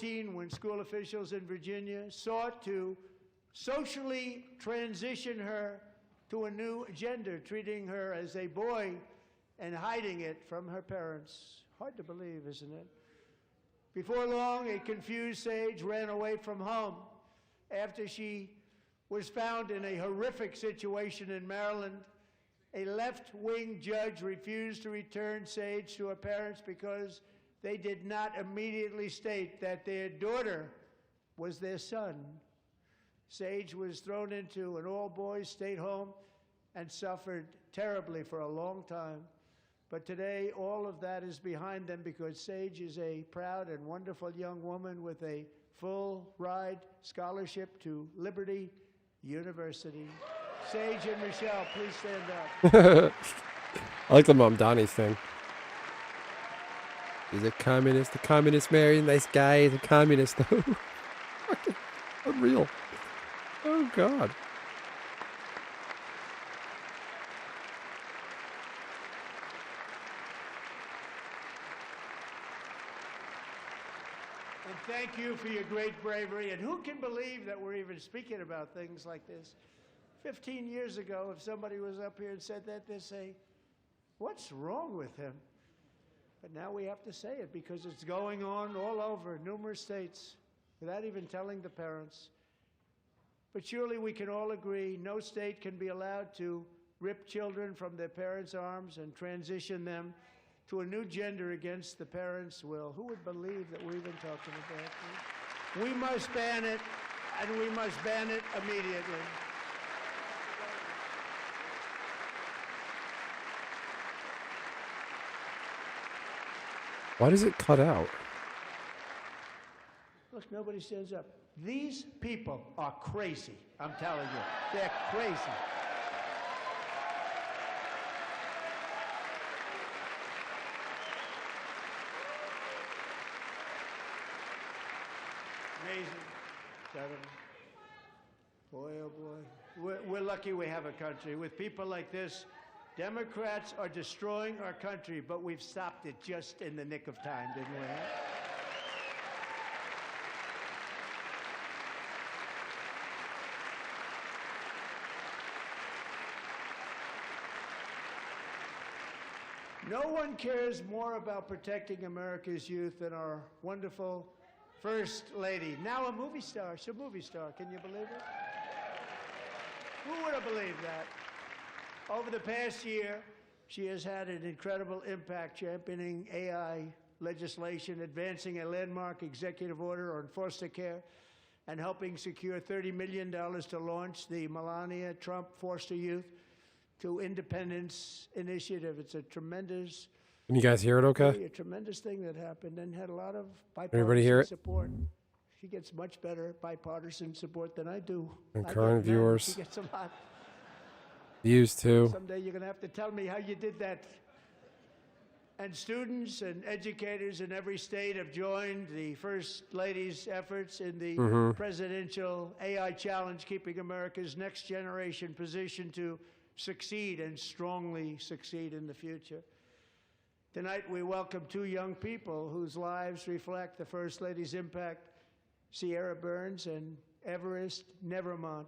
2014, when school officials in Virginia sought to socially transition her to a new gender, treating her as a boy and hiding it from her parents. Hard to believe, isn't it? Before long, a confused Sage ran away from home after she was found in a horrific situation in Maryland. A left-wing judge refused to return Sage to her parents because they did not immediately state that their daughter was their son. Sage was thrown into an all-boys state home and suffered terribly for a long time. But today, all of that is behind them because Sage is a proud and wonderful young woman with a full-ride scholarship to Liberty University. Sage and Michelle, please stand up. I like the Mom Donnie's thing. He's a communist. The communist married. Nice guy. He's a communist, though. Fucking unreal. Oh, God. And thank you for your great bravery. And who can believe that we're even speaking about things like this? 15 years ago, if somebody was up here and said that, they'd say, what's wrong with him? But now we have to say it because it's going on all over numerous states without even telling the parents. But surely we can all agree no state can be allowed to rip children from their parents' arms and transition them to a new gender against the parents' will. Who would believe that we're even talking about this? We must ban it, and we must ban it immediately. Why does it cut out? Look, nobody stands up. These people are crazy, I'm telling you. They're crazy. Amazing. Boy, oh boy. We're lucky we have a country. With people like this, Democrats are destroying our country, but we've stopped it just in the nick of time, didn't we? No one cares more about protecting America's youth than our wonderful First Lady. Now a movie star. She's a movie star. Can you believe it? Who would have believed that? Over the past year, she has had an incredible impact championing AI legislation, advancing a landmark executive order on foster care, and helping secure $30 million to launch the Melania Trump Foster Youth to Independence Initiative. It's a tremendous... Can you guys hear it okay? A tremendous thing that happened and had a lot of Everybody hear bipartisan it? support. She gets much better bipartisan support than I do. And I current get none. viewers. She gets a lot. Views too. Someday you're going to have to tell me how you did that. And students and educators in every state have joined the First Lady's efforts in the presidential AI challenge, keeping America's next generation positioned to succeed and strongly succeed in the future. Tonight we welcome two young people whose lives reflect the First Lady's impact, Sierra Burns and Everest Nevermont.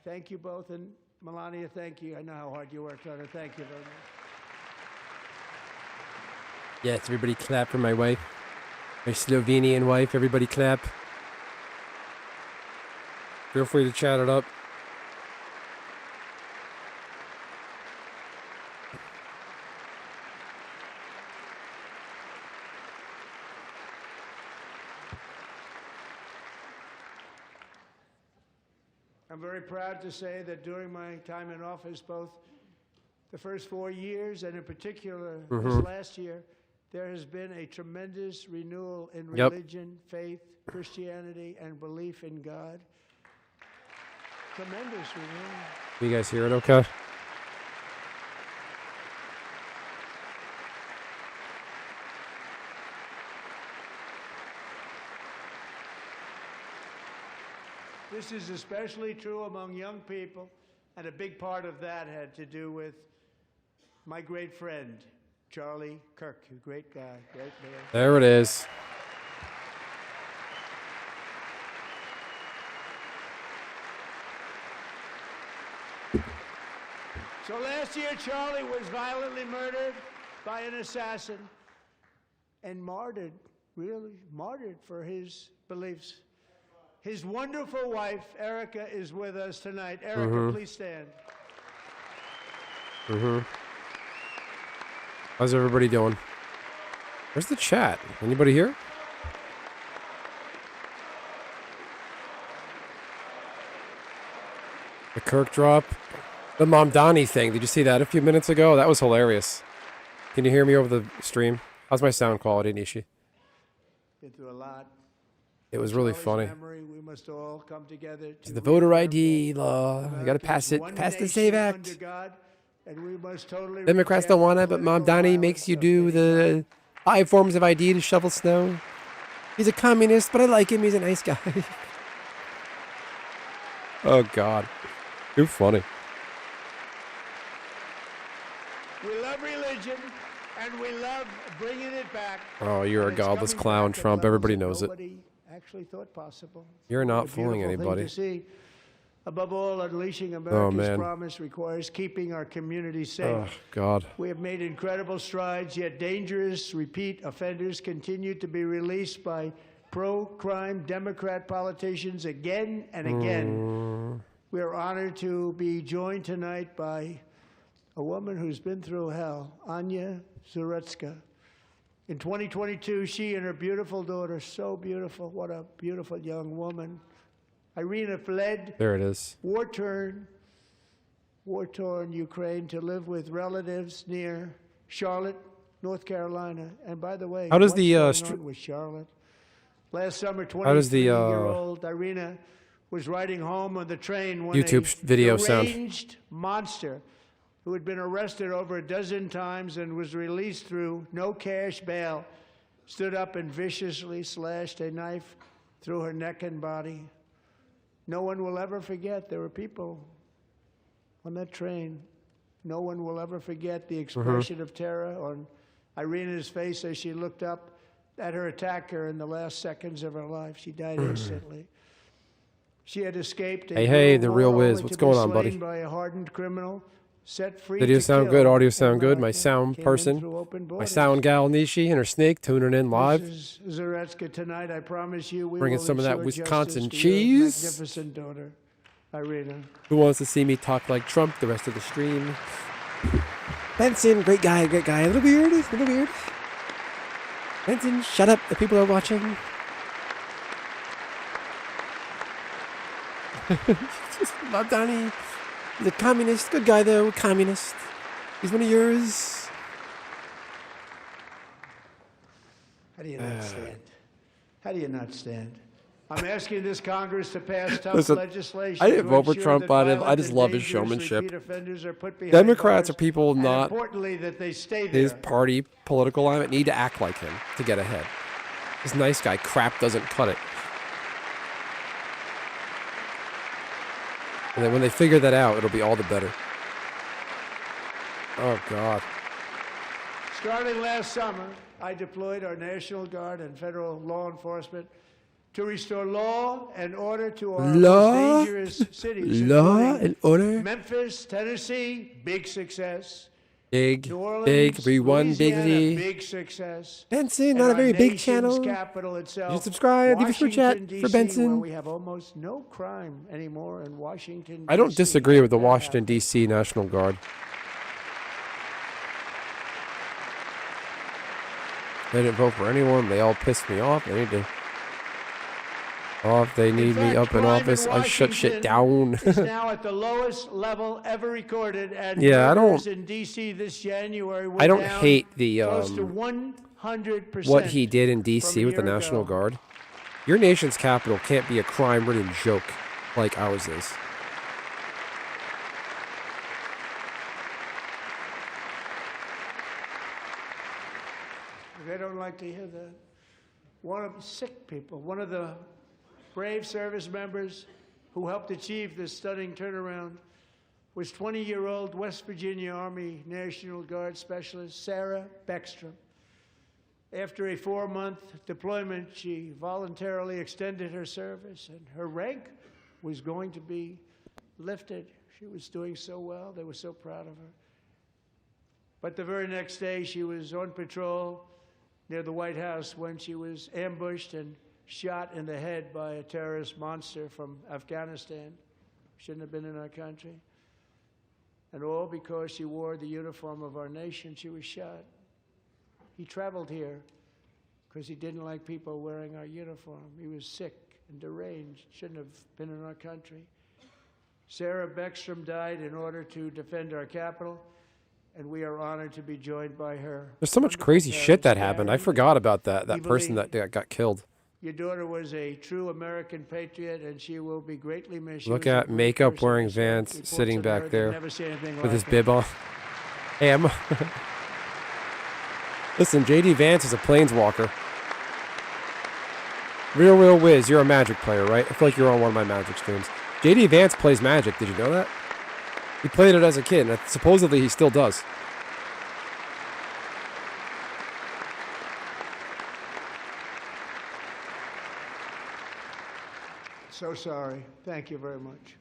Thank you both, and Melania, thank you. I know how hard you worked on it. Thank you very much. Yes, everybody clap for my wife. My Slovenian wife, everybody clap. Feel free to chat it up. I'm very proud to say that during my time in office, both the first 4 years and in particular this last year, there has been a tremendous renewal in religion, faith, Christianity, and belief in God. Tremendous renewal. You guys hear it okay? This is especially true among young people, and a big part of that had to do with my great friend, Charlie Kirk, a great guy, great man. There it is. So last year, Charlie was violently murdered by an assassin and martyred, really martyred for his beliefs. His wonderful wife, Erica, is with us tonight. Erica, please stand. How's everybody doing? Where's the chat? Anybody here? The Kirk drop. The Mamdani thing. Did you see that a few minutes ago? That was hilarious. Can you hear me over the stream? How's my sound quality, Nishi? Been through a lot. It was really Charlie's funny. memory, we must all come together to The voter remember ID law. You gotta pass it. one Pass the nation Save under Act. God, and we must totally Democrats reject don't want the it, but political Mamdani violence makes you of do any the 5 forms of ID to shovel snow. He's a communist, but I like him. He's a nice guy. Oh, God. Too funny. We love religion, and we love bringing it back. Oh, you're a and it's godless coming clown, back at Trump. levels Everybody that knows it. Nobody actually thought possible. You're What not a fooling beautiful thing anybody. to see. Above all, unleashing America's man. promise requires keeping our communities safe. Oh, God. We have made incredible strides, yet dangerous repeat offenders continue to be released by pro-crime Democrat politicians again and again. We are honored to be joined tonight by a woman who's been through hell, Anya Zuretska. In 2022, she and her beautiful daughter, so beautiful, what a beautiful young woman, Irina, fled There it is. war-torn Ukraine to live with relatives near Charlotte, North Carolina. And by the way, How does what's the, going on with Charlotte? Last summer, How does the, 23-year-old Irina was riding home on the train when YouTube a video sound. deranged monster who had been arrested over a dozen times and was released through no cash bail stood up and viciously slashed a knife through her neck and body. No one will ever forget. There were people on that train. No one will ever forget the expression of terror on Irina's face as she looked up at her attacker in the last seconds of her life. She died instantly. She had escaped. Hey, the real whiz. only What's to be going on, buddy? slain by a hardened criminal, set free Video to sound kill good, audio in sound good. My America, sound came in person, through open my borders. sound gal Nishi and her snake tuning in live. Mrs. Zaretska, tonight I promise you we Bringing will some of that ensure Wisconsin justice to your cheese. magnificent daughter, Irina. Who wants to see me talk like Trump the rest of the stream? Benson, great guy, great guy. A little weird, a little weird. Benson, shut up. The people are watching. Love Donnie. He's a communist. Good guy, though. Communist. He's one of yours. How do you not stand? How do you not stand? I'm asking this Congress to pass tough Listen, legislation. I didn't to vote for ensure Trump, that but I violent just and love his dangerous showmanship. repeat offenders are put behind Democrats bars, are people and not importantly, that they stay there. his party political alignment need to act like him to get ahead. This nice guy crap doesn't cut it. And then when they figure that out, it'll be all the better. Oh, God. Starting last summer, I deployed our National Guard and federal law enforcement to restore law and order to our most dangerous cities, Law including and order. Memphis, Tennessee, big success. Big, New Orleans, big, everyone, Louisiana, big. big success. Benson, And not a our very big nation's channel. capital itself, You subscribe, leave a super chat Washington, for D.C., Benson. where we have almost no crime anymore in Washington, I don't D.C. disagree with the That Washington, happened. D.C. National Guard. They didn't vote for anyone. They all pissed me off. They need to. Oh, if they need me fact, up in crime office, I shut shit Washington down. is now at the lowest level ever recorded, and Yeah, I don't- murders in D.C. this January were I don't down hate the close to 100%. what he did in from D.C. a with the year National ago. Guard. Your nation's capital can't be a crime-ridden joke like ours is. They don't like to hear that. One of sick people, one of the brave service members who helped achieve this stunning turnaround was 20-year-old West Virginia Army National Guard Specialist Sarah Beckstrom. After a 4-month deployment, she voluntarily extended her service, and her rank was going to be lifted. She was doing so well. They were so proud of her. But the very next day, she was on patrol near the White House when she was ambushed and shot in the head by a terrorist monster from Afghanistan. Shouldn't have been in our country. And all because she wore the uniform of our nation, she was shot. He traveled here because he didn't like people wearing our uniform. He was sick and deranged, shouldn't have been in our country. Sarah Beckstrom died in order to defend our capital, and we are honored to be joined by her. There's so much crazy shit that happened. I forgot about that person that got killed. Your daughter was a true American patriot, and she will be greatly missed. Look at makeup wearing Vance sitting back there with his bib on. Hey, listen, J.D. Vance is a planeswalker. Real Wiz, you're a Magic player, right? I feel like you're on one of my Magic streams. J.D. Vance plays Magic. Did you know that? He played it as a kid, and supposedly he still does. So sorry. Thank you very much.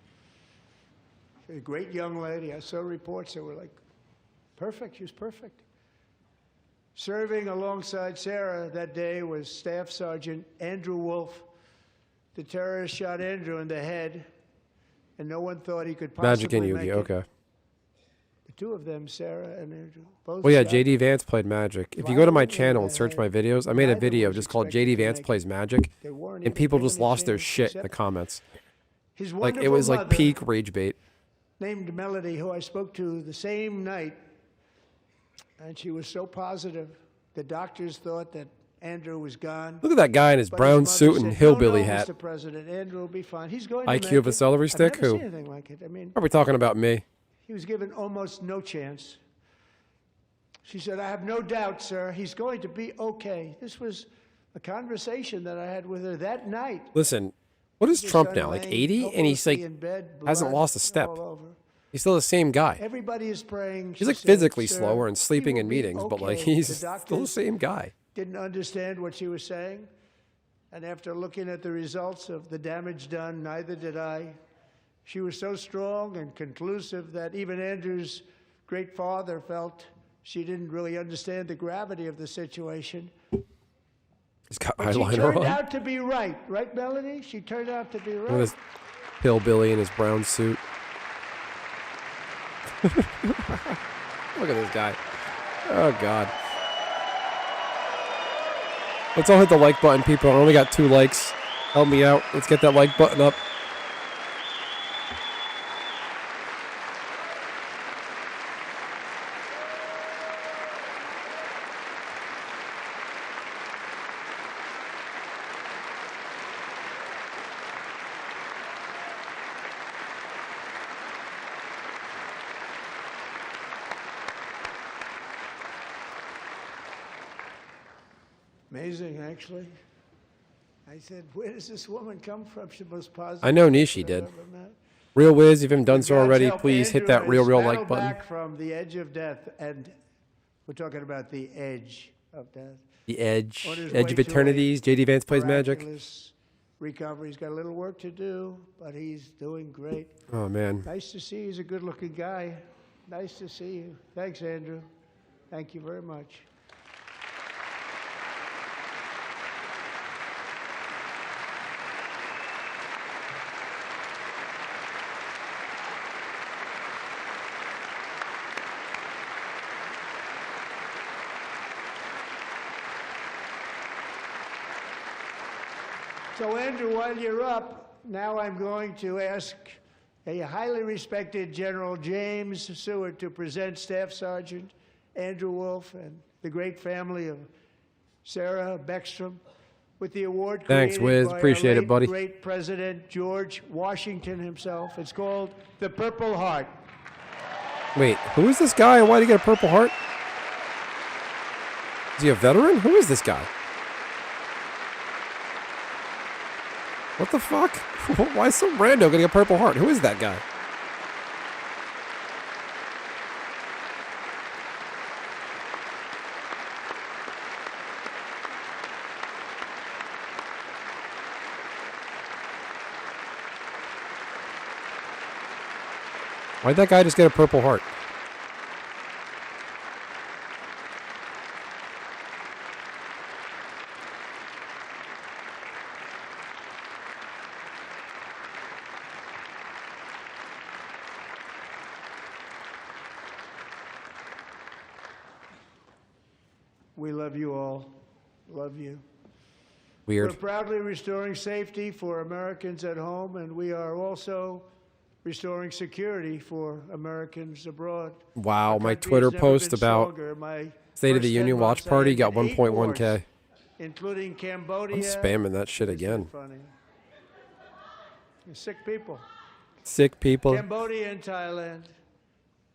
She's a great young lady. I saw reports that were like, perfect. She was perfect. Serving alongside Sarah that day was Staff Sergeant Andrew Wolf. The terrorist shot Andrew in the head, and no one thought he could possibly Magic and make Yugi, it. okay. The two of them, Sarah and Andrew, both. Well, yeah, shot. J.D. Vance played Magic. If you go to my Violently channel in and the search head. my videos, I made a Neither video was just called expected J.D. to Vance make Plays it. Magic, They weren't and even people given just a lost their chance, shit in the except comments. his Like, it wonderful was like mother, peak rage bait. named Melody, who I spoke to the same night, and she was so positive. The doctors thought that Andrew was gone. Look at that guy in his But brown mother suit and said, hillbilly no, hat. Mr. President, Andrew will be fine. He's going IQ to make of a it. celery stick? I've never Who? seen anything like it. I mean, Are we talking about me? he was given almost no chance. She said, I have no doubt, sir, he's going to be okay. This was a conversation that I had with her that night. Listen, what is His Trump son now? Like laying 80? And he's helplessly like, in bed, hasn't blood lost a step. all over. He's still the same guy. Everybody is praying. He's she like said, physically "Sir, slower and he sleeping will in be meetings, but like okay." he's The still the doctors same guy. didn't understand what she was saying. And after looking at the results of the damage done, neither did I. She was so strong and conclusive that even Andrew's great father felt she didn't really understand the gravity of the situation. He's got But she eyeliner turned on. out to be right. Right, Melanie? She turned out to be Look at right. this hillbilly in his brown suit. Look at this guy. Oh, God. Let's all hit the like button, people. I only got 2 likes. Help me out. Let's get that like button up. Amazing, actually. I said, where does this woman come from? She's the most positive. I know Nishi I've did. ever met. Real Wiz, if you haven't done so God's already, help, please hit Andrew that real has like battled button. back from the edge of death, and we're talking about the edge of death. The Edge. On his Edge way of to Eternities. J.D. Vance Plays Magic. Miraculous recovery. He's got a little work to do, but he's doing great. Oh, man. Nice to see you. He's a good-looking guy. Nice to see you. Thanks, Andrew. Thank you very much. So, Andrew, while you're up, now I'm going to ask a highly respected General James Seward to present Staff Sergeant Andrew Wolf and the great family of Sarah Beckstrom with the award Thanks, created Wiz. by Appreciate our it, buddy. great President George Washington himself. It's called the Purple Heart. Wait, who is this guy and why did he get a Purple Heart? Is he a veteran? Who is this guy? What the fuck? Why is some rando getting a Purple Heart? Who is that guy? Why'd that guy just get a Purple Heart? We love you all. Love you. Weird. We're proudly restoring safety for Americans at home, and we are also restoring security for Americans abroad. Wow, Our my country Twitter has never post been about stronger. My State of the first Union 10 watch months, I party had got 8 1.1K. wars, including Cambodia. I'm spamming that shit Isn't it again. funny? Sick people. Sick people. Cambodia and Thailand.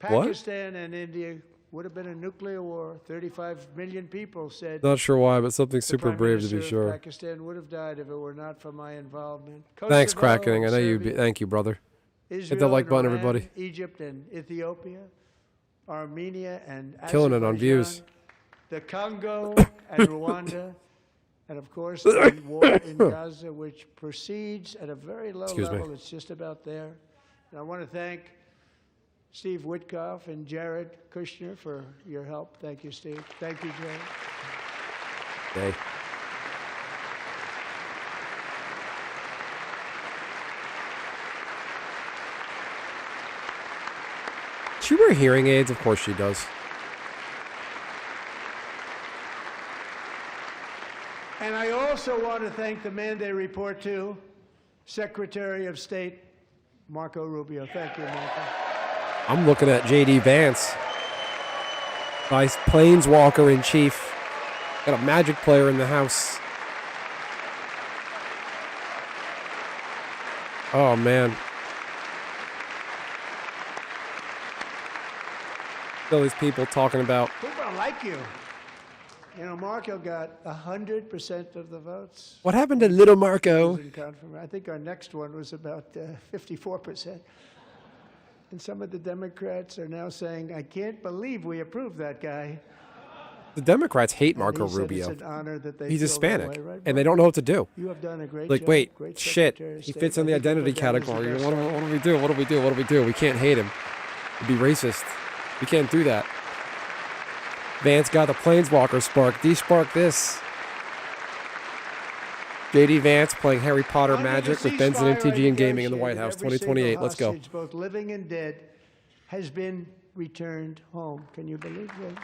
What? Pakistan and India would have been a nuclear war. 35 million people said. Not sure why, but something the super Prime brave to be Minister of sure. Pakistan would have died if it were not for my involvement. Thanks, Kosovo Krakening. I and know you. Serbia, Thank you, brother. Israel Hit the like and button, Iran, everybody. Egypt and Ethiopia, Armenia and Killing it on Azerbaijan, views. the Congo and Rwanda, and of course the war in Gaza, which proceeds at a very low Excuse me. level. It's just about there. And I want to thank Steve Witkoff and Jared Kushner for your help. Thank you, Steve. Thank you, Jared. Hey. Does she wear hearing aids? Of course she does. And I also want to thank the man they report to, Secretary of State Marco Rubio. Thank you, Marco. I'm looking at J.D. Vance, Vice Planeswalker in Chief. Got a Magic player in the house. Oh, man. All these people talking about. People don't like you. You know, Marco got 100% of the votes. What happened to little Marco? I think our next one was about 54%. And some of the Democrats are now saying, I can't believe we approved that guy. The Democrats hate And Marco he said Rubio. It's an honor that they He's feel Hispanic, that way, right, and they Marco? don't know what to do. You have done a great Like, job. wait, Great shit, Secretary of he State. fits in the I think you identity put that as the category. best What one. do we do? What do we do? What do we do? We can't hate him. It'd be racist. We can't do that. Vance got the Planeswalker spark. De-spark this. J.D. Vance playing Harry Potter Under the Magic with Benson and ceasefire TG and Gaming in the White negotiated, House. every 2028. single Let's go. hostage, both living and dead, has been returned home. Can you believe that?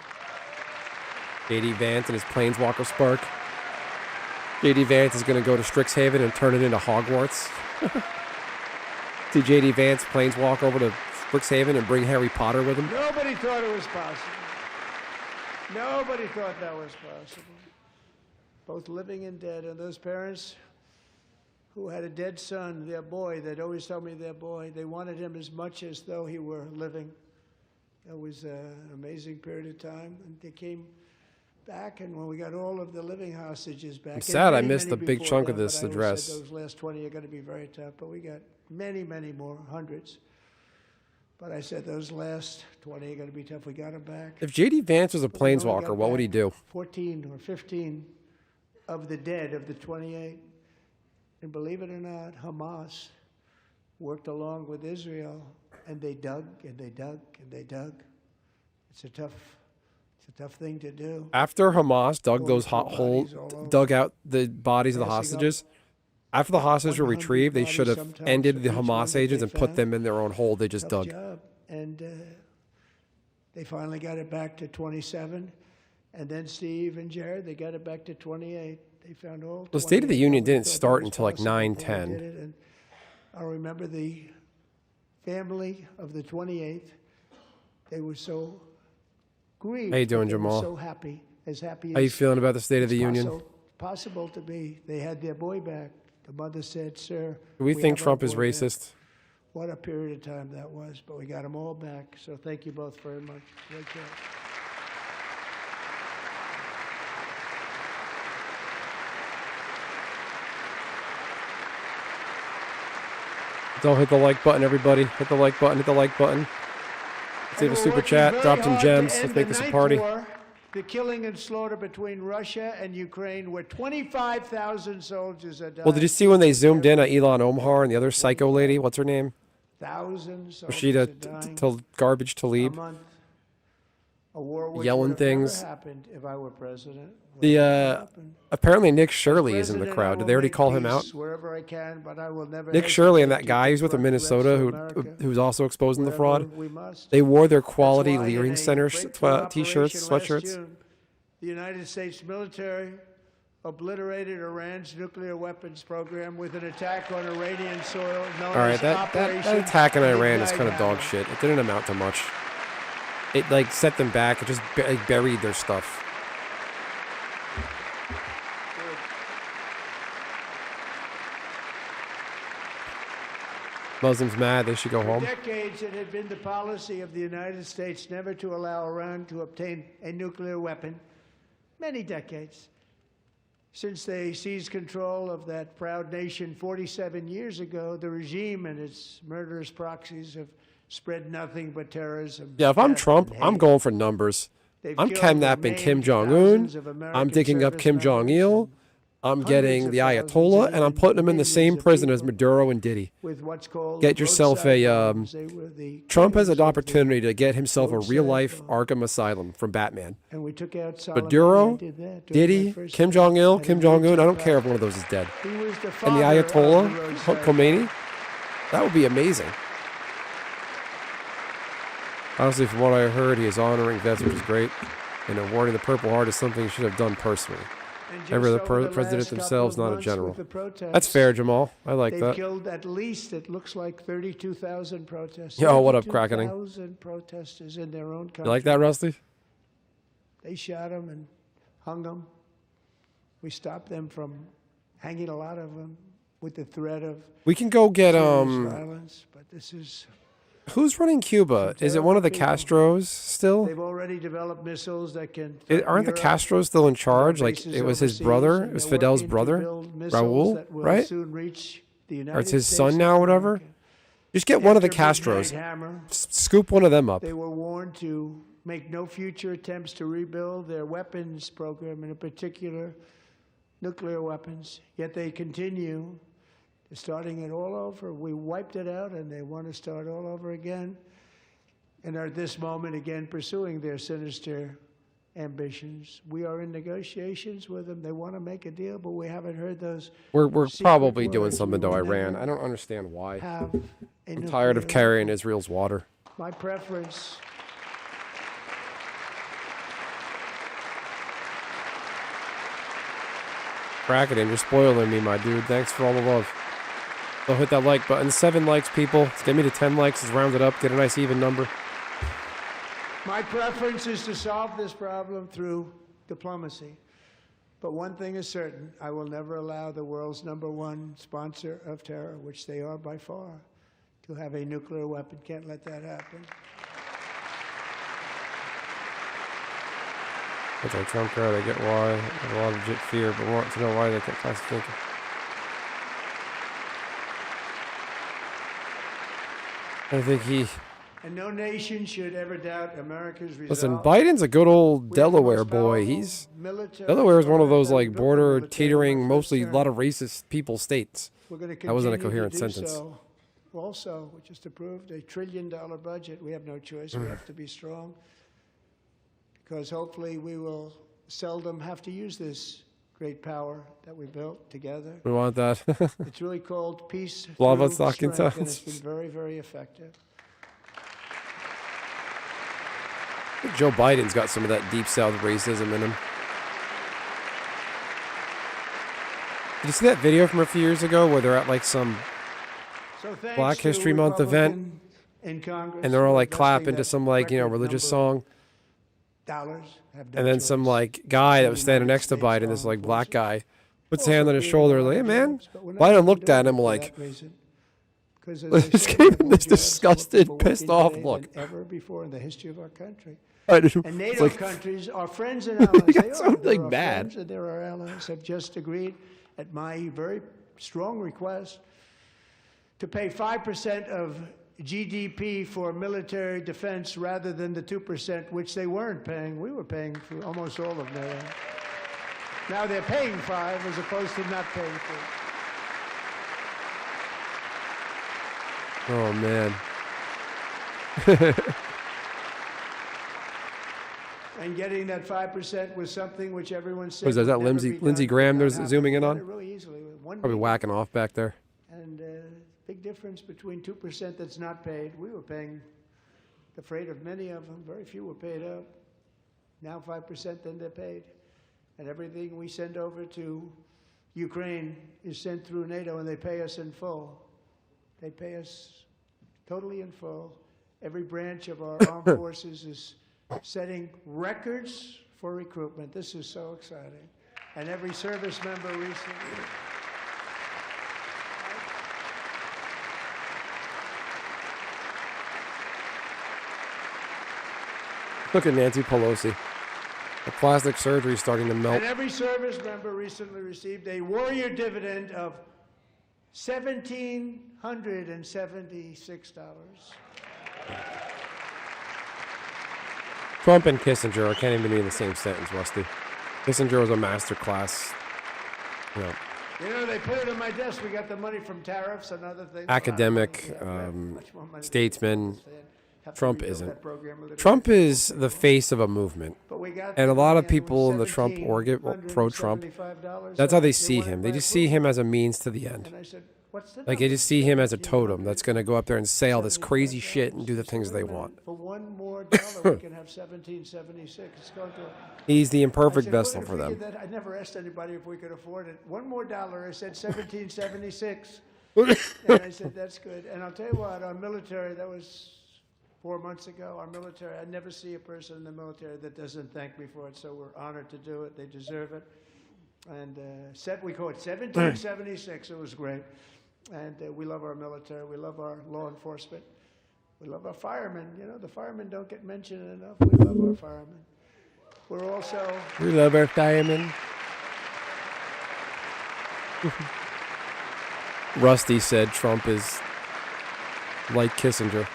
J.D. Vance and his Planeswalker spark. J.D. Vance is going to go to Strixhaven and turn it into Hogwarts. See J.D. Vance Planeswalk over to Strixhaven and bring Harry Potter with him. Nobody thought it was possible. Nobody thought that was possible. Both living and dead. And those parents who had a dead son, their boy, they'd always tell me their boy, they wanted him as much as though he were living. It was an amazing period of time. And they came back, and when we got all of the living hostages back. I'm and sad I many, missed many a big before chunk that, of this but I always address. said those last 20 are going to be very tough, but we got many, many more, hundreds. But I said those last 20 are going to be tough. We got them back. If J.D. Vance was a But we only Planeswalker, got what would he back do? 14 or 15 of the dead of the 28. And believe it or not, Hamas worked along with Israel, and they dug and they dug and they dug. It's a tough thing to do. After Hamas dug All those the hot holes, bodies all over. dug out the bodies of the Passing up hostages, after the hostages were 100 retrieved, they bodies should have sometimes ended of the each one Hamas that agents they and put found. them in their own hole they just Tough dug. job. And they finally got it back to 27. And then Steve and Jared, they got it back to 28. They found all. The State of the 28. Union Nobody didn't thought that start was until like possible 9, till they 10. did it. And I remember the family of the 28th. They were so grieved. How you doing, but they were Jamal? So happy, as happy How you as feeling about the State of the Union? possible to be. They had their boy back. The mother said, "Sir, Do we think have our Trump is boy back." racist? What a period of time that was, but we got them all back. So thank you both very much. Great job. Don't hit the like button, everybody. Hit the like button. Hit the like button. Let's leave a And we're super working chat. very Drop some hard to gems. end Let's make the this a night party. war, the killing and slaughter between Russia and Ukraine, where 25,000 soldiers are dying. Well, did you see when they zoomed in on Elon Omar and the other psycho lady? What's her name? thousands Rashida Garbage a Tlaib month. A war which yelling would have things. never happened if I were president. Apparently Nick Shirley is in the crowd. Did they already call him out? Wherever I can, but I will never Nick Shirley and hesitate that to guy who's with the confront Minnesota threats to America who's also exposing the fraud. wherever we must. They wore their That's quality why in Leering a Center breakthrough t-shirts, operation last sweatshirts. June, the United States military obliterated Iran's nuclear weapons program with an attack on Iranian soil known All right, as that Operation attack in Iran is Midnight kind of dog Hammer. shit. It didn't amount to much. It like set them back. It just buried their stuff. Muslims mad. They should go For home. decades, it had been the policy of the United States never to allow Iran to obtain a nuclear weapon. Many decades. Since they seized control of that proud nation 47 years ago, the regime and its murderous proxies have spread nothing but terrorism. Yeah, if I'm death, Trump, and I'm hate. going for numbers. They've I'm killed kidnapping and Kim maimed Jong-un. thousands of American I'm digging up service Kim members Jong-il. and I'm hundreds getting of the thousands Ayatollah, and and I'm putting them in the millions same of prison as people Maduro and Diddy. with what's called Get yourself roadside a, bombs. They were the Trump has killers an of opportunity to get himself a roadside real-life bomb. Arkham Asylum from Batman. And we took out Soleimani. Maduro, I did that during my Diddy, first Kim term. Jong-il, And Kim it Jong-un. leads I to don't care if power. one of those is dead. He was the And the father Ayatollah, of the roadside Khomeini, that would be amazing. Honestly, from what I heard, he is honoring vets, which is great, and awarding the Purple Heart is something he should have done personally. And just Ever the over president last couple themselves, of not a months general. with the protests, That's fair, Jamal. I like they've that. killed at least, it looks like 32,000 protesters. Yo, what up, Crackening? 32,000 protesters in their own country. You like that, Rusty? They shot them and hung them. We stopped them from hanging a lot of them with the threat of We can go get serious violence. But this is, who's running Cuba? Is it one of the Castros still? they've already developed missiles that can. Aren't the Europe. Castros still in charge? Like Bases it was his overseas, brother. and It was they're Fidel's working to brother, build missiles Raul, that will right? soon reach the Or United it's his States son of now, whatever. America. Just get one of the After Midnight Castros. Hammer, Scoop one of them up. they were warned to make no future attempts to rebuild their weapons program, and in particular, nuclear weapons. Yet they continue, starting it all over. We wiped it out, and they want to start all over again, and are at this moment again pursuing their sinister ambitions. We are in negotiations with them. They want to make a deal, but we haven't heard those We're secret probably doing words. something We to will Iran. never I don't understand why. have a I'm tired of nuclear carrying weapon. Israel's water. My preference. Cracketing, you're spoiling me, my dude. Thanks for all the love. Don't hit that like button. 7 likes, people. Let's get me to 10 likes. Let's round it up. Get a nice even number. My preference is to solve this problem through diplomacy. But one thing is certain, I will never allow the world's #1 sponsor of terror, which they are by far, to have a nuclear weapon. Can't let that happen. Anti-Trump crowd, I get why. I have a lot of legit fear, but want to know why they kept classifying. I think he... And no nation should ever doubt America's resolve. Listen, Biden's a good old We have the Delaware most boy. powerful He's... military Delaware is one of those, that like, we've built border, military teetering, in our mostly a first lot term. of racist people states. We're going to That wasn't a continue coherent to do sentence. so. Also, we just approved a $1 trillion budget. We have no choice. We have to be strong because hopefully we will seldom have to use this great power that we built together. We want that. It's really called peace Lava through stocking strength, and it's towns. been very, very effective. Joe Biden's got some of that deep South racism in him. Did you see that video from a few years ago where they're at like some So thanks Black to History Month event, Republican in Congress and they're all for like clapping investing to that some like, you know, record religious number of song, dollars, have no and then some choice. like guy that was standing next to Biden, this like black guy, puts his hand on his shoulder, like, hey man. Biden looked at him like, just gave him this disgusted, pissed off look. Ever before in the history of our country. And And NATO like, countries, our friends and allies, they got are. so, They're like, our mad. friends and they're our allies, have just agreed at my very strong request to pay 5% of GDP for military defense rather than the 2%, which they weren't paying. We were paying for almost all of NATO. Now they're paying 5 as opposed to not paying 4. Oh, man. And getting that 5% was something which everyone said Was that would never Lindsey be done, Graham could there's not happen. zooming We in got on? it really easily. One Probably meeting. whacking off back there. And big difference between 2% that's not paid. We were paying the freight of many of them. Very few were paid up. Now 5%, then they're paid. And everything we send over to Ukraine is sent through NATO, and they pay us in full. They pay us totally in full. Every branch of our armed forces is setting records for recruitment. This is so exciting. And every service member recently. Look at Nancy Pelosi. The plastic surgery starting to melt. And every service member recently received a warrior dividend of $1,776. Trump and Kissinger can't even be in the same sentence, Rusty. Kissinger was a master class. You know, They put it on my desk. We got the money from tariffs and other things. academic, Much more money. statesman. Have to Trump rebuild isn't. that program a little Trump bit. is the face of a movement. But we got And a the lot money, of and it people was in the Trump organ, pro-Trump, $1,775. that's how they They see wanted him. my They just see approval. him as a means to the end. And I said, what's the Like they number? just see him as a totem that's going to go up there and say all this crazy shit and do the things they want. For $1 more, we can have 1776. It's going to. He's the I imperfect said, vessel "Well, for if we them. did that," I never asked anybody if we could afford it. $1 more, I said 1776. And I said, that's good. And I'll tell you what, our military, that was 4 months ago, our military, I never see a person in the military that doesn't thank me for it, so we're honored to do it. They deserve it. And we call it 1776. It was great. And we love our military. We love our law enforcement. We love our firemen. The firemen don't get mentioned enough. We love our firemen. We're also... We love our firemen. Rusty said Trump is like Kissinger.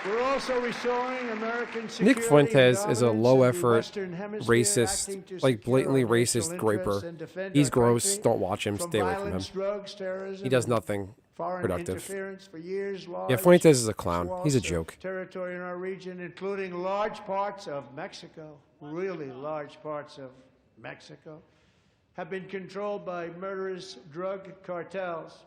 We're also restoring American security. Nick Fuentes and is a dominance in the low-effort, Western Hemisphere, acting to racist, like secure blatantly our racist national groper. interests and defend He's our gross. country Don't watch him. from Stay away from him. violence, drugs, terrorism, He does and nothing foreign productive. interference. For years, Yeah, Fuentes is a clown. He's a joke. Territory in our region, including large parts of Mexico, really large parts of Mexico, have been controlled by murderous drug cartels.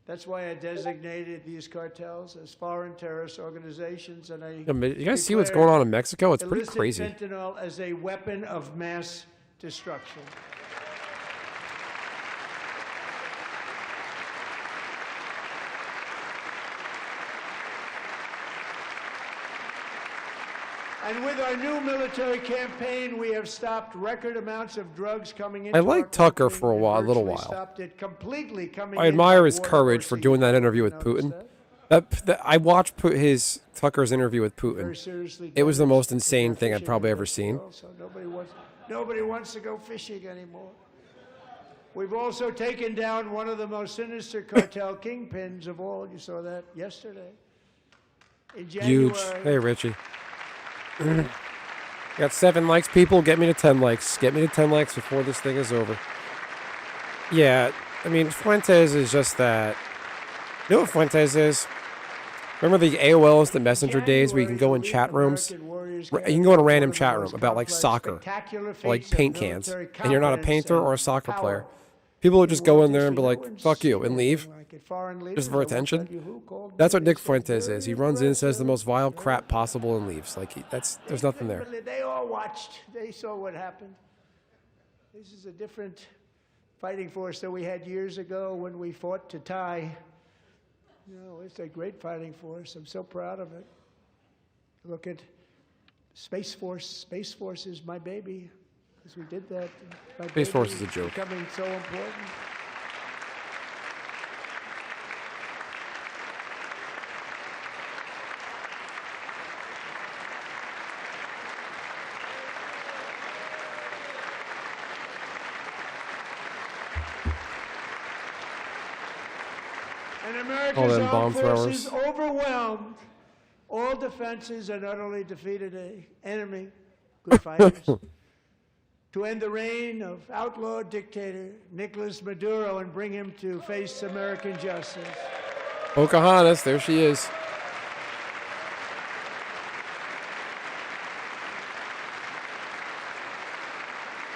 That's why I designated these cartels as foreign terrorist organizations, and I You guys see what's going on in Mexico? It's pretty illicit crazy. fentanyl as a weapon of mass destruction. And with our new military campaign, we have stopped record amounts of drugs coming into I our liked Tucker country for a and while, a little virtually while. stopped it completely coming I in admire by his water courage or for sea. doing that interview with Notice Putin. that? I watched his Tucker's interview with Very Putin. seriously It was the damaged. most insane They're thing I've fishing probably in ever this seen. world, so nobody wants to go fishing anymore. We've also taken down one of the most sinister cartel kingpins of all. You saw that yesterday. In January, Huge. Hey, Richie. Got 7 likes, people. Get me to 10 likes. Get me to 10 likes before this thing is over. Yeah, I mean, Fuentes is just that. You know what Fuentes is? Remember the AOL Instant Messenger days where you can go in chat rooms? You can go in a random chat room about like soccer, or like paint cans, and you're not a painter or a soccer player. People would just go in there and be like, fuck you, and leave, just for attention. That's what Nick Fuentes is. He runs in, says the most vile crap possible, and leaves. Like, there's nothing there. They all watched. They saw what happened. This is a different fighting force that we had years ago when we fought to tie. It's a great fighting force. I'm so proud of it. Look at Space Force. Space Force is my baby, because we did that. My Space Force is baby a joke. Becoming so important. And America's them bomb armed forces throwers. overwhelmed all defenses and not only defeated an enemy, good fighters, to end the reign of outlaw dictator Nicolas Maduro and bring him to face American justice. Pocahontas, there she is.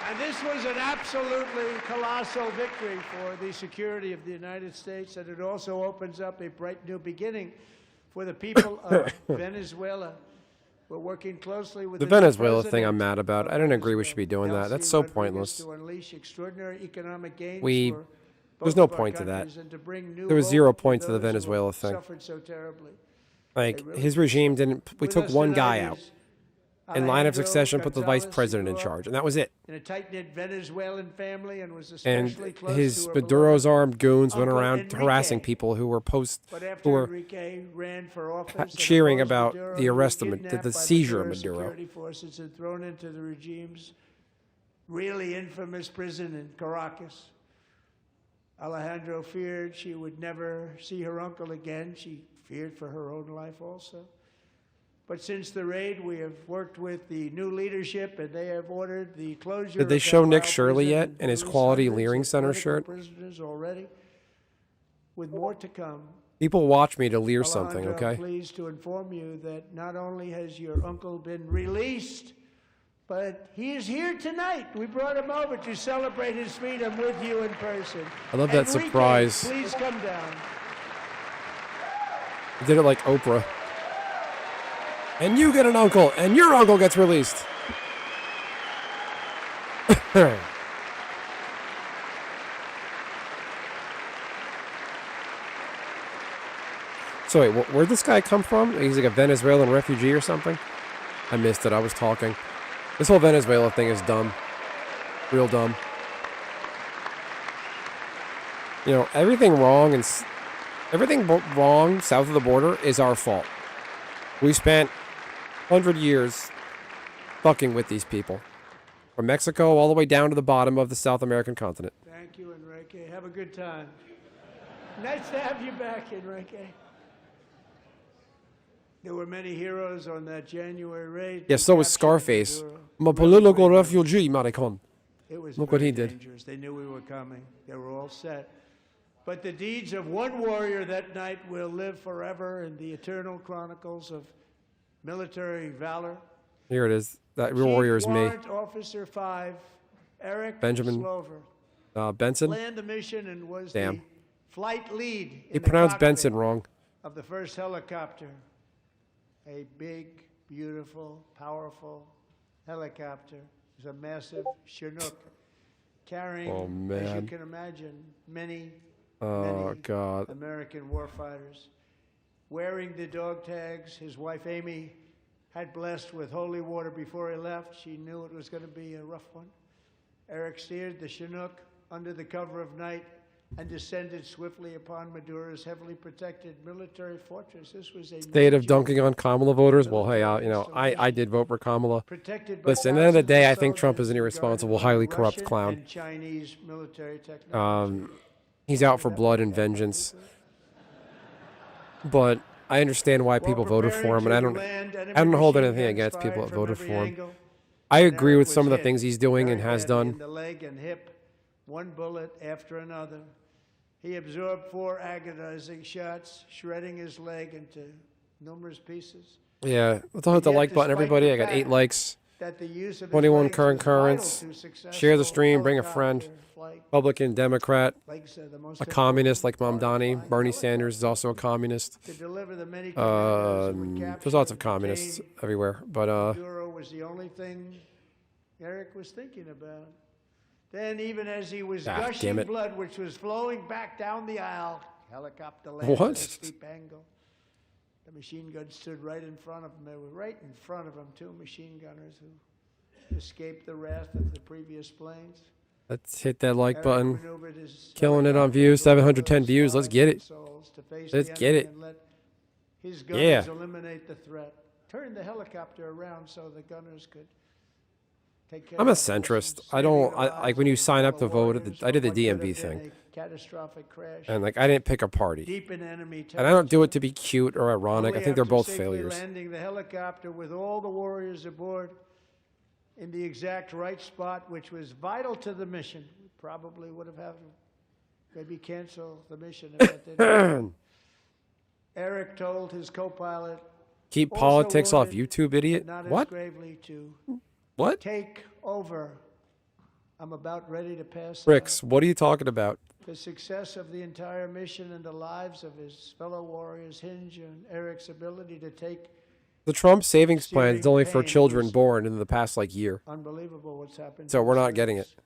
And this was an absolutely colossal victory for the security of the United States, and it also opens up a bright new beginning for the people of Venezuela. We're working closely with The Venezuela thing I'm mad about. I don't agree we should be doing that. That's so pointless. There's no point to that. There was 0 point to the Venezuela thing. Like, his regime didn't, we took one guy out. In line of succession, put the vice president in charge, and that was it. In a tight-knit Venezuelan family, and was And especially close his to a Maduro's beloved armed goons went Uncle around Enrique. harassing people who were But after Enrique ran for office and cheering opposed about Maduro, the he arrest was of kidnapped the by seizure of Maduro's Maduro. security forces and thrown into the regime's really infamous prison in Caracas. Alejandro feared she would never see her uncle again. She feared for her own life also. But since the raid, we have worked with the new leadership, and they have ordered the closure. Did they of show that Nick vile Shirley prison yet and in his release quality hundreds Leering of Center political shirt? prisoners already, with more to come. People watch me to leer something, Alejandro, I'm okay? pleased to inform you that not only has your uncle been released, but he is here tonight. We brought him over to celebrate his freedom with you in person. I love that Enrique, surprise. Please come down. He did it like Oprah. And you get an uncle, and your uncle gets released. So wait, where'd this guy come from? He's like a Venezuelan refugee or something? I missed it. I was talking. This whole Venezuela thing is dumb. Real dumb. You know, everything wrong and everything wrong south of the border is our fault. We spent 100 years fucking with these people. From Mexico all the way down to the bottom of the South American continent. Thank you, Enrique. Have a good time. Nice to have you back, Enrique. There were many heroes on that January raid. Yeah, so was Scarface. I'm a political refugee, maricon. It was Look what he very did. dangerous. They knew we were coming. They were all set. But the deeds of one warrior that night will live forever in the eternal chronicles of military valor. Here it is. That real warrior is Chief me. Warrant Officer 5, Eric Benjamin Slover, Benson. planned the mission and was Damn. the flight lead. He in the pronounced cockpit Benson wrong. of the first helicopter. A big, beautiful, powerful helicopter. It was a massive Chinook carrying, Oh, as you man. can imagine, many Oh, God. American warfighters. Wearing the dog tags, his wife Amy had blessed with holy water before he left. She knew it was going to be a rough one. Eric steered the Chinook under the cover of night and descended swiftly upon Maduro's heavily protected military fortress. This was a State of major dunking on Kamala voters. Well, hey, I did vote for Kamala. protected by Listen, at the end of the day, I thousands of think Trump is an soldiers irresponsible, regarded by highly corrupt Russian clown. and Chinese military technology. He's out for blood and vengeance. But I understand why people voted for him, and I don't hold anything against people that voted for him. I agree with some of the things he's doing and has In done. the leg and hip, one bullet after another. He absorbed 4 agonizing shots, shredding his leg into numerous pieces. Yeah, let's all hit the Yet, like button, despite everybody. the I got 8 fact likes. That the use of his 21 legs current was currents. vital to successful Share the stream, bring a friend. helicopter flight. Republican, Democrat, Legs are the most a important communist like part of Mamdani. flying Bernie helicopters. Sanders is also a communist. To deliver the many commanders who were There's lots of captured and communists detained, everywhere. But, Maduro was the only thing Eric was thinking about. Then, even as he was damn gushing it. blood, which was flowing back down the aisle, helicopter landed What? at a steep angle. The machine gun stood right in front of him. They were right in front of him, 2 machine gunners who escaped the wrath of the previous planes. let's hit that like Eric button. maneuvered his Killing it on helicopter views, to 710 those views. Let's get it. souls to face Let's the get enemy it. and let his gunners Yeah. eliminate the threat. Turn the helicopter around so the gunners could take care I'm a of the centrist. person, I don't, saving the like when you lives of sign up to fellow vote, warriors I did the from what could have DMV been thing. a catastrophic crash. And like, I didn't pick a party. Deep in enemy And I don't do it territory. to be cute or ironic. I Only think they're after both safely failures. landing the helicopter with all the warriors aboard, in the exact right spot, which was vital to the mission. We probably would have had to maybe cancel the mission if that didn't. Eric told his co-pilot, Keep also politics off wanted, YouTube, idiot. but not as What? gravely, to What? take over. I'm about ready to pass Ricks, what are you talking about? The success of the entire mission and the lives of his fellow warriors hinge on Eric's ability to take. The Trump savings plan is only for Pain children was born in the past, like, year. Unbelievable what's happened. So to we're the not getting it. service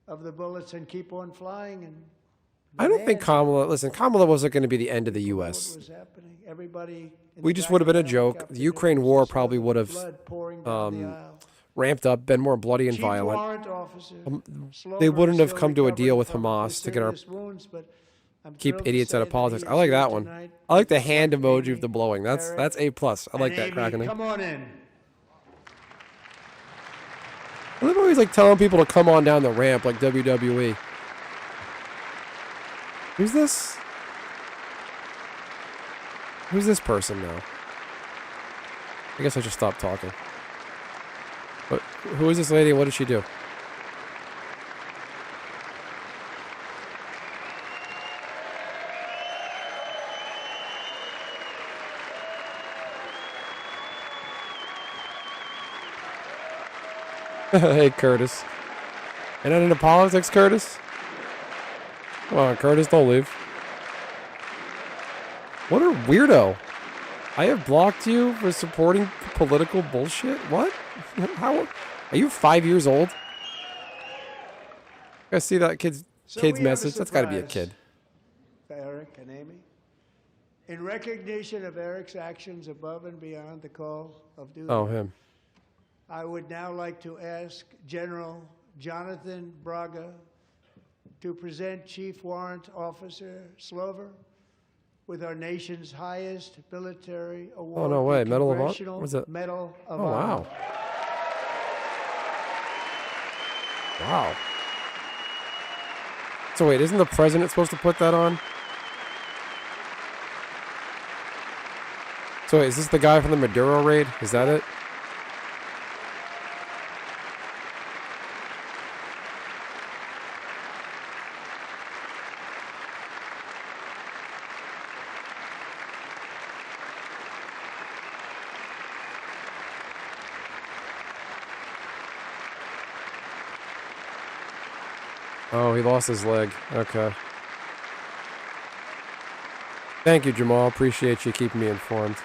of the bullets and keep on flying. And I don't think man, Kamala, listen, Kamala wasn't going to be the end of the what U.S. was happening. Everybody in We the just back would have of been a the joke. helicopter The Ukraine was war just probably would have blood pouring down the aisle. ramped up, been more bloody and Chief violent. warrant officer They Slover wouldn't is have still come to a deal with recovering from Hamas to get our serious wounds, but I'm keep thrilled to idiots say out of that politics. he I like is that here one. tonight. I like the Just hand like emoji Amy, of the blowing. That's Eric, A plus. I like and that Amy. cracking. Come on in. I love how he's like telling people to come on down the ramp like WWE. Who's this? Who's this person now? I guess I just stopped talking. But who is this lady and what did she do? Hey, Curtis. And then into politics, Curtis? Come on, Curtis, don't leave. What a weirdo. I have blocked you for supporting political bullshit? What? How? Are you 5 years old? I see that kid's We have a message. That's got to be a surprise kid. for Eric and Amy. In recognition of Eric's actions above and beyond the call of duty, Oh, him. I would now like to ask General Jonathan Braga to present Chief Warrant Officer Slover with our nation's highest military award. Oh, no way. the Medal of Honor? Congressional What's that? Medal of Oh, Honor. wow. Wow. So wait, isn't the president supposed to put that on? So wait, is this the guy from the Maduro raid? Is that it? Oh, he lost his leg. Okay. Thank you, Jamal. Appreciate you keeping me informed.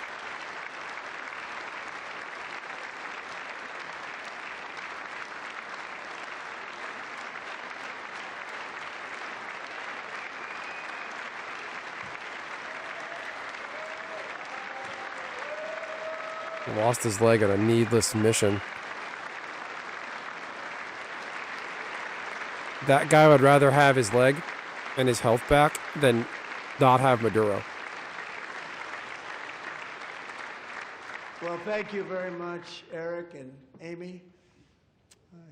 He lost his leg on a needless mission. That guy would rather have his leg and his health back than not have Maduro. Well, thank you very much, Eric and Amy.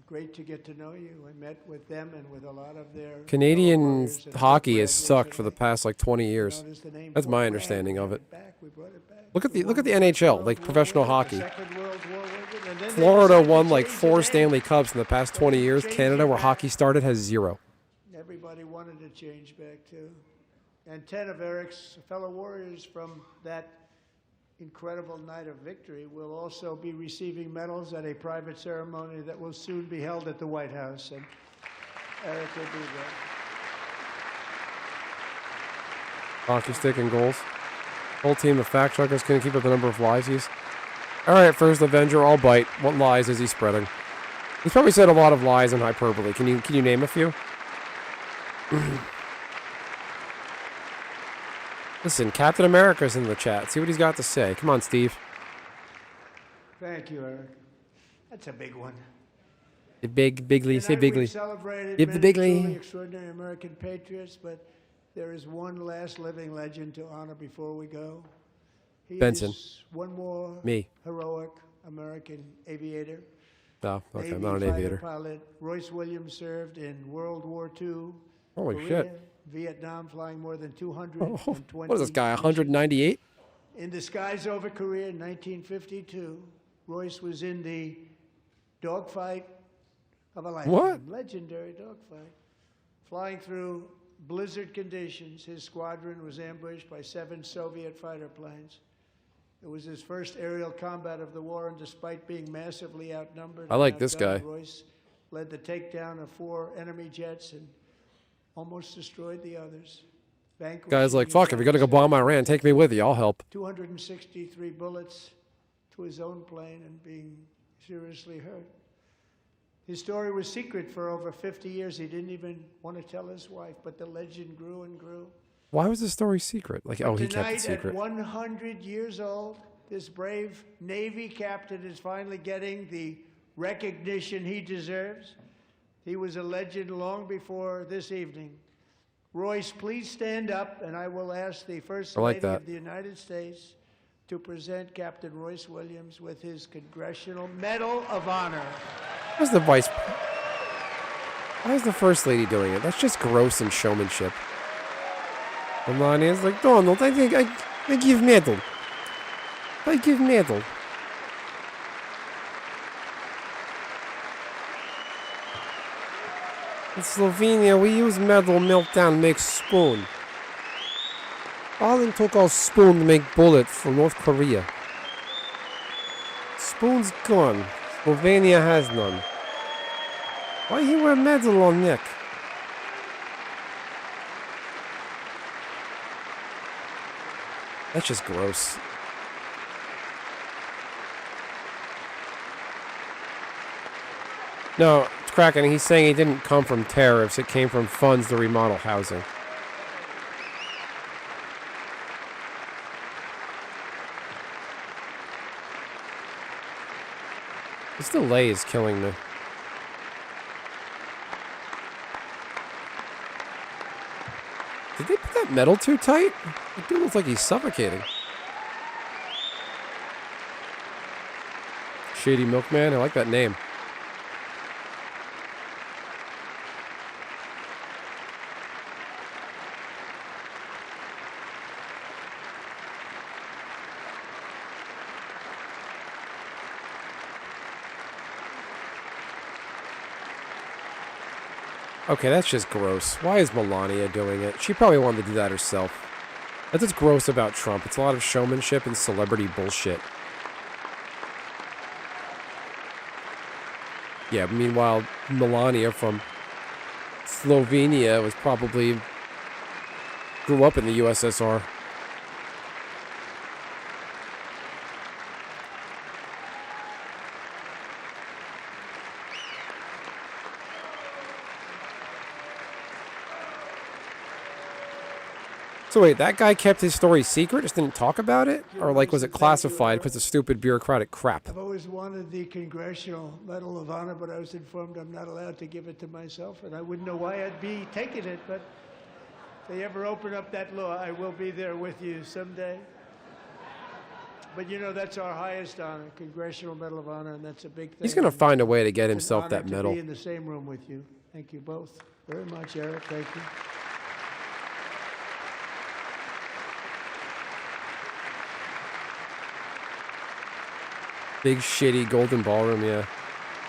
Great to get to know you. I met with them and with a lot of their Canadian warriors and hockey has graduates sucked for the today. past like 20 years. Notice the name That's Fort my Bragg. understanding We of got it. back. We brought it back. Look at We the won NHL, World like War professional with it, hockey. the Second World War with it, and then they Florida decided to won like change 4 the name. Stanley Cups in the past 20 years. Change Canada, it where back. hockey started, has 0. Everybody wanted to change back too. And 10 of Eric's fellow warriors from that incredible night of victory will also be receiving medals at a private ceremony that will soon be held at the White House. And Eric will be there. Hockey stick and goals. Whole team of fact checkers couldn't keep up the number of lies he's. All right, first Avenger, I'll bite. What lies is he spreading? He's probably said a lot of lies and hyperbole. Can you name a few? Listen, Captain America's in the chat. See what he's got to say. Come on, Steve. Thank you, Eric. That's a big one. The bigly. Say Tonight bigly. we've celebrated Give the many bigly. truly extraordinary American patriots, but there is one last living legend to honor before we go. He Benson. is one more Me. heroic American aviator. Oh, okay, I'm Navy not an fighter aviator. pilot Royce Williams served in World War II, Holy Korea, shit. Vietnam, flying more than Oh, 220. what is this guy, missions. 198? In the skies over Korea in 1952, Royce was in the dogfight of a lifetime. What? Legendary dogfight. Flying through blizzard conditions, his squadron was ambushed by 7 Soviet fighter planes. It was his first aerial combat of the war, and despite being massively outnumbered, I like this guy. Royce led the takedown of 4 enemy jets and almost destroyed the others. Guy's like, fuck, if you're going to go bomb Iran, take me with you. I'll help. 263 bullets to his own plane and being seriously hurt. His story was secret for over 50 years. He didn't even want to tell his wife, but the legend grew and grew. Why was the story secret? Like, oh, he kept it Tonight, secret. at 100 years old, this brave Navy captain is finally getting the recognition he deserves. He was a legend long before this evening. Royce, please stand up, and I will ask the First Lady of the United States to present Captain Royce Williams with his Congressional Medal of Honor. Why is the First Lady doing it? That's just gross and showmanship. Melania's like, Donald, I think I give medal. I give medal. In Slovenia, we use metal meltdown to make spoon. Stalin took our spoon to make bullets for North Korea. Spoon's gone. Slovenia has none. Why he wear medal on neck? That's just gross. No, it's cracking. He's saying it didn't come from tariffs. It came from funds to remodel housing. This delay is killing me. Did they put that metal too tight? It dude looks like he's suffocating. Shady Milkman, I like that name. Okay, that's just gross. Why is Melania doing it? She probably wanted to do that herself. That's what's gross about Trump. It's a lot of showmanship and celebrity bullshit. Yeah, meanwhile, Melania from Slovenia was probably grew up in the USSR. So wait, that guy kept his story secret, just didn't talk about it? Or like, was it classified because of stupid bureaucratic crap? I've always wanted the Congressional Medal of Honor, but I was informed I'm not allowed to give it to myself, and I wouldn't know why I'd be taking it, but if they ever open up that law, I will be there with you someday. But you know, that's our highest honor, Congressional Medal of Honor, and that's a big thing. He's going to find a way to get himself that medal. To be in the same room with you. Thank you both very much, Eric. Thank you. Big shitty golden ballroom, yeah.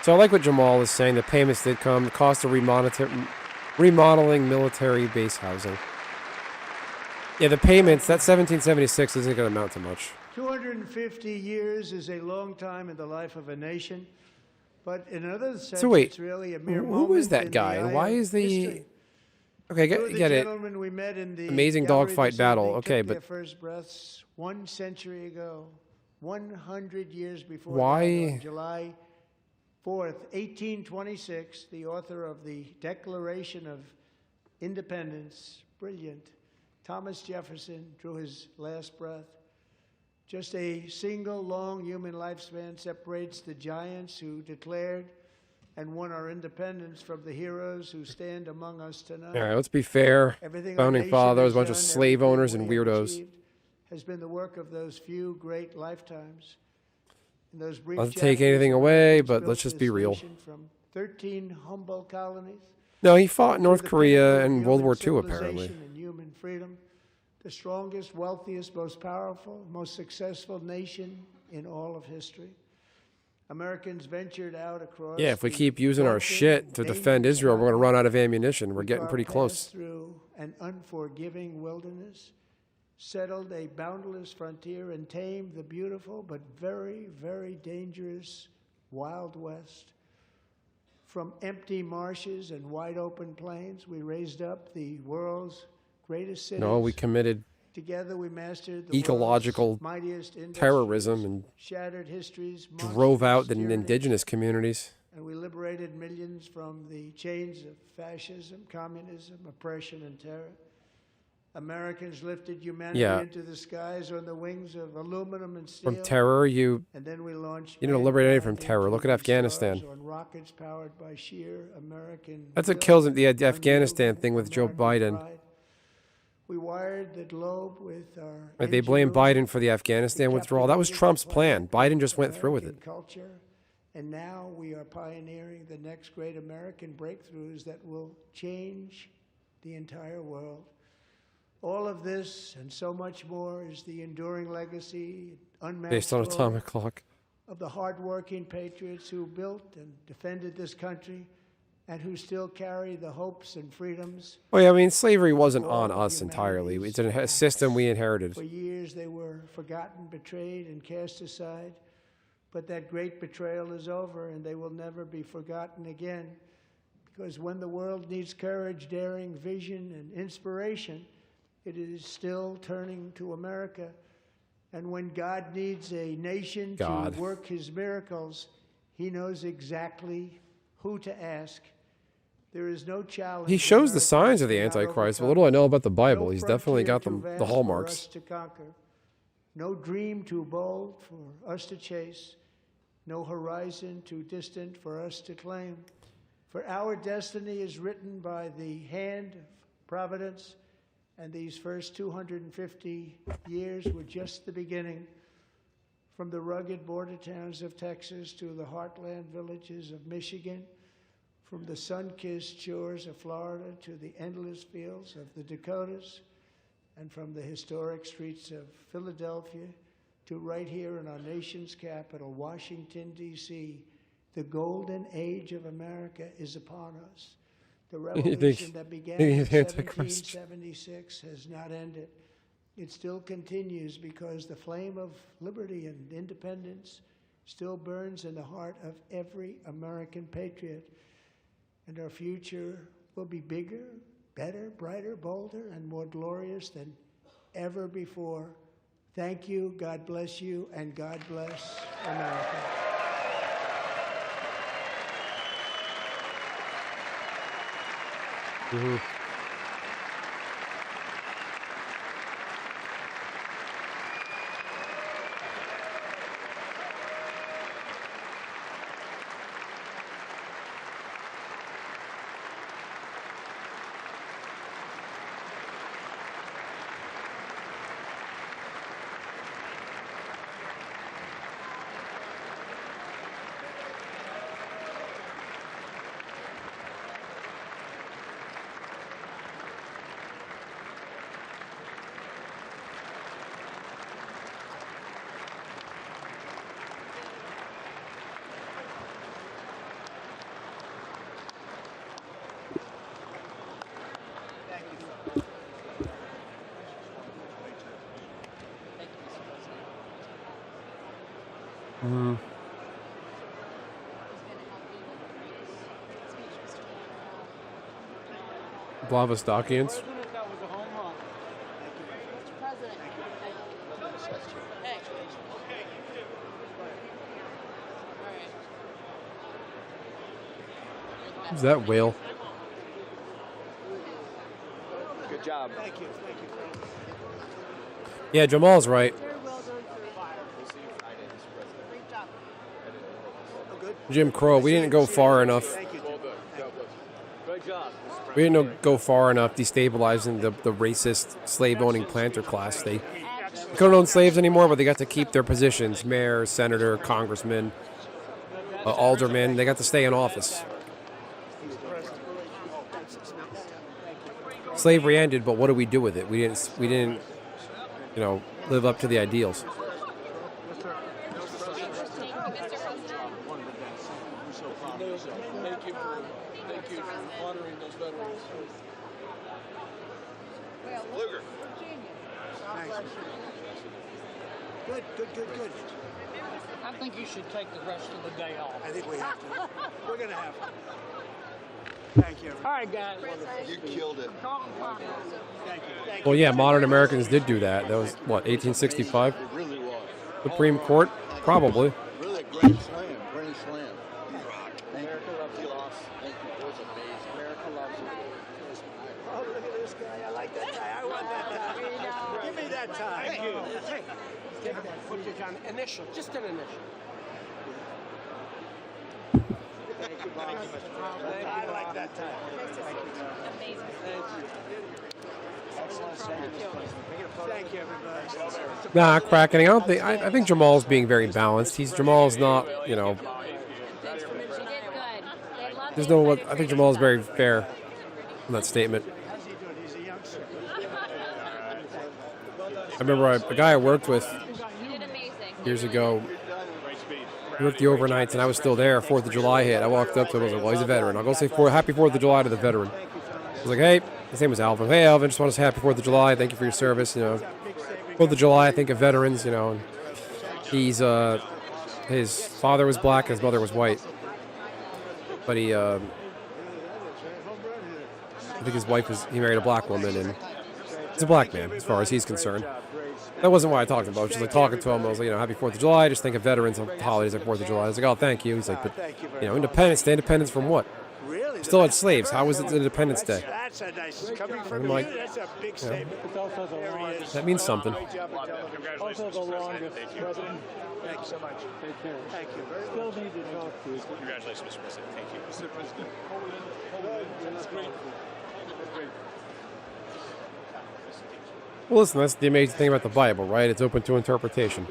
So I like what Jamal is saying. The payments did come. The cost of remodeling military base housing. Yeah, the payments, that 1776 isn't going to amount to much. 250 years is a long time in the life of a nation, but in another sense, so wait, it's really a mere who is that guy? And why is the... History. Okay, get it. We met in the amazing dogfight battle. Okay, but... but... their first breaths 1 century ago. 100 years before why? That, on July 4th, 1826, the author of the Declaration of Independence, brilliant, Thomas Jefferson, drew his last breath. Just a single long human lifespan separates the giants who declared and won our independence from the heroes who stand among us tonight. All right, let's be fair. Founding fathers, a bunch of slave owners and weirdos. Has been the work of those few great lifetimes. In those brief Not to take anything away, but let's just be real. From 13 humble colonies. No, he fought in North Korea in World War II, apparently. And human freedom, the strongest, wealthiest, most powerful, most successful nation in all of history. Americans ventured out across. Yeah, if we the keep using our broken, shit to defend dangerous Israel, we're going to continent. run out of ammunition. We're We getting pretty passed close. through an unforgiving wilderness, settled a boundless frontier, and tamed the beautiful but very, very dangerous Wild West. From empty marshes and wide open plains, we raised up the world's greatest cities. No, we committed Together we mastered the ecological world's mightiest industries, terrorism and shattered histories, drove monstrous out the tyranny, indigenous communities. and we liberated millions from the chains of fascism, communism, oppression, and terror. Americans lifted humanity into the skies on the wings of aluminum and steel. From terror, And then we launched. you didn't liberate anything from mankind terror. into Look at the Afghanistan. stars on rockets powered by sheer American That's what will, kills the Afghanistan unmovable thing with Joe American Biden. pride. We wired the globe with our Right, they blame ingenuity. Biden for the Afghanistan withdrawal. That was Trump's plan. Biden just went through with it. American culture, and now we are pioneering the next great American breakthroughs that will change the entire world. All of this and so much more is the enduring legacy, unmatched Based on glory atomic clock. of the hardworking patriots who built and defended this country and who still carry the hopes and freedoms. Well, yeah, I mean, slavery wasn't All on of us entirely. humanity's It's a system we inherited. For years they were forgotten, betrayed, and cast aside. But that great betrayal is over, and they will never be forgotten again. Because when the world needs courage, daring, vision, and inspiration, it is still turning to America. And when God needs a nation to work his miracles, he knows exactly who to ask. There is no challenge. He shows the America signs of the cannot Antichrist. But overcome. what do I know about the Bible? No He's definitely got frontier too the vast for hallmarks. us to conquer. No dream too bold for us to chase. No horizon too distant for us to claim. For our destiny is written by the hand of providence, and these first 250 years were just the beginning. From the rugged border towns of Texas to the heartland villages of Michigan, from the sun-kissed shores of Florida to the endless fields of the Dakotas, and from the historic streets of Philadelphia to right here in our nation's capital, Washington, D.C., the golden age of America is upon us. The revolution that began in 1776 has not ended. It still continues because the flame of liberty and independence still burns in the heart of every American patriot. And our future will be bigger, better, brighter, bolder, and more glorious than ever before. Thank you, God bless you, and God bless America. Mm-hmm. Blavastokians. Who's that whale? Good job. Thank you. Thank you. Yeah, Jamal's right. Jim Crow, we didn't go far enough. Thank you. Good job. We didn't go far enough destabilizing the racist slave-owning planter class. They couldn't own slaves anymore, but they got to keep their positions. Mayor, senator, congressman, alderman. They got to stay in office. Slavery ended, but what do we do with it? We didn't, live up to the ideals. honoring those veterans. Luger. Good, good, good, good. I think you should take the rest of the day off. I think we have to. We're going to have to. Thank you. All right, guys. You killed it. Thank you. Thank Well, you. yeah, modern Americans did do that. That was, what, 1865? It really was. Supreme Court? Probably. Really a great slam. Grand slam. You rock. America loves you. Thank you. It was amazing. America loves you. Oh, look at this guy. I like that tie. I want that tie. Give me that tie. Thank you. Hey, take that footage on initial, just an initial. Thank you, Bob. I like that tie. Amazing. Thank you, everybody. Nah, cracking. I think Jamal's being very balanced. Jamal's not, She did good. They love there's it. no, I think Jamal's very fair in that statement. How's he doing? He's a youngster. I remember a guy I worked with You did amazing. years ago. We worked the overnights, and I was still there. 4th of July hit. I walked up to him. I was like, well, he's a veteran. I'll go say Happy 4th of July to the veteran. I was like, hey, his name was Alvin. Hey, Alvin, just want to say Happy 4th of July. Thank you for your service. 4th of July, I think of veterans, and he's, his father was black and his mother was white. But I think his wife he married a black woman, and he's a black man as far as he's concerned. That wasn't why I talked about it. I was just like talking to him. I was like, Happy 4th of July. Just think of veterans on holidays like 4th of July. I was like, oh, thank you. He's like, but, Independence Day. Independence from what? Really? Still had slaves. How was it Independence Day? That's a nice, coming from I'm you, like, that's a big statement. It's also the There he longest, is. That means something. Great job of television. also the longest president. Thank you so much. Take care. Thank you very Still much. need to talk to you. Congratulations, Mr. President. Thank you. Mr. President. That's great. Well, listen, that's the amazing thing about the Bible, right? It's open to interpretation.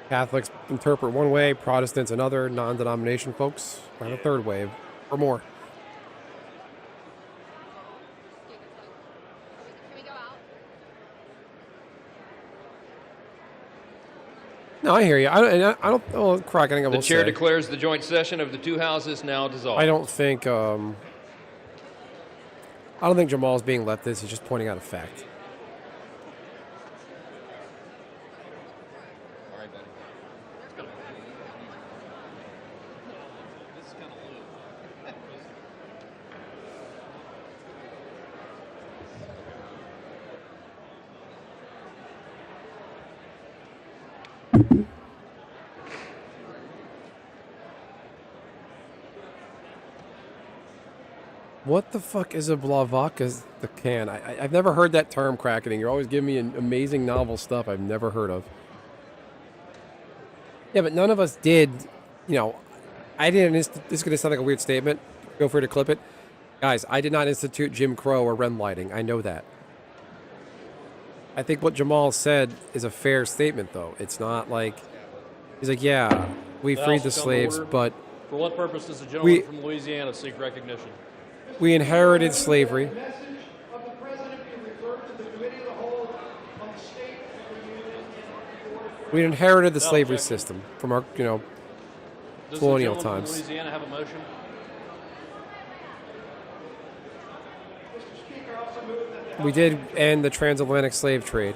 Catholics interpret one way, Protestants another, non-denomination folks find a third way or more. Can we go out? No, I hear you. I don't. Oh, cracking. I The will chair say. declares the joint session of the two houses now dissolved. I don't think. I don't think Jamal's being leftist. He's just pointing out a fact. All right, buddy. What the fuck is a Blavaka the can? I've never heard that term, cracking. You're always giving me amazing novel stuff I've never heard of. Yeah, but none of us did, I didn't, this is going to sound like a weird statement. Feel free to clip it. Guys, I did not institute Jim Crow or red lighting. I know that. I think what Jamal said is a fair statement, though. It's not like, he's like, yeah, we The freed House the will come to slaves, order. but For what purpose does the gentleman We- from Louisiana seek recognition? we inherited slavery. We inherited the No slavery objection. system from our, Does colonial the gentleman times. from Louisiana have a motion? We did end the transatlantic slave trade.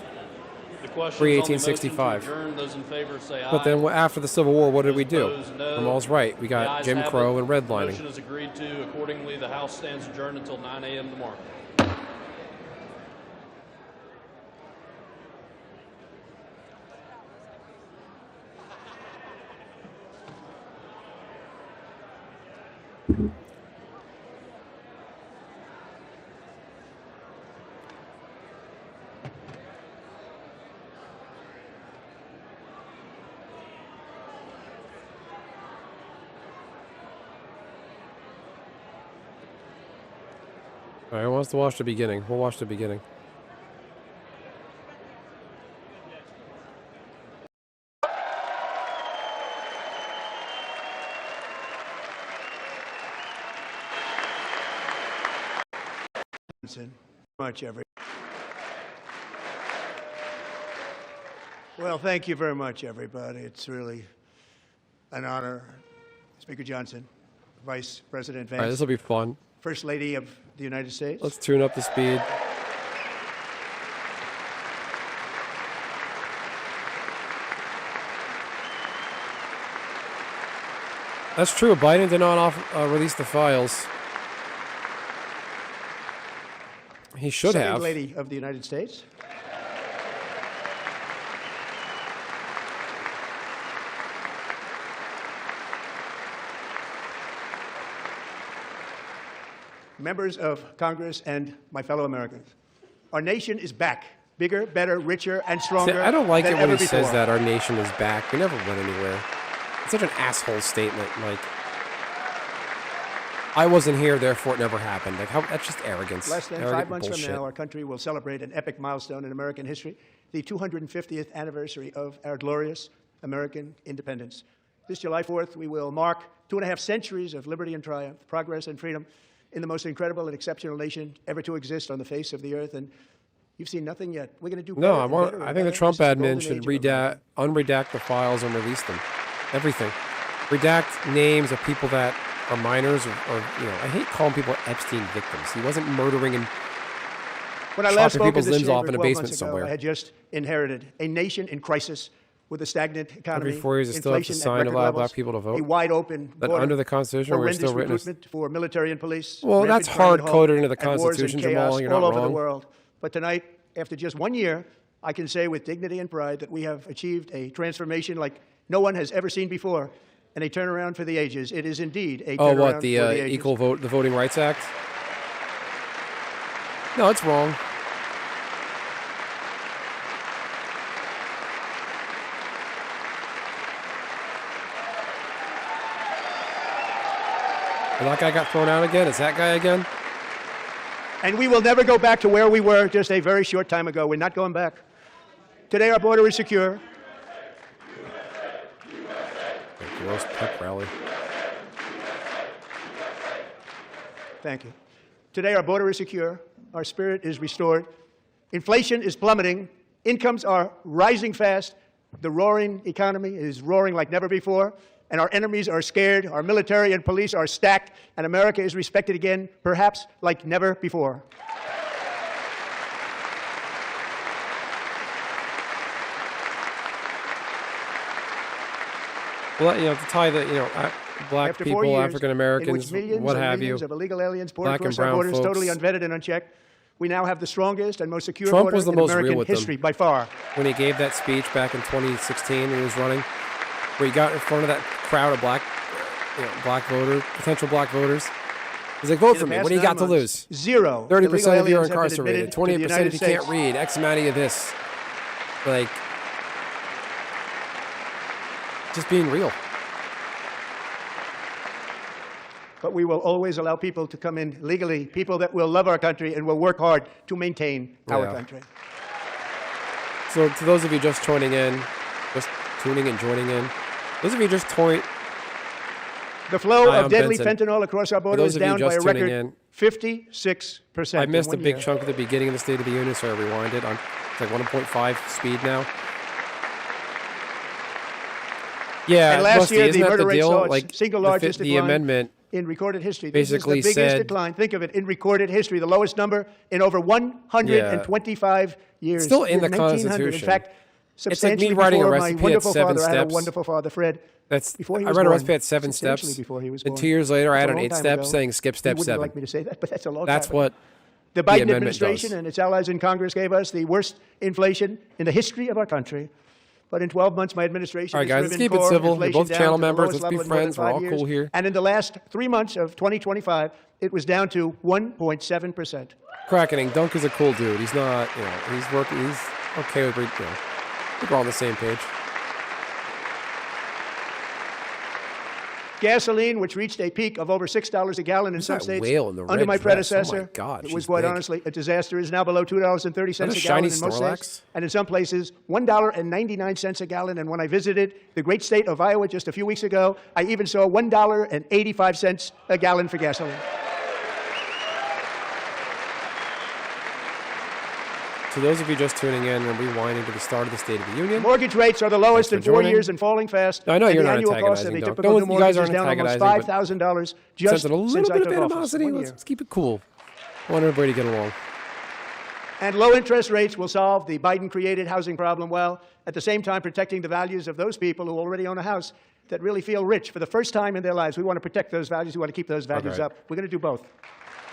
The question Pre- is on the motion to 1865. adjourn. Those in favor say aye. But then after the Civil War, what did we do? Opposed, no. Jamal's right. We The got ayes Jim have Crow it. and The redlining. motion is agreed to. Accordingly, the House stands adjourned until 9 a.m. tomorrow. All right, who wants to watch the beginning? We'll watch the beginning. Much, everybody. Well, thank you very much, everybody. It's really an honor, Speaker Johnson, Vice President All right, Vance, this will be fun. First Lady of the United States. Let's tune up the speed. That's true. Biden did not release the files. He should Second have. Lady of the United States. Members of Congress and my fellow Americans, our nation is back. Bigger, better, richer, and stronger. See, I don't like it than when he ever says before. that our nation is back. We never went anywhere. It's such an asshole statement. Like, I wasn't here, therefore it never happened. Like, how? That's just arrogance. Less than Arrogant 5 months bullshit. from now, our country will celebrate an epic milestone in American history, the 250th anniversary of our glorious American independence. This July 4th, we will mark 2.5 centuries of liberty and triumph, progress and freedom in the most incredible and exceptional nation ever to exist on the face of the earth. And you've seen nothing yet. We're going to do better. No, and better I and think the better. Trump This is the admin golden should age of America. unredact the files and release them. Everything. Redact names of people that are minors or I hate calling people Epstein victims. He wasn't murdering and When I last chopping spoke people's in this limbs off chamber in a 12 basement months ago, somewhere. I had just inherited a nation in crisis with a stagnant economy, Every 4 years, it still has to inflation at sign to record allow levels, black people to vote. a wide open But border, under the Constitution, we're horrendous still written as- recruitment for military and police. Well, rampant that's crime at home, hard-coded into the and wars and Constitution, Jamal. chaos You're all not over wrong. the world. But tonight, after just 1 year, I can say with dignity and pride that we have achieved a transformation like no one has ever seen before, and a turnaround for the ages. It is indeed a Oh, turnaround what, for the the ages. equal vote, the Voting Rights Act? No, it's wrong. Well, that guy got thrown out again? Is that guy again? And we will never go back to where we were just a very short time ago. We're not going back. Today, our border is secure. Gross pep rally. Thank you. Today, our border is secure. Our spirit is restored. Inflation is plummeting. Incomes are rising fast. The roaring economy is roaring like never before. And our enemies are scared. Our military and police are stacked. And America is respected again, perhaps like never before. Well, to tie the, black After 4 people, years African in Americans, which millions what and have you, millions of illegal aliens poured black and across our brown borders, folks. totally unvetted and unchecked, we now have the strongest and most secure Trump border was the in most real American with them. history by far. When he gave that speech back in 2016 when he was running, where he got in front of that crowd of potential black voters. He's like, vote In for the me. past What do you 9 got to months, lose? Zero. 30% illegal of you are aliens have been incarcerated. admitted to the 28% United if you can't States. read. X amount of this. Like, just being real. But we will always allow people to come in legally, people that will love our country and will work hard to maintain our Yeah. country. So to those of you just tuning in, joining in, those of you just The flow Hi, of I'm deadly Benson. fentanyl across our border those is of you down by a just tuning record in, 56%. I missed a in 1 big year. chunk of the beginning of the State of the Union, so I rewinded. It's like 1.5 speed now. Yeah, And last Rusty, year, isn't the that murder the rate deal? saw its Like single the largest the decline amendment in recorded history. basically this is the biggest said- decline, think of it, in recorded history, the lowest number in over 125 years. Still in the 1900. Constitution. In fact, It's like substantially me writing a before recipe my at wonderful 7 father, I had a steps. wonderful father, Fred. Before he I was read a born, recipe at 7 steps, substantially before he was and born. 2 years later I That's had a an long 8 time steps ago. saying skip He step wouldn't 7. like me to say that, but that's a long That's time ago. what The Biden amendment administration does. and its allies in Congress gave us the worst inflation in the history of our country. But in 12 months, my administration All right, has guys, let's driven keep it core civil. You're inflation both down channel to the members. lowest Let's be level in more than friends. We're 5 all years. cool here. And in the last 3 months of 2025, it was down to 1.7%. Crackening. Dunk is a cool dude. He's not, he's working. He's okay with, I think we're all on the same page. Gasoline, which reached a peak of over $6 a gallon in Who's some that states whale in the under red my dress? predecessor, Oh my God, it she's was quite big. honestly a disaster. Is now below $2.30 Is that a a gallon shiny in most Snorlax? states, and in some places $1.99 a gallon. And when I visited the great state of Iowa just a few weeks ago, I even saw $1.85 a gallon for gasoline. To those of you just tuning in and rewinding to the start of the State of the Union. Mortgage rates are the lowest in Thanks for 4 joining. years and falling fast. No, I know and you're the not annual cost of antagonizing, a Doug. typical No, new you mortgage guys is aren't down almost antagonizing, $5,000 but just Sense it a little since I bit took of office. animosity. 1 Let's year. keep it cool. I want everybody to get along. And low interest rates will solve the Biden-created housing problem while at the same time protecting the values of those people who already own a house that really feel rich for the first time in their lives. We want to protect those values. We want to keep those values Okay. up. We're going to do both.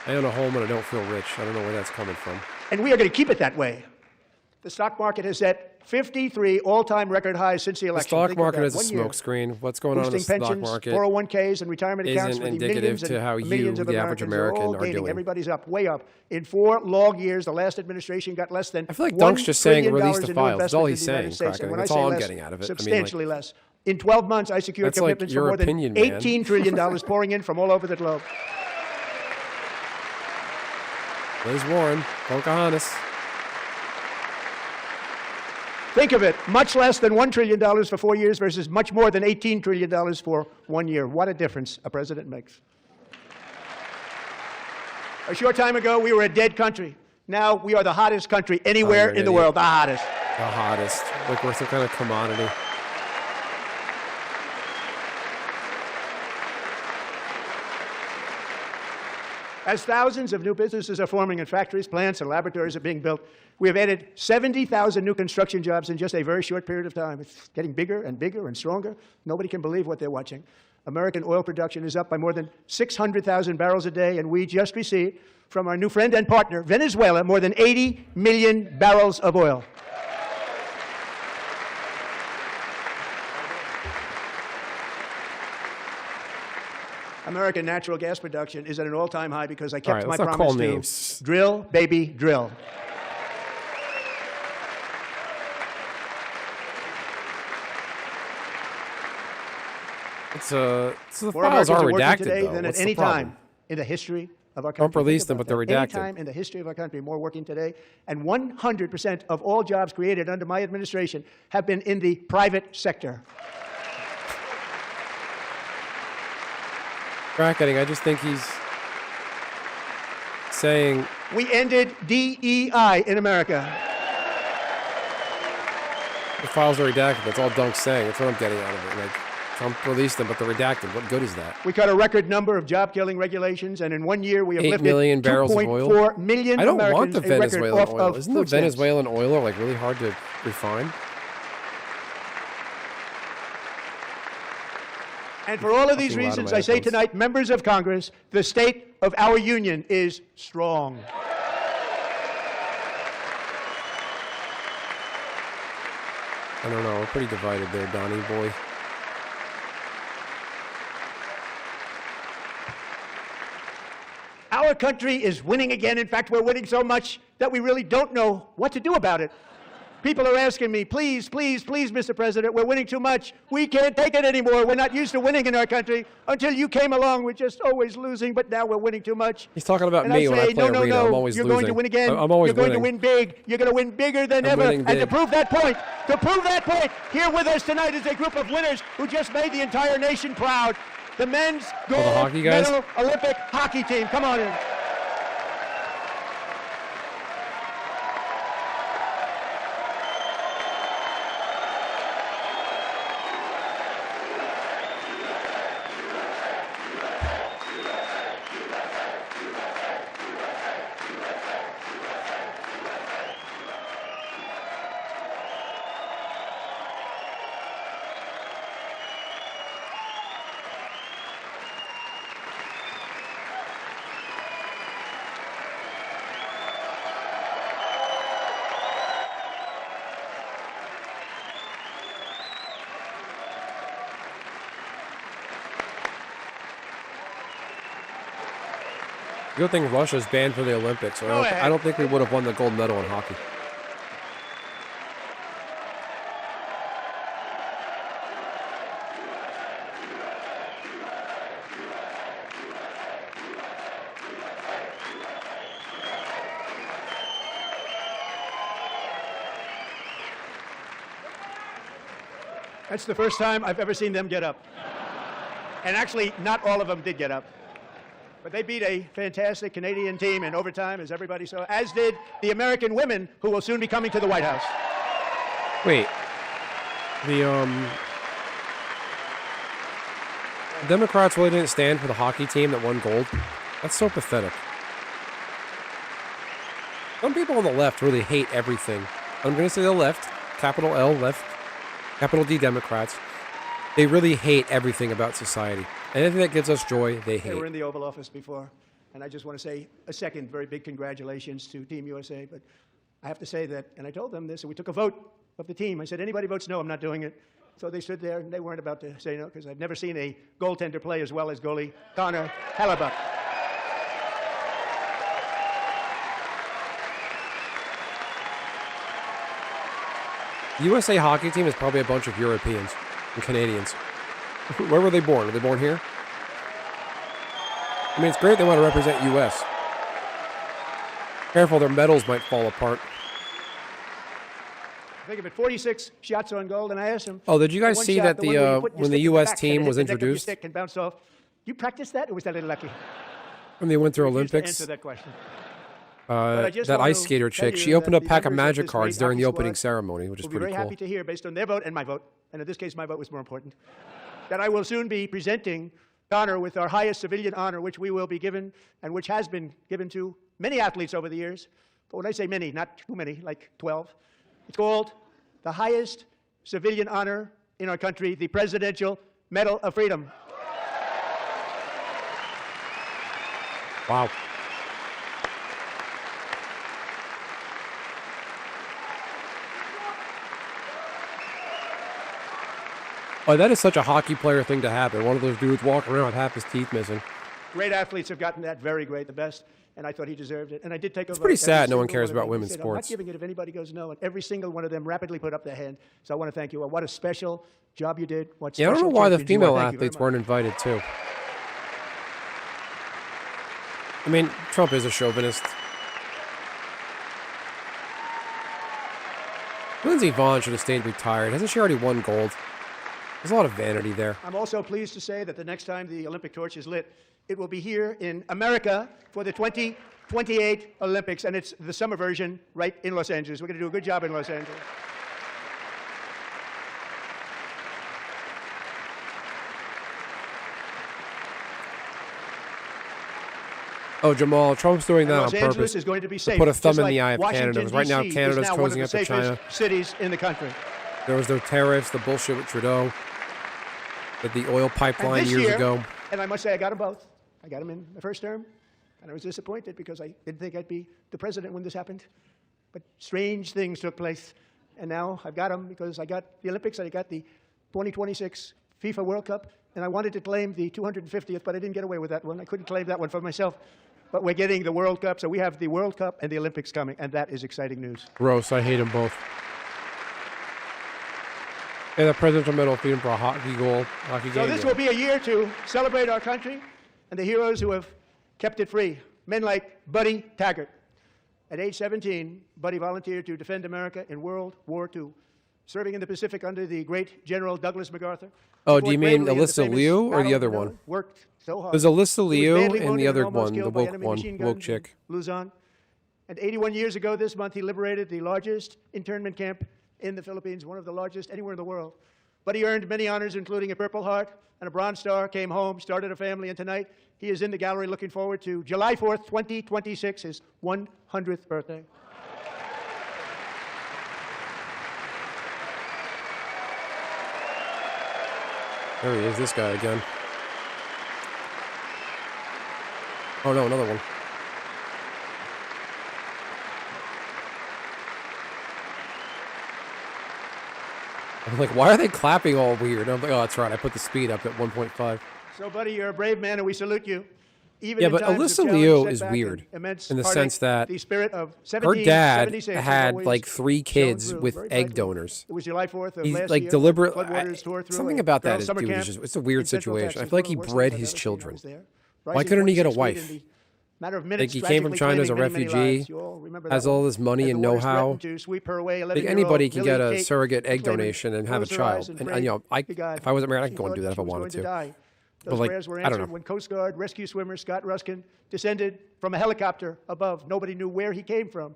I own a home and I don't feel rich. I don't know where that's coming from. And we are going to keep it that way. The stock market has set 53 all-time record highs since the The election. stock Think of market that. is a 1 year. smokescreen. What's going on in the Boosting stock pensions, market 401ks, and retirement accounts isn't for the indicative millions to and how you, millions of the average Americans American, all are gaining. doing. Everybody's up, way up. In 4 long years, the last administration got less than I feel like $1 Dunk's just saying trillion release the in new files. That's all investments he's in the United saying, States. And Kraken. when I That's say all I'm less, getting out of it. I mean, substantially less. In 12 months, I secured That's like commitments your for more opinion, than man. $18 trillion pouring in from all over the globe. Liz Warren, Pocahontas. Think of it, much less than $1 trillion for 4 years versus much more than $18 trillion for 1 year. What a difference a president makes. A short time ago, we were a dead country. Now we are the hottest country anywhere an in the idiot. world, the hottest. The hottest. Like we're some kind of commodity. As thousands of new businesses are forming in factories, plants, and laboratories are being built, we have added 70,000 new construction jobs in just a very short period of time. It's getting bigger and bigger and stronger. Nobody can believe what they're watching. American oil production is up by more than 600,000 barrels a day, and we just received from our new friend and partner, Venezuela, more than 80 million barrels of oil. American natural gas production is at an all-time high because I kept right, my let's not promise call to names. drill, baby, drill. So the More files Americans are working redacted, today though. than What's at any the problem? time in the history of our country. Don't release Think them, about but they're that. Any redacted. time in the history of our country, more working today. And 100% of all jobs created under my administration have been in the private sector. Bracketing, I just think he's saying We ended DEI in America. the files are redacted. That's all Dunk's saying. That's what I'm getting out of it. Like, Trump released them, but they're redacted. What good is that? We cut a record number of job-killing regulations, and in 1 year we have 8 lifted million barrels of oil. 2.4 million I don't Americans want the a record Venezuelan off oil. of Isn't the food stamps. Venezuelan oil like really hard to refine? And for all of these Fucking loud in reasons, my I say headphones. tonight, members of Congress, the state of our union is strong. I don't know. We're pretty divided there, Donnie boy. Our country is winning again. In fact, we're winning so much that we really don't know what to do about it. People are asking me, please, please, please, Mr. President, we're winning too much. We can't take it anymore. We're not used to winning in our country. Until you came along, we're just always losing, but now we're winning too much. He's talking about And me I when I say, play no, arena. no, I'm no, always you're losing. going to win again. I'm always You're going to winning. win big. You're going to win bigger than I'm ever. winning And to big. prove that point, here with us tonight is a group of winners who just made the entire nation proud. The men's gold hockey guys? medal Olympic hockey team. Come on in. Good thing Russia's banned for the Olympics. So I don't think we would have won the gold medal in hockey. That's the first time I've ever seen them get up. And actually, not all of them did get up. But they beat a fantastic Canadian team in overtime, as everybody saw, as did the American women who will soon be coming to the White House. Wait. The Democrats really didn't stand for the hockey team that won gold. That's so pathetic. Some people on the left really hate everything. I'm going to say the left, capital L, left, capital D, Democrats. They really hate everything about society. Anything that gives us joy, they hate. They were in the Oval Office before, and I just want to say a second very big congratulations to Team USA. But I have to say that, and I told them this, and we took a vote of the team. I said, anybody votes no, I'm not doing it. So they stood there, and they weren't about to say no, because I've never seen a goaltender play as well as goalie Connor Hellebuck. The USA hockey team is probably a bunch of Europeans and Canadians. Where were they born? Were they born here? I mean, it's great they want to represent U.S. Careful, their medals might fall apart. Think of it, 46 shots on goal, and I asked him. Oh, did you guys see that when the U.S. team was introduced? And bounced off. You practiced that, or was that a little lucky? When they went through Olympics? Answer that question. That ice skater chick, she opened a pack of magic cards during the opening ceremony, which is pretty cool. We'll be very happy to hear, based on their vote and my vote, and in this case my vote was more important, that I will soon be presenting Connor with our highest civilian honor, which we will be given, and which has been given to many athletes over the years. But when I say many, not too many, like 12. It's called the highest civilian honor in our country, the Presidential Medal of Freedom. Wow. Oh, that is such a hockey player thing to happen. One of those dudes walking around with half his teeth missing. Great athletes have gotten that, very great, the best, and I thought he deserved it. And I did take a vote. It's pretty sad no one cares about them. women's Said, sports. I'm not giving it if anybody goes no, and every single one of them rapidly put up their hand. So I want to thank you. What a special job you did. Yeah, I don't know why the female athletes weren't invited, too. I mean, Trump is a chauvinist. Lindsey Vonn should have stayed retired. Hasn't she already won gold? There's a lot of vanity there. I'm also pleased to say that the next time the Olympic torch is lit, it will be here in America for the 2028 Olympics, and it's the summer version right in Los Angeles. We're going to do a good job in Los Angeles. Oh, Jamal, Trump's doing that on Los Angeles purpose is going to be safe. to put a thumb in like the eye of Washington, Canada. Right now, DC Canada's is closing now up to one of the China. safest cities in the country. There was the tariffs, the bullshit with Trudeau, with the oil pipeline years ago. And I must say, I got them both. I got them in the first term, and I was disappointed because I didn't think I'd be the president when this happened. But strange things took place, and now I've got them because I got the Olympics, and I got the 2026 FIFA World Cup, and I wanted to claim the 250th, but I didn't get away with that one. I couldn't claim that one for myself. But we're getting the World Cup, so we have the World Cup and the Olympics coming, and that is exciting news. Gross, I hate them both. And the Presidential Medal of Freedom for a hockey goal, hockey game. So this will be a year to celebrate our country and the heroes who have kept it free. Men like Buddy Taggart. At age 17, Buddy volunteered to defend America in World War II, serving in the Pacific under the great General Douglas MacArthur. Oh, do you mean Alyssa Liu or the other one? Worked so hard. There's Alyssa Liu He was badly and wounded the other almost one, the killed by woke enemy one, machine woke guns chick. in Luzon. And 81 years ago this month, he liberated the largest internment camp in the Philippines, one of the largest anywhere in the world. But he earned many honors, including a Purple Heart and a Bronze Star, came home, started a family, and tonight he is in the gallery looking forward to July 4th, 2026, his 100th birthday. There he is, this guy again. Oh no, another one. I'm like, why are they clapping all weird? I'm like, oh, that's right, I put the speed up at 1.5. So, buddy, you're a brave man, and we salute you. Even Yeah, in but times of Alyssa challenge, Liu is setback, weird and immense in the heartache, sense that the spirit of her dad 1776 has had always like 3 shone kids through with very egg brightly. donors. It was July 4th of He's last like year. deliberate. Floodwaters tore through Something a about that girls' is, summer dude, camp it's a weird in Central situation. I Texas. feel like One he of the worst bred things I've his ever seen. I children. was there. Why Rising couldn't he get a 26 feet wife? in the matter of Like minutes, he came from tragically China as a claiming many refugee, lives. You all remember that has one. all this money As and the waters know-how. threatened to sweep her away, Like 11-year-old anybody can get Millie a Kate surrogate egg McClellan donation and have a closed her eyes child. and And prayed you know, to God. if I wasn't married, I She could go and thought do that if she I was wanted going to. die. Those like, prayers were I don't answered know. when Coast Guard rescue swimmer Scott Ruskin descended from a helicopter above. Nobody knew where he came from.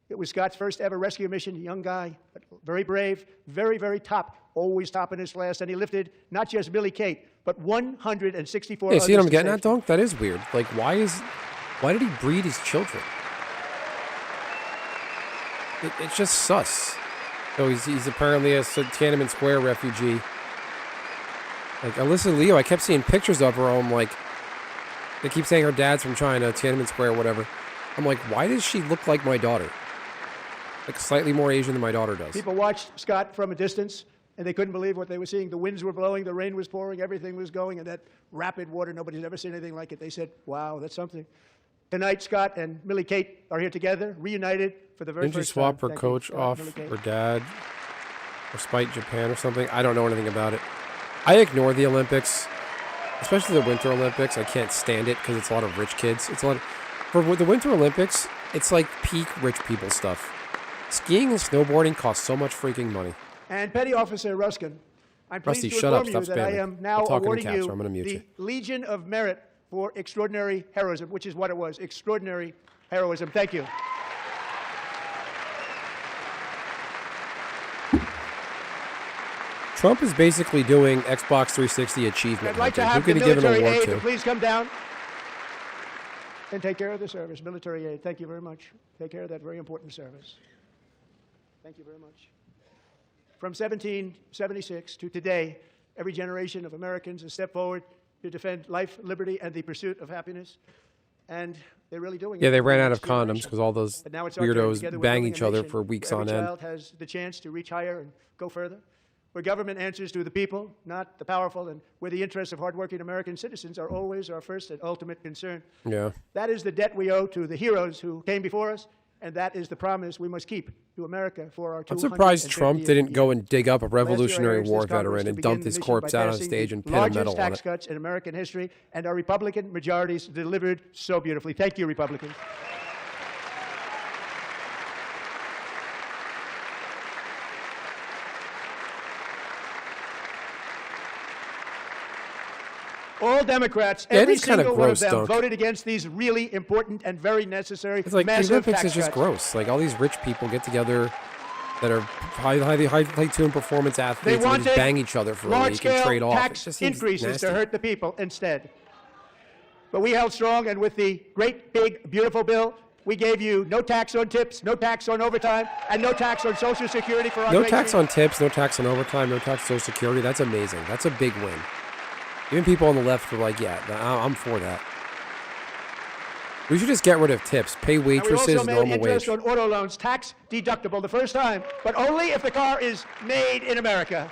It was Scott's first ever rescue mission, a young guy, but very brave, very, very top, always top in his class. And he lifted not just Billy Kate, but 164 Yeah, others see what I'm to getting at, safety. Dunk? That is weird. Like, why did he breed his children? It's just sus. So he's apparently a Tiananmen Square refugee. Like, Alyssa Leo, I kept seeing pictures of her. I'm like, they keep saying her dad's from China, Tiananmen Square, whatever. I'm like, why does she look like my daughter? Like, slightly more Asian than my daughter does. People watched Scott from a distance, and they couldn't believe what they were seeing. The winds were blowing, the rain was pouring, everything was going, and that rapid water, nobody's ever seen anything like it. They said, wow, that's something. Tonight, Scott and Millie Kate are here together, reunited for the very Didn't she first swap time. her Thank you, coach Scott, off Millie Kate. her dad or spite Japan or something? I don't know anything about it. I ignore the Olympics, especially the Winter Olympics. I can't stand it because it's a lot of rich kids. For the Winter Olympics, it's like peak rich people stuff. Skiing and snowboarding cost so much freaking money. And Petty Officer Ruskin, I'm pleased Rusty, to shut up. inform you Stop that I spamming. am now I'm talking to awarding Caps, you or I'm gonna mute the you. Legion of Merit for extraordinary heroism, which is what it was, extraordinary heroism. Thank you. Trump is basically doing Xbox 360 achievement I'd like to hunting. have Who the can he give an military award aid to? to please come down and take care of the service. Military aid, thank you very much. Take care of that very important service. Thank you very much. From 1776 to today, every generation of Americans has stepped forward to defend life, liberty, and the pursuit of happiness. And they're really doing it. Yeah, they for ran the out next of condoms generation. because all those But now it's our turn. Together weirdos we're bang building each a other nation for weeks where on every end. child has the chance to reach higher and go further, where government answers to the people, not the powerful, and where the interests of hardworking American citizens are always our first and ultimate concern. Yeah. That is the debt we owe to the heroes who came before us, and that is the promise we must keep to America for our I'm surprised Trump didn't go and dig up a Revolutionary War veteran and dump his corpse out on stage and pin a medal on tax it. cuts in American history, and our Republican majorities delivered so beautifully. Thank you, Republicans. All Democrats, Yeah, it every is kinda single one of gross, them, Dunk. voted against these really important and very necessary It's like the massive Olympics tax is just cuts. gross. Like all these rich people get together that are high tuned performance They athletes and they wanted just bang each other for a week and large-scale trade off. It tax just seems increases nasty. to hurt the people instead. But we held strong, and with the great, big, beautiful bill, we gave you no tax on tips, no tax on overtime, and no tax on Social Security for our No great tax seniors. on tips, no tax on overtime, no tax on Social Security. That's amazing. That's a big win. Even people on the left were like, yeah, I'm for that. We should just get rid of tips. Pay And we waitresses also made normal interest wage. on auto loans tax deductible the first time, but only if the car is made in America.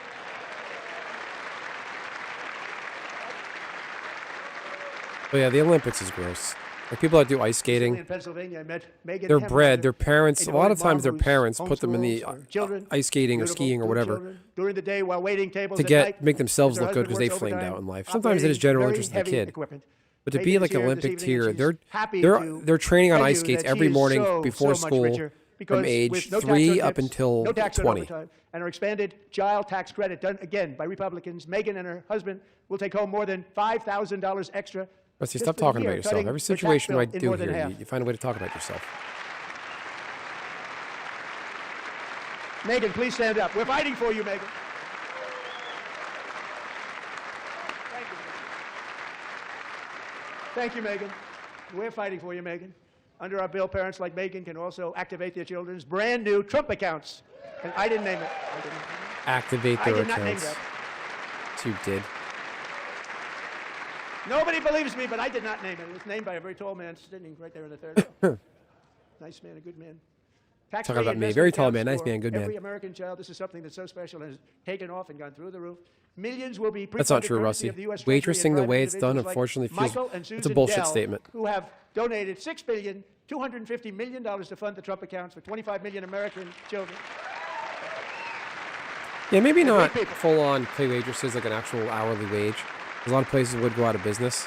But yeah, the Olympics is gross. Like people that do ice skating, In Pennsylvania, I met Megan they're Hemmerer, bred. Their parents, a a lot of devoted times their mom whose parents put them in the homeschools her children, ice skating or beautiful, skiing or good whatever children, during the day while waiting tables to at night, make themselves as her look good because they husband works flamed overtime, out in life. Sometimes it is operating general very interest of the heavy kid. equipment. But to Megan be is like here this Olympic evening, tier, and she's happy they're to training on tell ice you skates that every she is morning so before much school richer because from age with no tax 3 on up tips, until no tax on 20. overtime, and our expanded child tax credit done again by Republicans, Megan and her husband will take home more than $5,000 extra. Rusty, just stop for the talking year, about yourself. cutting Every the tax situation bill I in do more than here, half. you find a way to talk about yourself. Megan, please stand up. We're fighting for you, Megan. Thank you. Thank you, Megan. We're fighting for you, Megan. Under our bill, parents like Megan can also activate their children's brand new Trump accounts. And I didn't name it. Activate I their did not name accounts. that. So you did. Nobody believes me, but I did not name it. It was named by a very tall man sitting right there in the third row. Nice man, a good man. Talking about me. Very tall man, nice man, good man. Every American child, this is something that's so special and has taken off and gone through the roof. Millions will be That's not pre-funded true, currency Rusty. of the US Treasury and Waitressing the private way it's done, individuals like unfortunately, Michael and it's a Susan bullshit Dell, statement. who have donated $6,250 million to fund the Trump accounts for 25 million American children. Yeah, maybe They're not great people. full-on pay waitresses like an actual hourly wage. A lot of places would go out of business.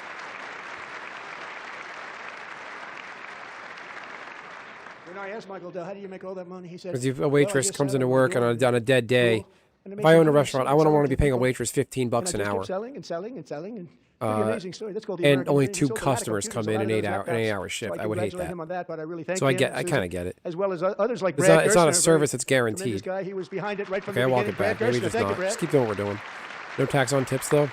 When I asked Michael Dell, how do you make all that money? He said, Because if a "Well, I waitress just comes sell into it work on on the a dead day, and it if makes I me own a money. restaurant, I So wouldn't selling want to be to paying a people, waitress $15 and I an just keep hour. selling and selling and selling, and Pretty amazing story. That's called the and American only dream. He 2 sold a lot of customers computers, come a in lot an of 8-hour those laptops. shift. So I would hate congratulate that. him on that, but I really thank So I him, kind Susan, of get it. as well as others like It's Brad not, it's not a Gerstner, service that's very guaranteed. tremendous guy. He was behind it right from Okay, the I'll walk beginning. it back. Brad Maybe Gerstner, just thank you, not. Brad. Just keep doing what we're doing. No tax on tips, though.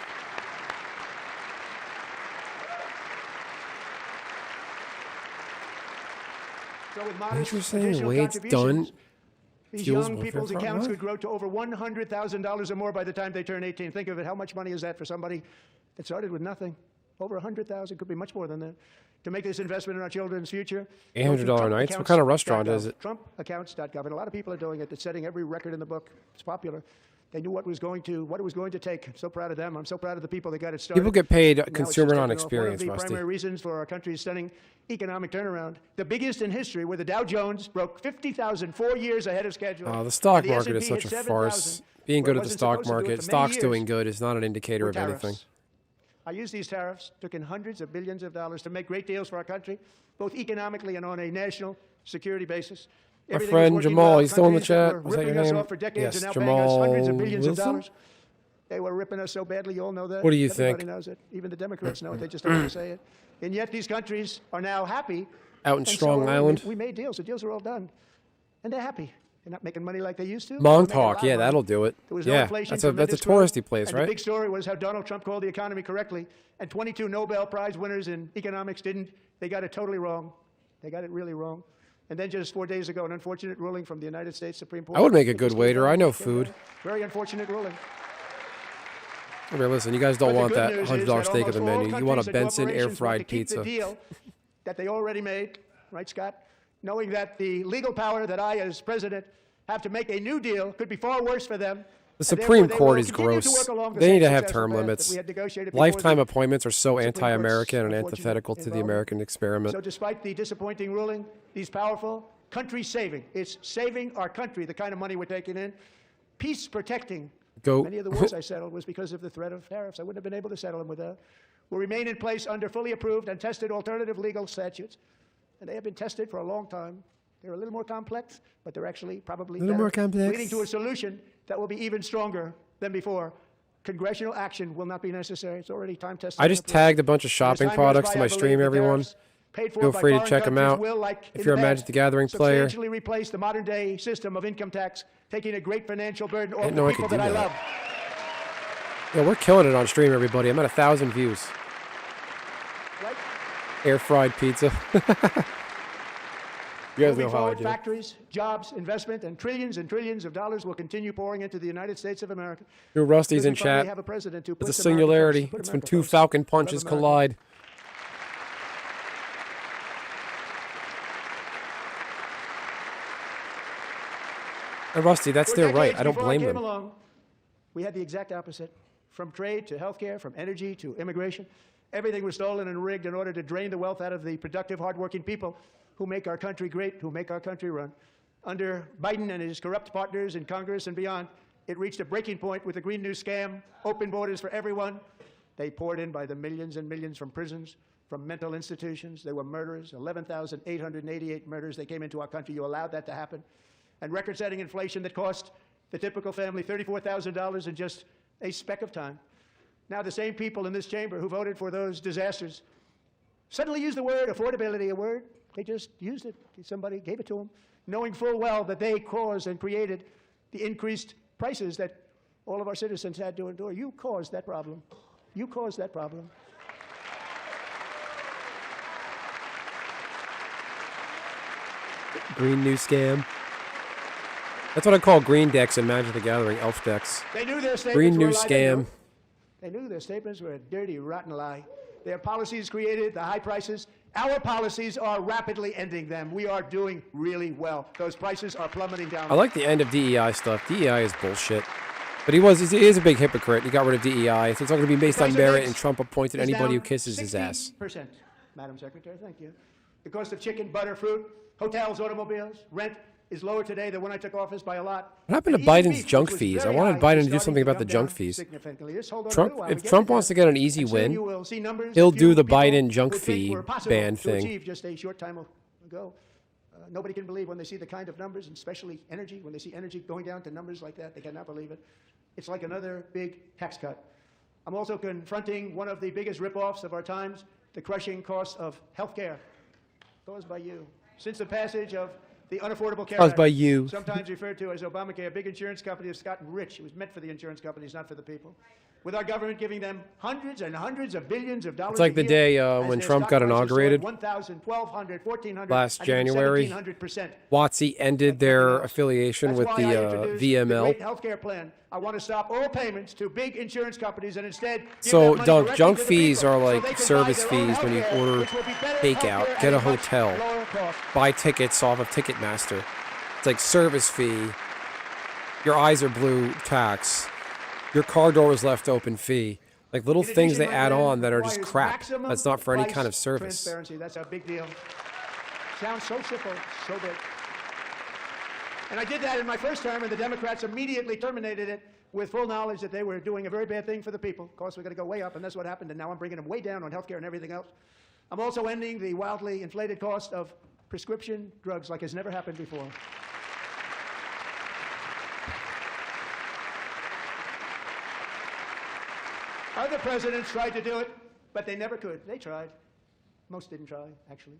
So with modest Interesting. The additional way it's contributions, done these fuels young welfare people's fraud, accounts huh? could grow to over $100,000 or more by the time they turn 18. Think of it. How much money is that for somebody that started with nothing? Over 100,000, could be much more than that. To make this investment in our children's future. $800 nights? What kind of restaurant is it? TrumpAccounts.gov. And a lot of people are doing it. It's setting every record in the book. It's popular. They knew what it was going to take. I'm so proud of them. I'm so proud of the people that got it started. People get paid Now it's consumer just on taken off. experience, One of the Rusty. primary reasons for our country's stunning economic turnaround, the biggest in history, where the Dow Jones broke 50,000 4 years ahead of schedule. The stock and the market is S&P such hit a farce. 7,000, Being where good it at the wasn't stock supposed to do it market, for many stocks doing years, good is not an indicator were of anything. tariffs. I use these tariffs, took in hundreds of billions of dollars to make great deals for our country, both economically and on a national security basis. My Everything was friend working Jamal, well. he's still in the Countries that chat. were Was that your ripping us name? off for decades Yes, and now paying us hundreds of Jamal billions of Wilson? dollars. They were ripping us so badly, you all know that. What do you Everybody think? knows it. Even the Democrats know it. They just don't want to say it. And yet these countries are now happy. Out in And Strong so Island? We made deals. The deals are all done. And they're happy. They're not making money like they used to. They're Montauk, making a lot of yeah, money. that'll do it. There was no Yeah, inflation, that's a tremendous touristy growth. place, And right? the big story was how Donald Trump called the economy correctly, and 22 Nobel Prize winners in economics didn't. They got it totally wrong. They got it really wrong. And then just 4 days ago, an unfortunate ruling from the United States Supreme Court. I would make a It good just came waiter. down. I know It came down. food. Very unfortunate ruling. Okay, listen, you guys don't But the want good that news is $100 that steak on the almost all menu. You want a countries and Benson corporations want air-fried to keep pizza. the deal that they already made, right, Scott? Knowing that the legal power that I, as president, have to make a new deal could be far worse for them. The and Supreme therefore they Court will is continue to gross. work along the They same need to have successful term path that limits. we had negotiated before Lifetime the appointments are so Supreme Court's anti-American and unfortunate antithetical to the involvement. American experiment. So despite the disappointing ruling, these powerful, country-saving, it's saving our country, the kind of money we're taking in, peace-protecting. Go. Many of the wars I settled was because of the threat of tariffs. I wouldn't have been able to settle them without. Will remain in place under fully approved and tested alternative legal statutes. And they have been tested for a long time. They're a little more complex, but they're actually probably Little better, more complex. leading to a solution that will be even stronger than before. Congressional action will not be necessary. It's already time tested. I just tagged a bunch of shopping products to my stream, everyone. Feel free to check them out. If you're a Magic the Gathering player. Substantially replace the modern-day system of income tax, taking a great financial burden off Didn't know the I people could that do I that. love. Yeah, we're killing it on stream, everybody. I'm at 1,000 views. Right? Air-fried pizza. You guys Moving know how I forward, do. factories, jobs, investment, and trillions of dollars will continue pouring into the United States of America. Your Rusty's Because in we finally chat. have a president who It's a puts America singularity. first. Put It's when America two first. falcon Love punches America. collide. And Rusty, that's For their right. decades I don't before blame came them. along, we had the exact opposite. From trade to healthcare, from energy to immigration, everything was stolen and rigged in order to drain the wealth out of the productive, hardworking people who make our country great, who make our country run. Under Biden and his corrupt partners in Congress and beyond, it reached a breaking point with the Green New Scam, open borders for everyone. They poured in by the millions and millions from prisons, from mental institutions. They were murderers, 11,888 murders. They came into our country. You allowed that to happen. And record-setting inflation that cost the typical family $34,000 in just a speck of time. Now the same people in this chamber who voted for those disasters suddenly use the word affordability, a word. They just used it. Somebody gave it to them, knowing full well that they caused and created the increased prices that all of our citizens had to endure. You caused that problem. You caused that problem. Green New Scam. That's what I call green decks in Magic the Gathering, elf decks. They knew their statements Green were New a lie. They Scam. knew. They knew their statements were a dirty, rotten lie. Their policies created the high prices. Our policies are rapidly ending them. We are doing really well. Those prices are plummeting down. I like the end of DEI stuff. DEI is bullshit. But he is a big hypocrite. He got rid of DEI. So it's not going to be based on merit, and Trump appointed is anybody who down kisses his ass. 60%, Madam Secretary, thank you. The cost of chicken, butter, fruit, hotels, automobiles, rent is lower today than when I took office by a lot. What happened to And even Biden's beef, junk which was fees? I very wanted high, Biden is to do starting something about the come junk down fees. significantly. Just hold on a Trump, little while, if we get Trump to wants that. to get an easy And soon win, you will see numbers he'll that do few the people Biden junk would think fee were possible ban to thing. achieve just a short time ago. Nobody can believe when they see the kind of numbers, and especially energy, when they see energy going down to numbers like that, they cannot believe it. It's like another big tax cut. I'm also confronting one of the biggest ripoffs of our times, the crushing cost of health care, caused by you. Since the passage of the Unaffordable Care Caused Act, by you. sometimes referred to as Obamacare, big insurance companies have gotten rich. It was meant for the insurance companies, not for the people. With our government giving them hundreds and hundreds of billions of dollars It's like a the year, day as when their Trump stock got prices soared inaugurated 1,000, 1,200, 1,400, last and even January. 1,700%. WotC ended their affiliation That's with why the I introduced the VML. great healthcare plan. I want to stop all payments to big insurance companies and instead give So, that money Dunk, directly junk to the fees people are so like they can buy service their own fees when you healthcare, order which will be better takeout, healthcare get at a much hotel, lower cost. buy tickets off of Ticketmaster. It's like service fee. Your eyes are blue tax. Your car door was left open fee. Like little In things addition, they my add plan on that are just requires crap. maximum That's not for any price kind of service. Transparency. That's a big deal. Sounds so simple, so big. And I did that in my first term, and the Democrats immediately terminated it with full knowledge that they were doing a very bad thing for the people. Of course, we're going to go way up, and that's what happened, and now I'm bringing them way down on health care and everything else. I'm also ending the wildly inflated cost of prescription drugs like has never happened before. Other presidents tried to do it, but they never could. They tried. Most didn't try, actually.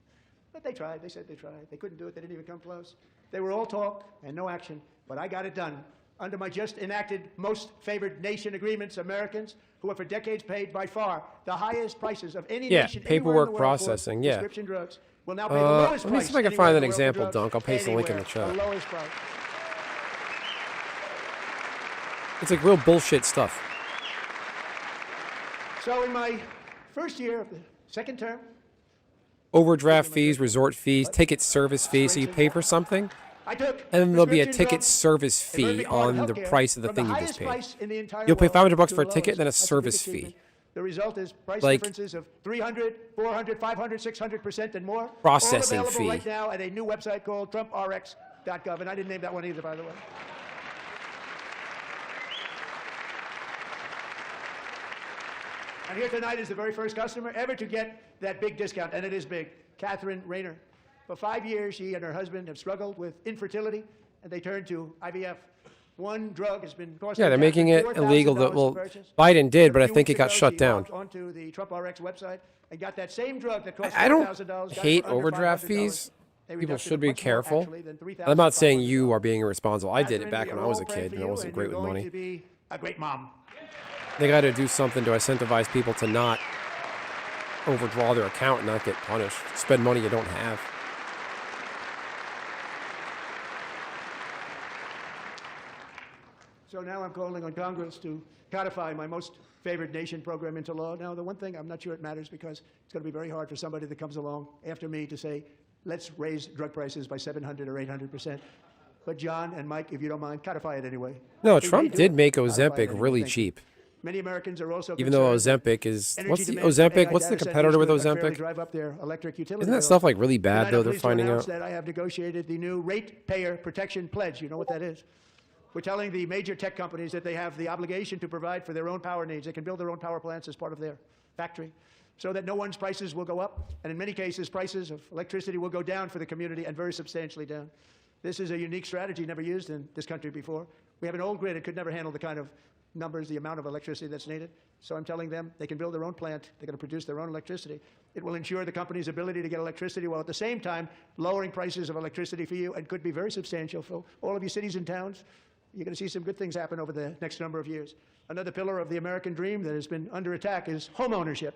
But they tried. They said they tried. They couldn't do it. They didn't even come close. They were all talk and no action. But I got it done. Under my just enacted most favored nation agreements, Americans who have for decades paid by far the highest prices of any nation paperwork anywhere in the world processing, for yeah. prescription drugs will now pay the lowest let me price. see if I can anywhere find in an the world for example, drugs. Dunk. I'll paste the link in the Anywhere, chat. the lowest price. It's like real bullshit stuff. So in my first year of the second term, Overdraft fees, resort fees, ticket service fees. So you pay for something, I took and then there'll be a prescription ticket drugs service and very fee big part on the healthcare price of the from thing you highest just paid. price in the entire You'll pay world $500 to for a the ticket, lowest. then a That's the service biggest achievement. fee. The result is price Like- differences of 300, 400, 500, 600% and more. Processing all available fee. right now at a new website called TrumpRx.gov, and I didn't name that one either, by the way. And here tonight is the very first customer ever to get that big discount, and it is big, Catherine Rayner. For 5 years, she and her husband have struggled with infertility, and they turned to IVF. One drug has been costing Yeah, they're making it Catherine illegal. $4,000 Well, to purchase. Biden did, A but I few think it weeks got ago, shut she down. logged onto the TrumpRx website and got that same drug that cost I don't $4,000, got it for hate under overdraft $500. fees. They People reduced it should be much more, careful. actually, than I'm not saying $3,500. you are being irresponsible. I did it Catherine, back we when are I was all a praying kid for and I you, wasn't and great you're with going money. to be a great mom. They got to do something to incentivize people to not overdraw their account and not get punished. Spend money you don't have. So now I'm calling on Congress to codify my most favored nation program into law. Now, the one thing, I'm not sure it matters because it's going to be very hard for somebody that comes along after me to say, let's raise drug prices by 700 or 800%. But John and Mike, if you don't mind, codify it anyway. No, If Trump they do did it, make codify it Ozempic anyway. really Thank you. cheap. Many Americans are also Even though concerned that Ozempic is, energy what's the demand from Ozempic? AI What's the data competitor with centers could unfairly Ozempic? drive up their electric utility Isn't that bills. stuff like really bad Tonight, though? I'm They're pleased to finding announce out. that I have negotiated the new ratepayer protection pledge. You know what that is? We're telling the major tech companies that they have the obligation to provide for their own power needs. They can build their own power plants as part of their factory so that no one's prices will go up. And in many cases, prices of electricity will go down for the community and very substantially down. This is a unique strategy never used in this country before. We have an old grid. It could never handle the kind of numbers, the amount of electricity that's needed. So I'm telling them they can build their own plant. They're going to produce their own electricity. It will ensure the company's ability to get electricity while at the same time lowering prices of electricity for you and could be very substantial for all of you cities and towns. You're going to see some good things happen over the next number of years. Another pillar of the American dream that has been under attack is home ownership.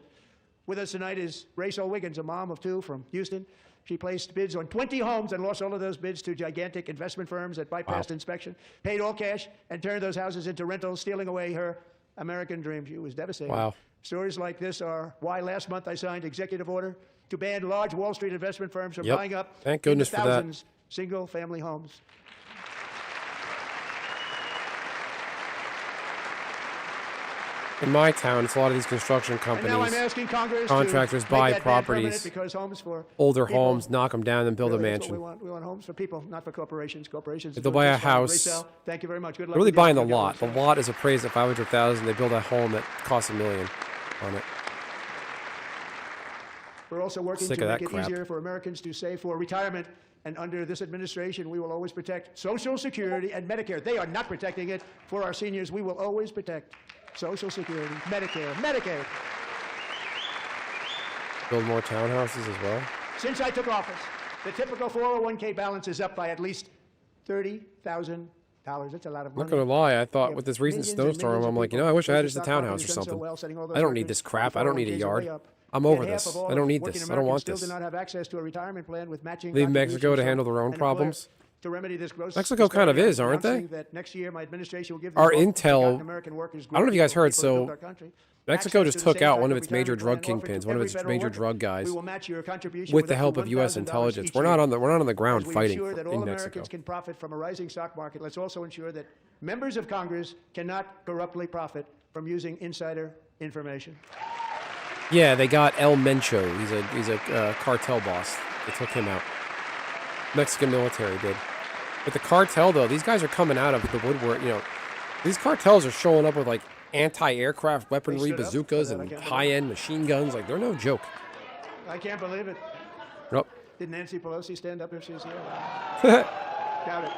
With us tonight is Rachel Wiggins, a mom of two from Houston. She placed bids on 20 homes and lost all of those bids to gigantic investment firms that bypassed inspection, paid all cash, and turned those houses into rentals, stealing away her American dream. She was devastated. Wow. Stories like this are why last month I signed executive order to ban large Wall Street investment firms from Yep. buying up Thank goodness into for that. thousands single-family homes. In my town, it's a lot of these construction And now I'm companies, asking Congress contractors to buy make that ban permanent properties, because homes for older people, homes, knock them down, and build a really, that's what mansion. we want. We want homes for people, not for corporations. Corporations. If they'll do it buy a just fine. house, Rachel, thank you very much. Good luck. They're really with you. buying the You'll get lot. The one. lot is appraised at $500,000. They build a home that costs $1 million on it. We're also working Sick to of make that it crap. easier for Americans to save for retirement. And under this administration, we will always protect Social Security and Medicare. They are not protecting it for our seniors. We will always protect Social Security, Medicare, Medicaid. Build more townhouses as well. Since I took office, the typical 401k balance is up by at least $30,000. That's a lot of I'm money. not gonna lie, I thought We with have this recent millions and snowstorm, millions of I'm like, you people know, I wish I had whose just a stock market townhouse or has done so something. well, setting all those I don't need records. this crap. I don't need a 401ks are yard. way up. I'm Yet over half this. of all I don't need working this. I don't Americans want still this. do not have access to a retirement plan with matching Leave Mexico to contributions. handle their own And in Blair, problems. To remedy this gross Mexico kind of disparity, is, I'm aren't they? announcing that next year my administration will give Our these intel- forgotten American workers, I don't know if you guys group of heard, people who build so our country, Mexico access just to the took same out type one of of its major retirement drug plan offered to kingpins, one of every its federal major worker. drug guys, We will match your contribution with the up to help of U.S. $1,000 intelligence. each We're year. not on the ground As we fighting ensure that all in Americans Mexico. can profit from a rising stock market, let's also ensure that members of Congress cannot corruptly profit from using insider information. Yeah, they got El Mencho. He's a cartel boss. They took him out. Mexican military did. But the cartel, though, these guys are coming out of the woodwork. You know, these cartels are showing up with like anti-aircraft weaponry, stood up for bazookas, that, I and can't believe it. high-end machine guns. Like they're no joke. I can't believe it. Nope. Did Nancy Pelosi stand up if she's here? Doubt it.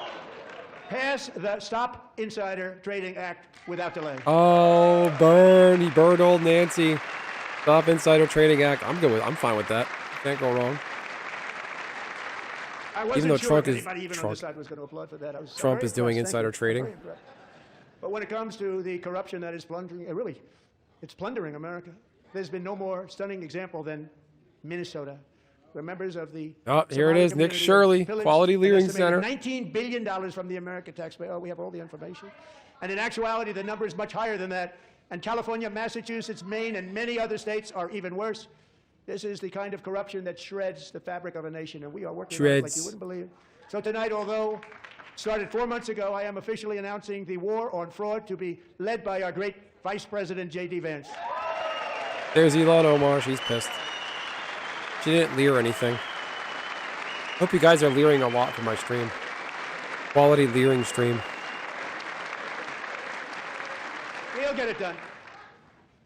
Pass the Stop Insider Trading Act without delay. Oh, burn! He burned old Nancy. Stop Insider Trading Act. I'm fine with that. Can't go wrong. I wasn't Even though sure Trump if is- anybody even on Trump- this side was going to applaud for that. I was Trump very is doing impressed. Thank insider you. trading. Very impressed. But when it comes to the corruption that is plundering, really, it's plundering America. There's been no more stunning example than Minnesota, where members of the Oh, here it Somali is, Nick community Shirley, pillaged Quality an Leering estimated Center. $19 billion from the American taxpayer. Oh, we have all the information. And in actuality, the number is much higher than that. And California, Massachusetts, Maine, and many other states are even worse. This is the kind of corruption that shreds the fabric of a nation, and we are working on it like you Shreds. wouldn't believe. So tonight, although started 4 months ago, I am officially announcing the war on fraud to be led by our great Vice President J.D. Vance. There's Elon Omar. She's pissed. She didn't leer anything. Hope you guys are leering a lot for my stream. Quality leering stream. We'll get it done.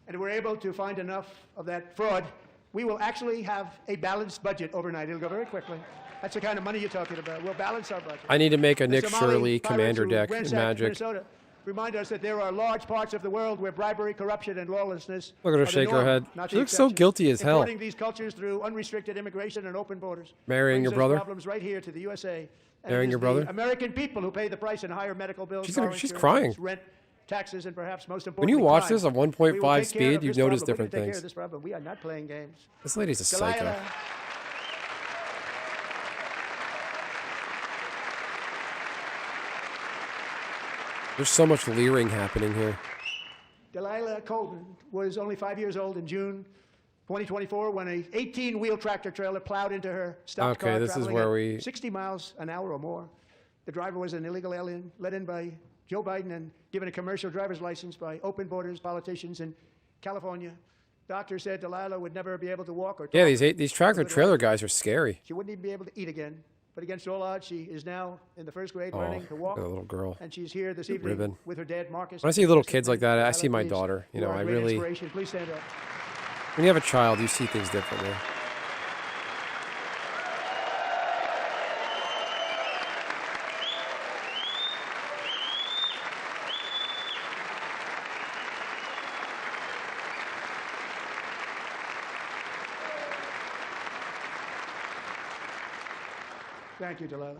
And if we're able to find enough of that fraud, we will actually have a balanced budget overnight. It'll go very quickly. That's the kind of money you're talking about. We'll balance our budget. I need to make a The Nick Somali Shirley pirates commander who deck in ransacked Magic. Minnesota remind us that there are large parts of the world where bribery, corruption, and lawlessness Look at her are the shake her norm, head. not She the looks so exception. guilty as hell. Importing these cultures through unrestricted immigration and open borders Marrying brings your us brother? problems right here to the USA. And Marrying it is your brother? the American people who pay the price in higher medical bills. She's car gonna- she's insurance, crying. rent, taxes, and perhaps most When importantly, you watch crime. this at We will 1.5 take care of speed, this you notice problem. different We're gonna take care things. of this problem. We are not playing games. This lady's a psycho. Delilah. There's so much leering happening here. Delilah Colvin was only 5 years old in June 2024 when a 18-wheel tractor trailer plowed into her stopped Okay, car this is traveling where at we- 60 miles an hour or more. The driver was an illegal alien let in by Joe Biden and given a commercial driver's license by open borders politicians in California. Doctors said Delilah would never be able to walk or talk. Yeah, these tractor for a good trailer while. guys are scary. She wouldn't even be able to eat again. But against all odds, she is now in the first grade Oh, learning to walk. look at the little girl. And she's here this evening ribbon. with her dad, Marcus. When I see little Please kids like stand that, I up. see my Please. daughter. You know, are a I great really. inspiration. Please stand up. When you have a child, you see things differently. Thank you, Delilah.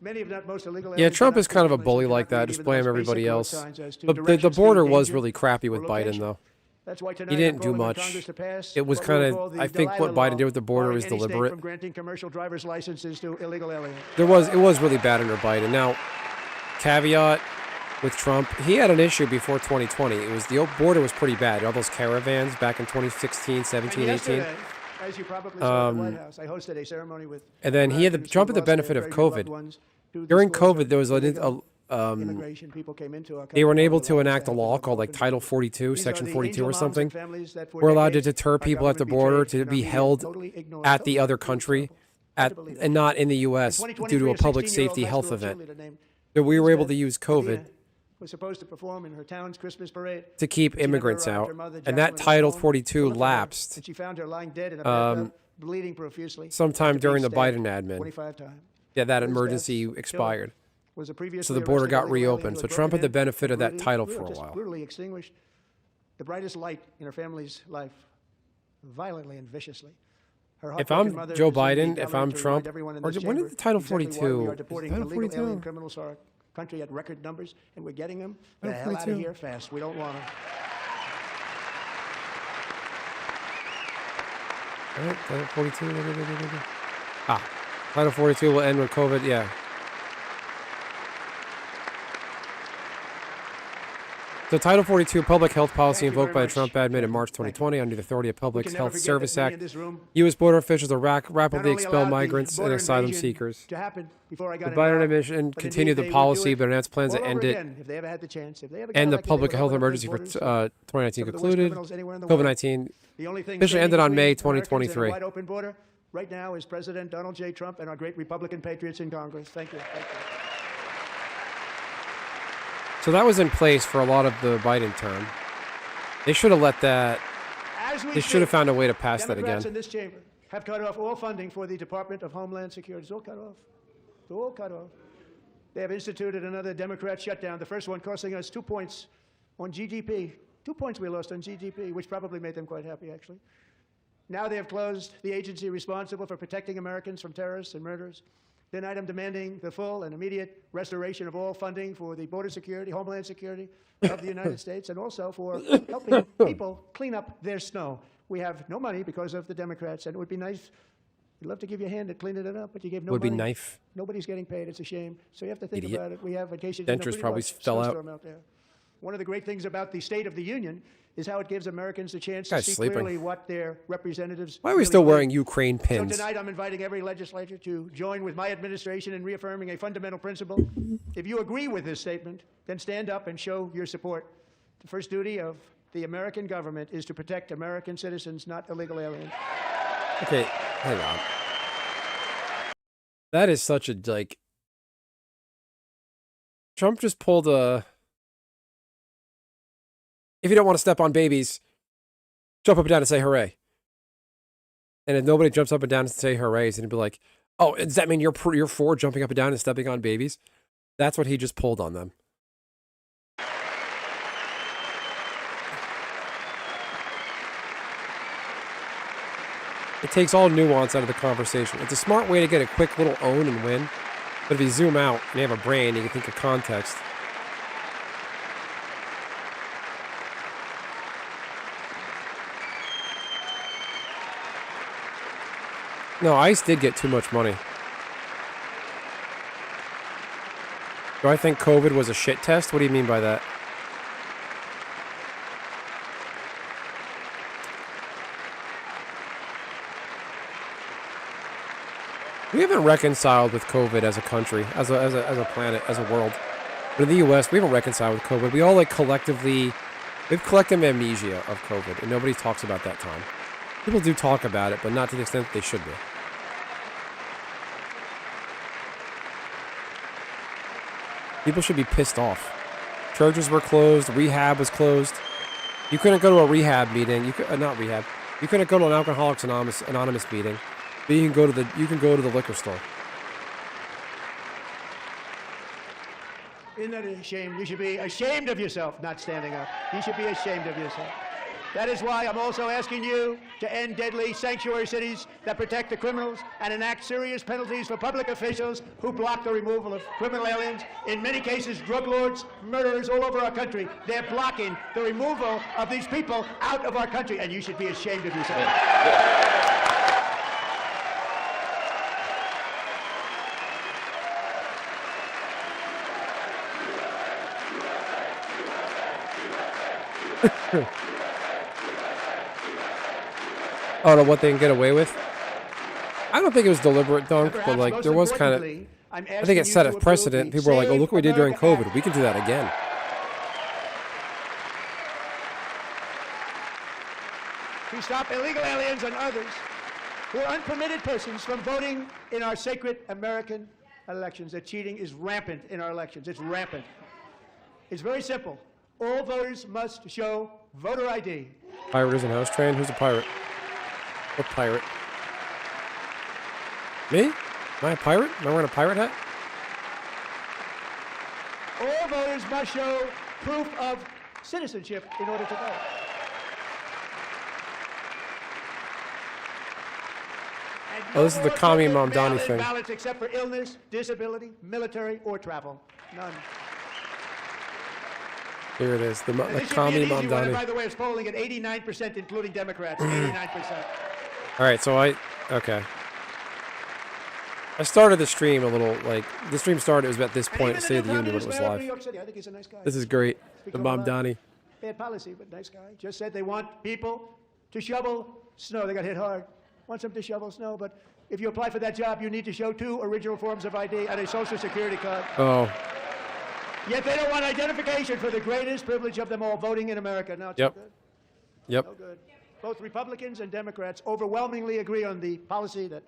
Many of that most illegal Yeah, aliens Trump are is not kind of a families bully who do like not that. read Just even blame the most everybody basic road else. signs as to But the directions, border speed, was danger, really crappy with or Biden, location. though. That's why tonight He I'm didn't do calling on much. Congress to pass It was what we will kind call of, the I think, what Delilah Biden did with the border barring is any state deliberate. From granting commercial driver's licenses to illegal aliens. It was really bad under Biden. Now, caveat with Trump, he had an issue before 2020. It was the border was pretty bad. All those caravans back in 2016, 17, And 18. yesterday, as you probably saw at the White House, I hosted a ceremony with And then he had Americans Trump who had the lost their benefit of very beloved COVID. ones to During disclosure COVID, there was illegal a immigration. People came into our they weren't country able without to enact a staff, law without called like open Title borders. 42, These are Section the 42 angel or moms something. and families that for We're allowed to decades deter our people at the government border betrayed to and our be media held totally ignored. at the Totally other ignored. country, Hard to believe and that. not in the In U.S. 2023, due to a public 16-year-old safety high health school event. cheerleader named That we were able Lisbeth to use Padilla COVID was supposed to perform in her town's Christmas parade. to keep She never immigrants arrived. out, Her mother, and that Jacqueline, Title was home 42 to look for her, lapsed and she found her lying dead in a bathtub, bleeding profusely. sometime after being during the stabbed Biden admin. 25 times. Yeah, that Elizabeth's emergency killer expired. was a previously So the border arrested got illegal alien reopened. who So had Trump had broken the in benefit of that brutally- title just for a while. brutally extinguished the brightest light in her family's life, violently and viciously. Her If heartbroken I'm mother Joe is in the Biden, if gallery I'm to Trump, remind everyone in or this when chamber did Title exactly why 42? we are Is deporting Title illegal 42? alien criminals to our country at record numbers, and we're getting them the Title hell out of 42. here fast. We don't want them. All right, Title 42. Title 42 will end when COVID, yeah. So Title 42, public health policy Thank you invoked very by the much, Trump admin in Chairman. March Thank you. 2020 under the authority of We Public can never Health forget Service that we Act. in this room U.S. border officials are not rapidly only expel allowed the migrants and border asylum invasion seekers. to happen before I got The Biden involved, administration but continued indeed the they would policy, do it but announced plans all to over end it. again if they ever had the chance. If they ever got And the elected, they public would health open up those emergency for borders to 2019 some of the worst concluded. criminals anywhere in the world. COVID-19 The only thing officially standing ended on May between Americans and a 2023. wide open border right now is President Donald J. Trump and our great Republican patriots in Congress. Thank you. Thank you. So that was in place for a lot of the Biden term. They should have let that. As we They should have speak, found a way to pass that Democrats again. in this chamber have cut off all funding for the Department of Homeland Security. It's all cut off. It's all cut off. They have instituted another Democrat shutdown, the first one costing us 2 points on GDP. 2 points we lost on GDP, which probably made them quite happy, actually. Now they have closed the agency responsible for protecting Americans from terrorists and murderers. Then item demanding the full and immediate restoration of all funding for the border security, homeland security of the United States, and also for helping people clean up their snow. We have no money because of the Democrats, and it would be nice. We'd love to give you a hand at cleaning it up, but you gave no Would be money. knife. Nobody's getting paid. It's a shame. So you have to think Idiot. about it. We have, in case you didn't know, Dentures pretty probably much fell out. snowstorm out there. One of the great things about the State of the Union is how it gives Americans a chance to Guy's see sleeping. clearly what their representatives. Why are we really still think. wearing Ukraine So pins? tonight I'm inviting every legislator to join with my administration in reaffirming a fundamental principle. If you agree with this statement, then stand up and show your support. The first duty of the American government is to protect American citizens, not illegal aliens. Okay, hang on. That is such a, like... Trump just pulled a... If you don't want to step on babies, jump up and down and say hooray. And if nobody jumps up and down and say hooray, he's going to be like, oh, does that mean you're for jumping up and down and stepping on babies? That's what he just pulled on them. It takes all nuance out of the conversation. It's a smart way to get a quick little own and win. But if you zoom out and you have a brain, you can think of context. No, ICE did get too much money. Do I think COVID was a shit test? What do you mean by that? We haven't reconciled with COVID as a country, as a planet, as a world. But in the U.S., we haven't reconciled with COVID. We all we have collective amnesia of COVID, and nobody talks about that time. People do talk about it, but not to the extent that they should be. People should be pissed off. Churches were closed. Rehab was closed. You couldn't go to a rehab meeting. You could not rehab. You couldn't go to an Alcoholics Anonymous meeting. But you can go to the liquor store. Isn't that a shame? You should be ashamed of yourself not standing up. You should be ashamed of yourself. That is why I'm also asking you to end deadly sanctuary cities that protect the criminals and enact serious penalties for public officials who block the removal of criminal aliens. In many cases, drug lords, murderers all over our country, they're blocking the removal of these people out of our country, and you should be ashamed of yourself. I don't know what they can get away with. I don't think it was deliberate, Dunk, but like there was kind of. I think it set a precedent. People were like, "Oh, look what we did during COVID. We can do that again." To stop illegal aliens and others who are unpermitted persons from voting in our sacred American elections. That cheating is rampant in our elections. It's rampant. It's very simple. All voters must show voter ID. Pirate is in house train. Who's a pirate? What pirate? Me? Am I a pirate? Am I wearing a pirate hat? All voters must show proof of citizenship in order to vote. Oh, this is the commie more Mamdani mail-in thing. ballots except for illness, disability, military, or travel. None. Here it is. The And this should be commie an easy one, and by Mamdani. the way, it's polling at 89%, including Democrats. 89%. All right, so okay. I started the stream a little, like, the stream started, it was about this And point, even State of the new Union, when it was communist mayor of New live. York City, I think he's a nice guy. This is great. The Speak up a lot. Mamdani. Bad policy, but nice guy. Just said they want people to shovel snow. They got hit hard. Wants them to shovel snow, but if you apply for that job, you need to show 2 original forms of ID and a social security card. Oh, Yet they don't want identification for the greatest privilege of them all, voting in America. Now, it's Yep. no good. yep. No good. Both Republicans and Democrats overwhelmingly agree on the policy that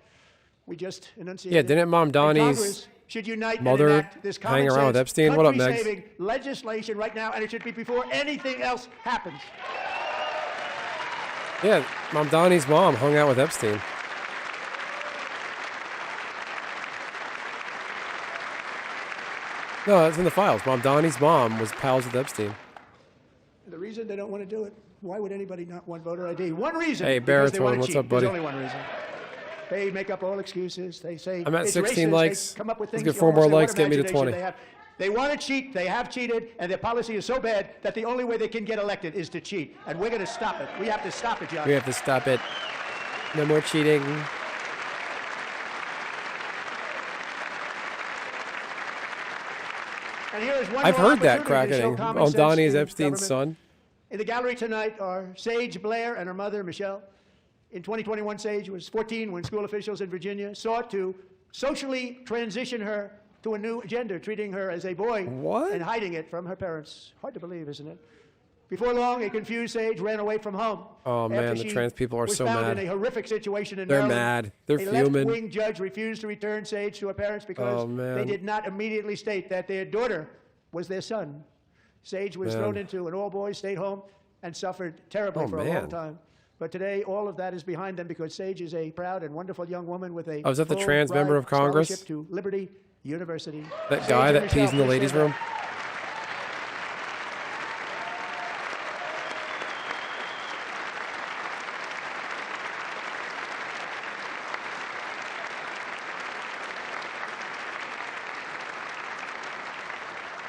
we just enunciated. Yeah, didn't And Mamdani's Congress should unite mother and enact this hang common around with sense, Epstein? What up, Megs? country-saving legislation right now, and it should be before anything else happens. Yeah, Mamdani's mom hung out with Epstein. No, that's in the files. Mamdani's mom was pals with Epstein. The reason they don't want to do it, why would anybody not want voter ID? One reason. Hey, because they Baritone, want to what's cheat. up, buddy? There's only one reason. They make up all excuses. They say I'm at it's 16 racist. likes. They come up with Let's things. get 4 you more almost say, what likes, get me to imagination 20. They have. They want to cheat. They have cheated, and their policy is so bad that the only way they can get elected is to cheat. And we're going to stop it. We have to stop it, John. We have to stop it. No more cheating. And here is one I've more heard that opportunity to show cracketing. common sense Mamdani is in Epstein's government. son. In the gallery tonight are Sage Blair and her mother, Michelle. In 2021, Sage was 14 when school officials in Virginia sought to socially transition her to a new gender, treating her as a boy What? and hiding it from her parents. Hard to believe, isn't it? Before long, a confused Sage ran away from home. Oh, after man, the she trans people are was so found mad. in a horrific situation in They're Maryland. mad. They're a fuming. left-wing judge refused to return Sage to her parents because Oh, man. they did not immediately state that their daughter was their son. Sage was Man. thrown into an all-boys state home and suffered terribly Oh, for a man. long time. But today, all of that is behind them because Sage is a proud and wonderful young woman with a Oh, is that the full trans member ride of Congress? scholarship to Liberty University. That Sage guy and that Michelle, pees in the please ladies' stand room? up.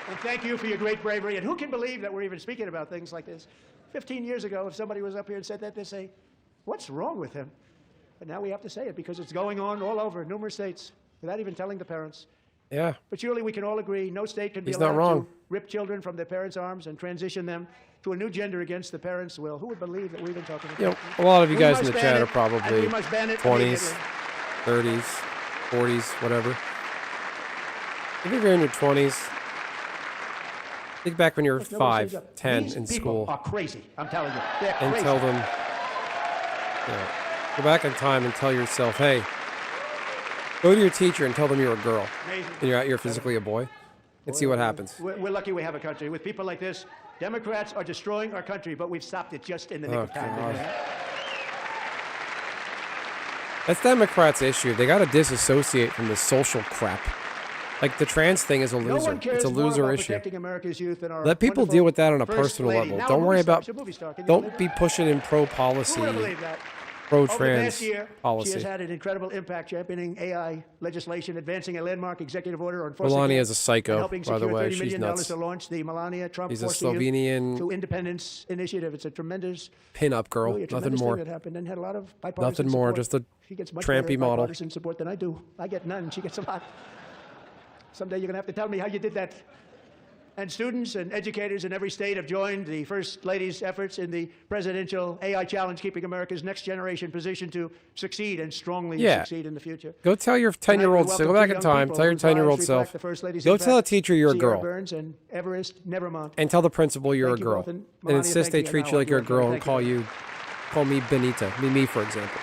And thank you for your great bravery. And who can believe that we're even speaking about things like this? 15 years ago, if somebody was up here and said that, they'd say, what's wrong with him? But now we have to say it because it's going on all over numerous states without even telling the parents. Yeah. But surely we can all agree no state can be He's not allowed wrong. to rip children from their parents' arms and transition them to a new gender against the parents' will. Who would believe that we've been talking about You know, that? a lot of you We guys in must the ban chat it, are probably and we must ban it 20s, immediately. 30s, 40s, whatever. If you're in your 20s, think back when you were Look, no one 5, says that. 10 These in people school, are crazy. I'm telling you, they're and crazy. tell them, go back in time and tell yourself, hey, go to your teacher and tell them you're a girl, Amazing. and you're out here physically a boy, and see what happens. We're lucky we have a country. With people like this, Democrats are destroying our country, but we've stopped it just in the nick Oh, of time. God. didn't we? That's Democrats' issue. They got to disassociate from the social crap. Like the trans thing is a No loser. one cares It's a more loser about issue. protecting America's youth than our Let people wonderful deal with that on a First personal Lady. level. Now Don't a worry movie star. about. She's a movie star. Can you Don't believe be that? pushing in Who would pro-policy, have believed that? Over the pro-trans past year, she policy. has had an incredible impact championing AI legislation, advancing a landmark executive order on forcing Melania care, is a psycho, and helping by the secure way. $30 She's million nuts. to launch the Melania Trump She's a Forcing Youth Slovenian to Independence initiative. It's a tremendous, pin-up girl. really a Nothing tremendous more. thing that happened and had a lot of bipartisan Nothing more. support. Just a She gets much trampy better model. bipartisan support than I do. I get none. She gets a lot. Someday you're going to have to tell me how you did that. And students and educators in every state have joined the First Lady's efforts in the presidential AI challenge, keeping America's next generation positioned to succeed and strongly Yeah. succeed in the future. Go tell your Tonight, we 10-year-old welcome self. Go two back in young time. people Tell your whose lives 10-year-old reflect self. the First Lady's Go impact. tell a teacher you're a Sierra girl. Burns and Everest Nevermont. And tell the principal you're Thank a you girl. both, and And Melania, insist thank they you. treat Now, you like you're a okay, girl and thank you. call me Benita. Me, for example.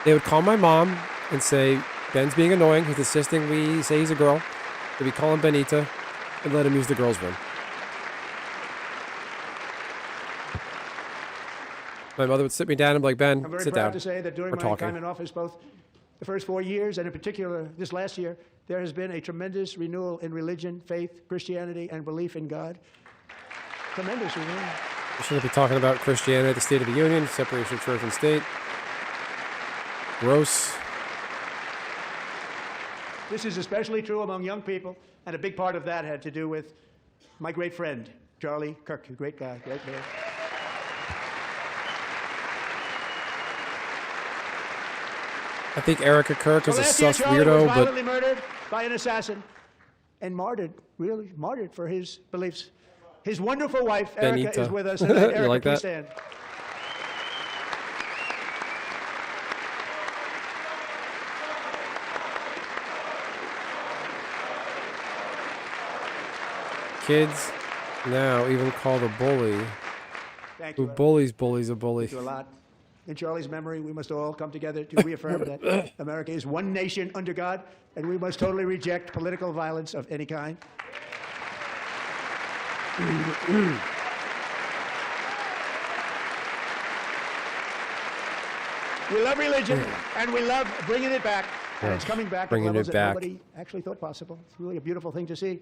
They would call my mom and say, Ben's being annoying. He's insisting we say he's a girl. They'd be calling Benita and let him use the girls' room. My mother would sit me down and be like, Ben, I'm very sit proud down. to say that during We're my talking. time in office, both the first 4 years and in particular this last year, there has been a tremendous renewal in religion, faith, Christianity, and belief in God. Tremendous renewal. We shouldn't be talking about Christianity at the State of the Union, separation of church and state. Gross. This is especially true among young people, and a big part of that had to do with my great friend, Charlie Kirk, a great guy, great man. I think Erica Kirk is a last year, sus Charlie was weirdo, but violently murdered by an assassin and martyred, really martyred for his beliefs. His wonderful wife, Erica, Benita. is with us tonight. Erica, You like please that? stand. kids now even call the bully Thank who you. bullies a bully. Thank you a lot. In Charlie's memory, we must all come together to reaffirm that America is one nation under God, and we must totally reject political violence of any kind. We love religion, and we love bringing it back, and it's coming back at Bringing levels it that back. nobody actually thought possible. It's really a beautiful thing to see.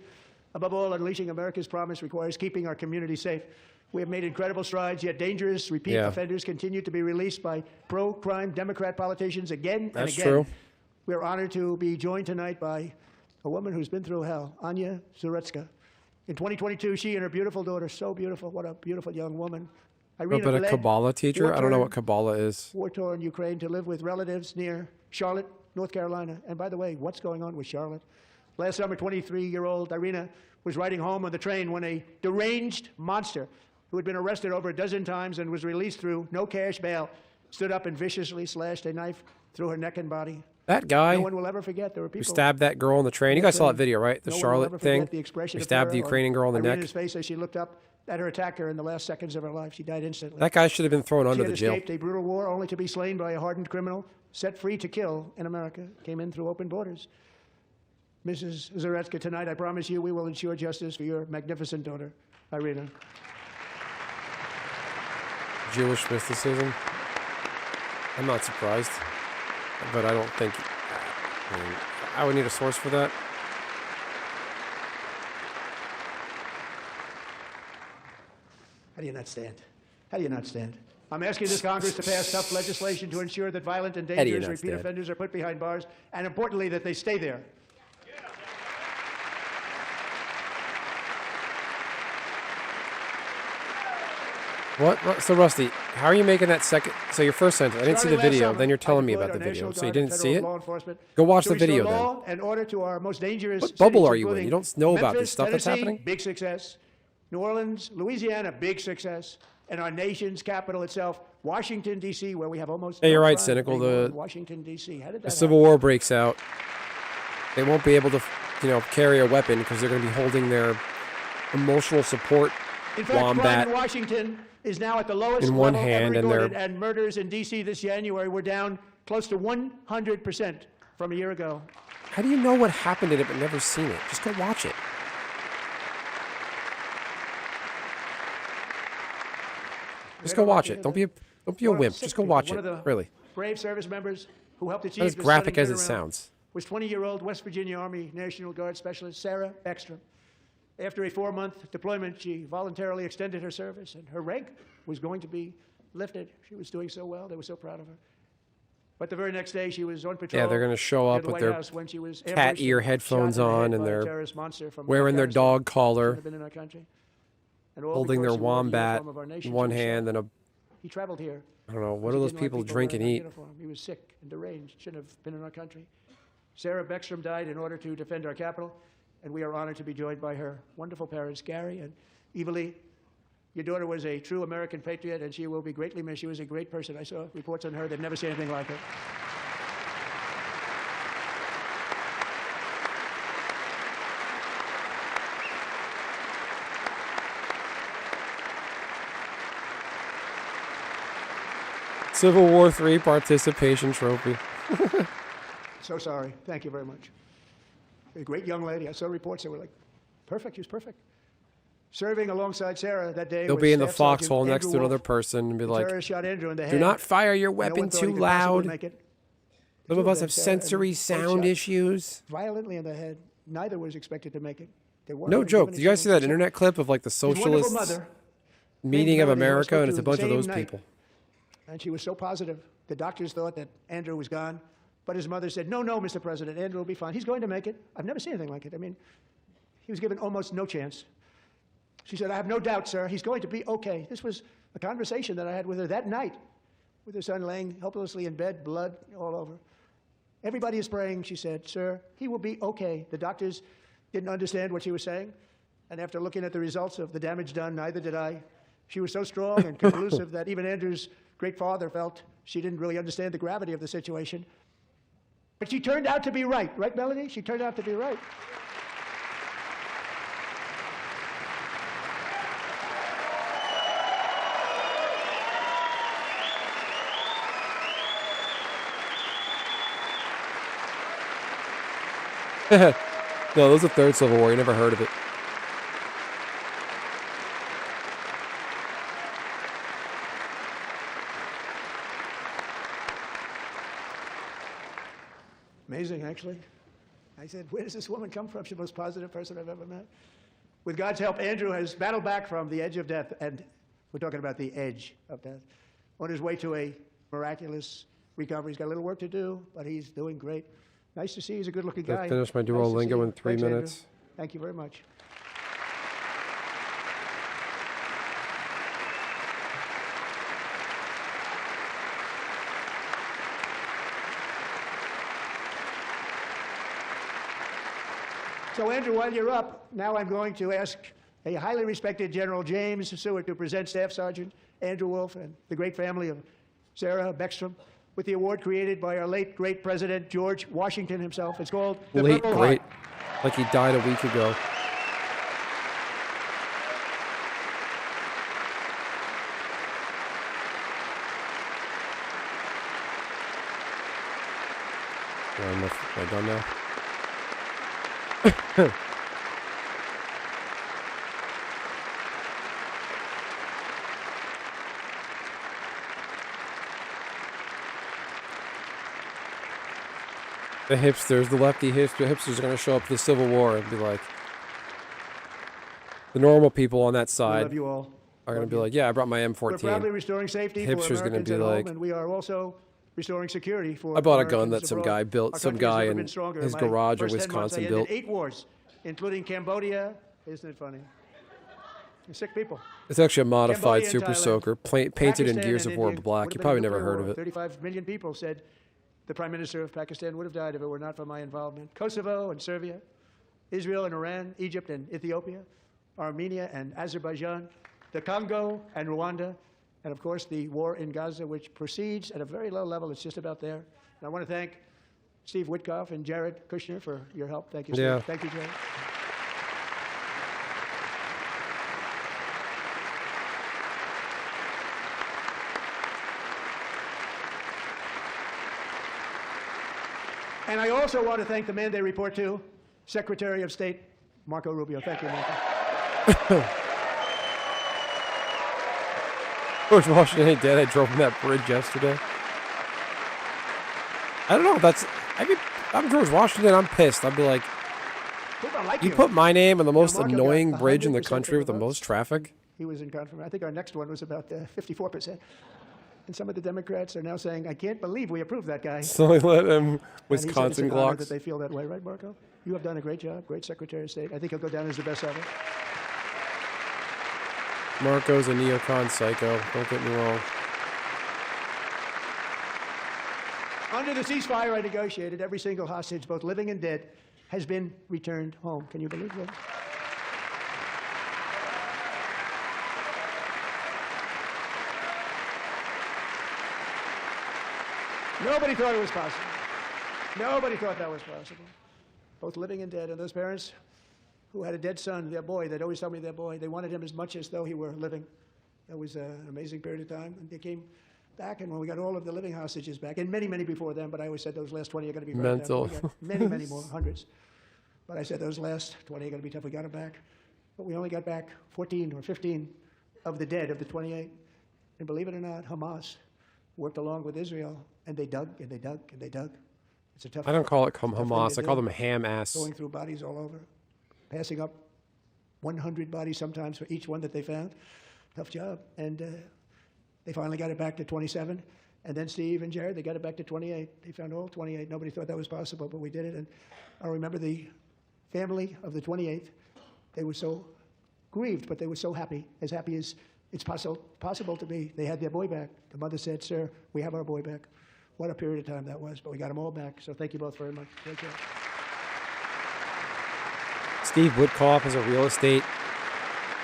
Above all, unleashing America's promise requires keeping our community safe. We have made incredible strides, yet dangerous repeat Yeah. offenders continue to be released by pro-crime Democrat politicians again and That's again. true. We're honored to be joined tonight by a woman who's been through hell, Anya Zaretska. In 2022, she and her beautiful daughter, so beautiful, what a beautiful young woman, Irina, But a fled Kabbalah teacher? I don't know what Kabbalah is. war-torn Ukraine to live with relatives near Charlotte, North Carolina. And by the way, what's going on with Charlotte? Last summer, 23-year-old Irina was riding home on the train when a deranged monster who had been arrested over a dozen times and was released through no cash bail stood up and viciously slashed a knife through her neck and body. That guy No one will ever forget. There were who people stabbed that girl on the train. You guys saw that video, right? The no one will ever Charlotte forget thing. the expression He of stabbed the terror on Ukrainian girl in the neck. Irina's face as she looked up at her attacker in the last seconds of her life. She died instantly. That guy should have been thrown She under had the jail. escaped a brutal war only to be slain by a hardened criminal, set free to kill in America, came in through open borders. Mrs. Zaretska, tonight I promise you we will ensure justice for your magnificent daughter, Irina. Jewish mysticism. I'm not surprised, but I don't think. I mean, I would need a source for that. How do you not stand? How do you not stand? I'm asking this Congress to pass tough legislation to ensure that violent and How do you dangerous not repeat stand? offenders are put behind bars, and importantly, that they stay there. What? So, Rusty, how are you making that second? So, your first sentence, I didn't see the Starting last video. summer, Then you're telling I me deployed about the our video. National So, you Guard and didn't see federal it? law enforcement Go watch to the video restore then. law and order to our most dangerous What bubble cities, are you in? including You don't know about this Memphis, stuff that's Tennessee, happening? Big success. New Orleans, Louisiana, big success. And our nation's capital itself, Washington, D.C., where we have almost Hey, you're no right, crime Cynical. anymore The- in Washington, D.C. How did that The Civil War breaks out. They won't be able to, carry a weapon because they're going to be holding their emotional support In fact, crime wombat in Washington is now at the lowest in one level hand, ever and recorded, they're- and murders in D.C. this January were down close to 100% from a year ago. How do you know what happened in it but never seen it? Just go watch it. Just go watch it. Don't be a One of wimp. six Just go people. watch One it. of the Really. brave service members who helped achieve Not as this graphic stunning as it turnaround sounds. was 20-year-old West Virginia Army National Guard Specialist Sarah Beckstrom. After a 4-month deployment, she voluntarily extended her service, and her rank was going to be lifted. She was doing so well. They were so proud of her. But the very next day, she was on patrol. Yeah, they're gonna show near up the with White their House when she was cat ambushed ear and headphones shot in the on head and by a they're terrorist monster from wearing their Afghanistan. dog collar, Shouldn't have been in our country. And all holding because their she wore the wombat uniform of our nation in to one his hand side. and a, He traveled here. I don't know, what because do he those didn't like people drink and wearing that eat? uniform. He was sick and deranged. Shouldn't have been in our country. Sarah Beckstrom died in order to defend our capital, and we are honored to be joined by her wonderful parents, Gary and Eva Lee. Your daughter was a true American patriot, and she will be greatly missed. She was a great person. I saw reports on her. They've never seen anything like it. Civil War III participation trophy. So sorry. Thank you very much. A great young lady. I saw reports that were like, perfect. She was perfect. Serving alongside Sarah that day They'll was be in the Staff Sergeant foxhole next Andrew to another Wolf. person and be The like, terrorist shot Andrew in the head. do not fire your No weapon one thought he too could possibly loud. make it. Some Two of us them, have Sarah and sensory Blake sound shot issues. violently in the head. Neither was expected to make it. They weren't No even joke. given Do a you guys see chance that to internet clip of like the His wonderful socialist mother, meeting of Melody, I America, spoke and it's to a bunch of the those same night. people? And she was so positive The doctors thought that Andrew was gone, but his mother said, no, no, Mr. President, Andrew will be fine. He's going to make it. I've never seen anything like it. I mean, he was given almost no chance. She said, I have no doubt, sir, he's going to be okay. This was a conversation that I had with her that night, with her son laying helplessly in bed, blood all over. Everybody is praying, she said, sir, he will be okay. The doctors didn't understand what she was saying, and after looking at the results of the damage done, neither did I. She was so strong and conclusive that even Andrew's great father felt she didn't really understand the gravity of the situation. But she turned out to be right. Right, Melanie? She turned out to be right. No, that was the third Civil War. You never heard of it. Amazing, actually. I said, where does this woman come from? She's the most positive person I've ever met. With God's help, Andrew has battled back from the edge of death, and we're talking about the edge of death, on his way to a miraculous recovery. He's got a little work to do, but he's doing great. Nice to see. He's a good-looking guy. I finished my Nice to Duolingo see in you. 3 Thanks, Andrew. minutes. Thank you very much. So, Andrew, while you're up, now I'm going to ask a highly respected General James Seward to present Staff Sergeant Andrew Wolf and the great family of Sarah Beckstrom with the award created by our late, great President George Washington himself. It's called the Late, Purple great. Heart. Like he died a week ago. Am I done now? The hipsters, the lefty hipsters are going to show up to the Civil War and be like, the normal people on that We side love you all. are going to be like, yeah, I brought my We're proudly M14. restoring safety for Hipster's gonna Americans be at like- home, and we are also restoring security for I bought a gun Americans that some abroad. guy built, Our some country has guy never in been stronger. his My garage in first 10 months, I Wisconsin ended built. 8 wars, including Cambodia. Isn't it funny? Sick people. It's actually a modified Cambodia and Super Thailand. Soaker, painted in Pakistan Gears and of War India black. would You have probably been a never nuclear heard of war. it. 35 million people said the Prime Minister of Pakistan would have died if it were not for my involvement. Kosovo and Serbia, Israel and Iran, Egypt and Ethiopia, Armenia and Azerbaijan, the Congo and Rwanda, and of course the war in Gaza, which proceeds at a very low level. It's just about there. And I want to thank Steve Witkoff and Jared Kushner for your help. Thank you, Steve. Yeah. Thank you, Jared. And I also want to thank the man they report to, Secretary of State Marco Rubio. Thank you, Marco. George Washington ain't dead. I drove on that bridge yesterday. I don't know. I mean, I'm George Washington. I'm pissed. I'd be like, People don't like you put my name on the most Marco got annoying bridge in the 100% country with the of the most traffic. He was in confirmation. I think our next one was about 54%. And some of the Democrats are now saying, I can't believe we approved that guy. So I let him And he said Wisconsin it's an honor that Glocks. they feel that way, right, Marco? You have done a great job, great Secretary of State. I think he'll go down as the best ever. Marco's a neocon psycho. Don't get me wrong. Under the ceasefire I negotiated, every single hostage, both living and dead, has been returned home. Can you believe that? Nobody thought it was possible. Nobody thought that was possible. Both living and dead. And those parents who had a dead son, their boy, they'd always tell me their boy, they wanted him as much as though he were living. It was an amazing period of time. And they came back, and when we got all of the living hostages back, and many, many before them, but I always said those last 20 are going to be very Mental. tough. We got many, many more, hundreds. But I said those last 20 are going to be tough. We got them back. But we only got back 14 or 15 of the dead, of the 28. And believe it or not, Hamas worked along with Israel, and they dug, and they dug, and they dug. It's a tough I don't call it thing Hamas. to I call do. them ham ass. Going through bodies all over, passing up 100 bodies sometimes for each one that they found. Tough job. And they finally got it back to 27. And then Steve and Jared, they got it back to 28. They found all 28. Nobody thought that was possible, but we did it. And I remember the family of the 28th. They were so grieved, but they were so happy as it's possible to be. They had their boy back. The mother said, "Sir, we have our boy back." What a period of time that was, but we got them all back. So thank you both very much. Take care. Steve Woodcock is a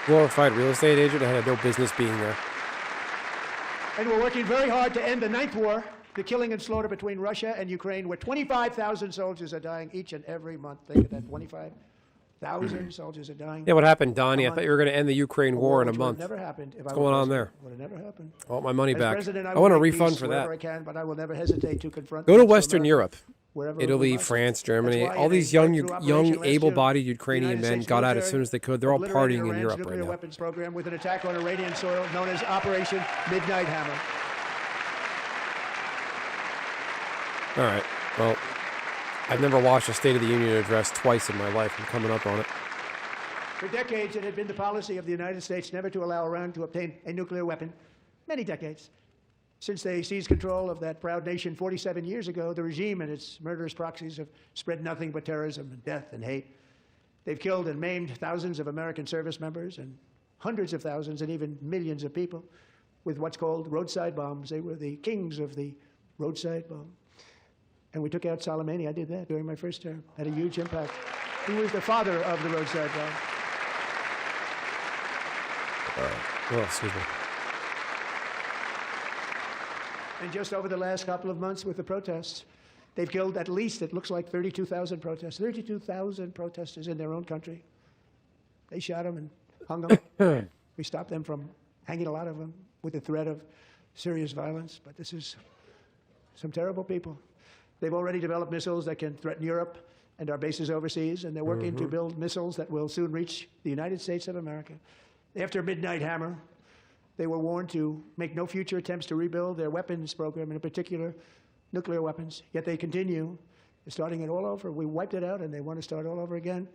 glorified real estate agent and had no business being there. And we're working very hard to end the ninth war, the killing and slaughter between Russia and Ukraine, where 25,000 soldiers are dying each and every month. Think of that, 25,000 soldiers are dying. Yeah, what happened, Donnie? I thought you were going to end the Ukraine war in a month. Never happened. What's going on there? Would have never happened. I want my money As back. president, I will want a make refund peace for wherever that. I can, but I will never hesitate to confront. Go to threats Western America, Europe. wherever we Italy, must. France, Germany, That's why all in these a young, breakthrough operation last year, able-bodied the Ukrainian United men States got out as military soon as they could. They're all obliterated partying in Iran's Europe nuclear right now. weapons program with an attack on Iranian soil known as Operation Midnight Hammer. All right. Well, I've never watched a State of the Union address twice in my life. I'm coming up on it. For decades, it had been the policy of the United States never to allow Iran to obtain a nuclear weapon. Many decades. Since they seized control of that proud nation 47 years ago, the regime and its murderous proxies have spread nothing but terrorism and death and hate. They've killed and maimed thousands of American service members and hundreds of thousands and even millions of people with what's called roadside bombs. They were the kings of the roadside bomb. And we took out Soleimani. I did that during my first term. Had a huge impact. He was the father of the roadside bomb. Oh, excuse me. And just over the last couple of months with the protests, they've killed at least, it looks like 32,000 protesters. 32,000 protesters in their own country. They shot them and hung them. We stopped them from hanging a lot of them with the threat of serious violence. But this is some terrible people. They've already developed missiles that can threaten Europe and our bases overseas, and they're working to build missiles that will soon reach the United States of America. After Midnight Hammer, they were warned to make no future attempts to rebuild their weapons program, and in particular, nuclear weapons. Yet they continue, starting it all over. We wiped it out, and they want to start all over again,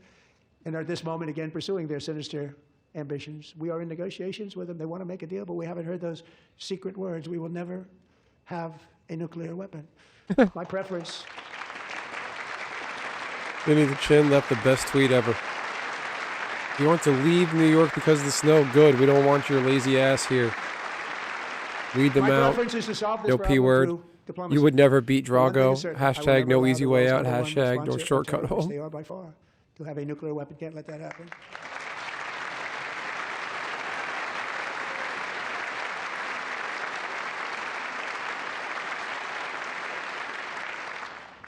and are at this moment again pursuing their sinister ambitions. We are in negotiations with them. They want to make a deal, but we haven't heard those secret words. We will never have a nuclear weapon. My preference. Vinny the Chin left the best tweet ever. You want to leave New York because of the snow? Good. We don't want your lazy ass here. Read them My out. preference is to solve this No problem P word. through diplomacy. You would never beat But one thing Drago. is certain, I will Hashtag never no allow easy the way world's out. number one Hashtag no sponsor of shortcut terrorists, home. They are by far to have a nuclear weapon. Can't let that happen.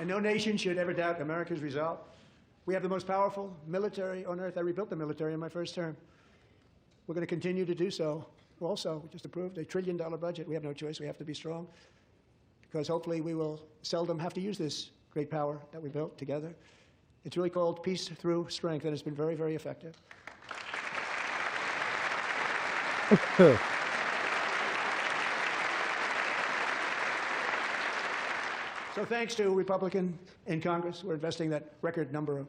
And no nation should ever doubt America's resolve. We have the most powerful military on earth. I rebuilt the military in my first term. We're going to continue to do so. Also, we just approved a $1 trillion budget. We have no choice. We have to be strong because hopefully we will seldom have to use this great power that we built together. It's really called peace through strength, and it's been very, very effective. So thanks to Republicans in Congress, we're investing that record number of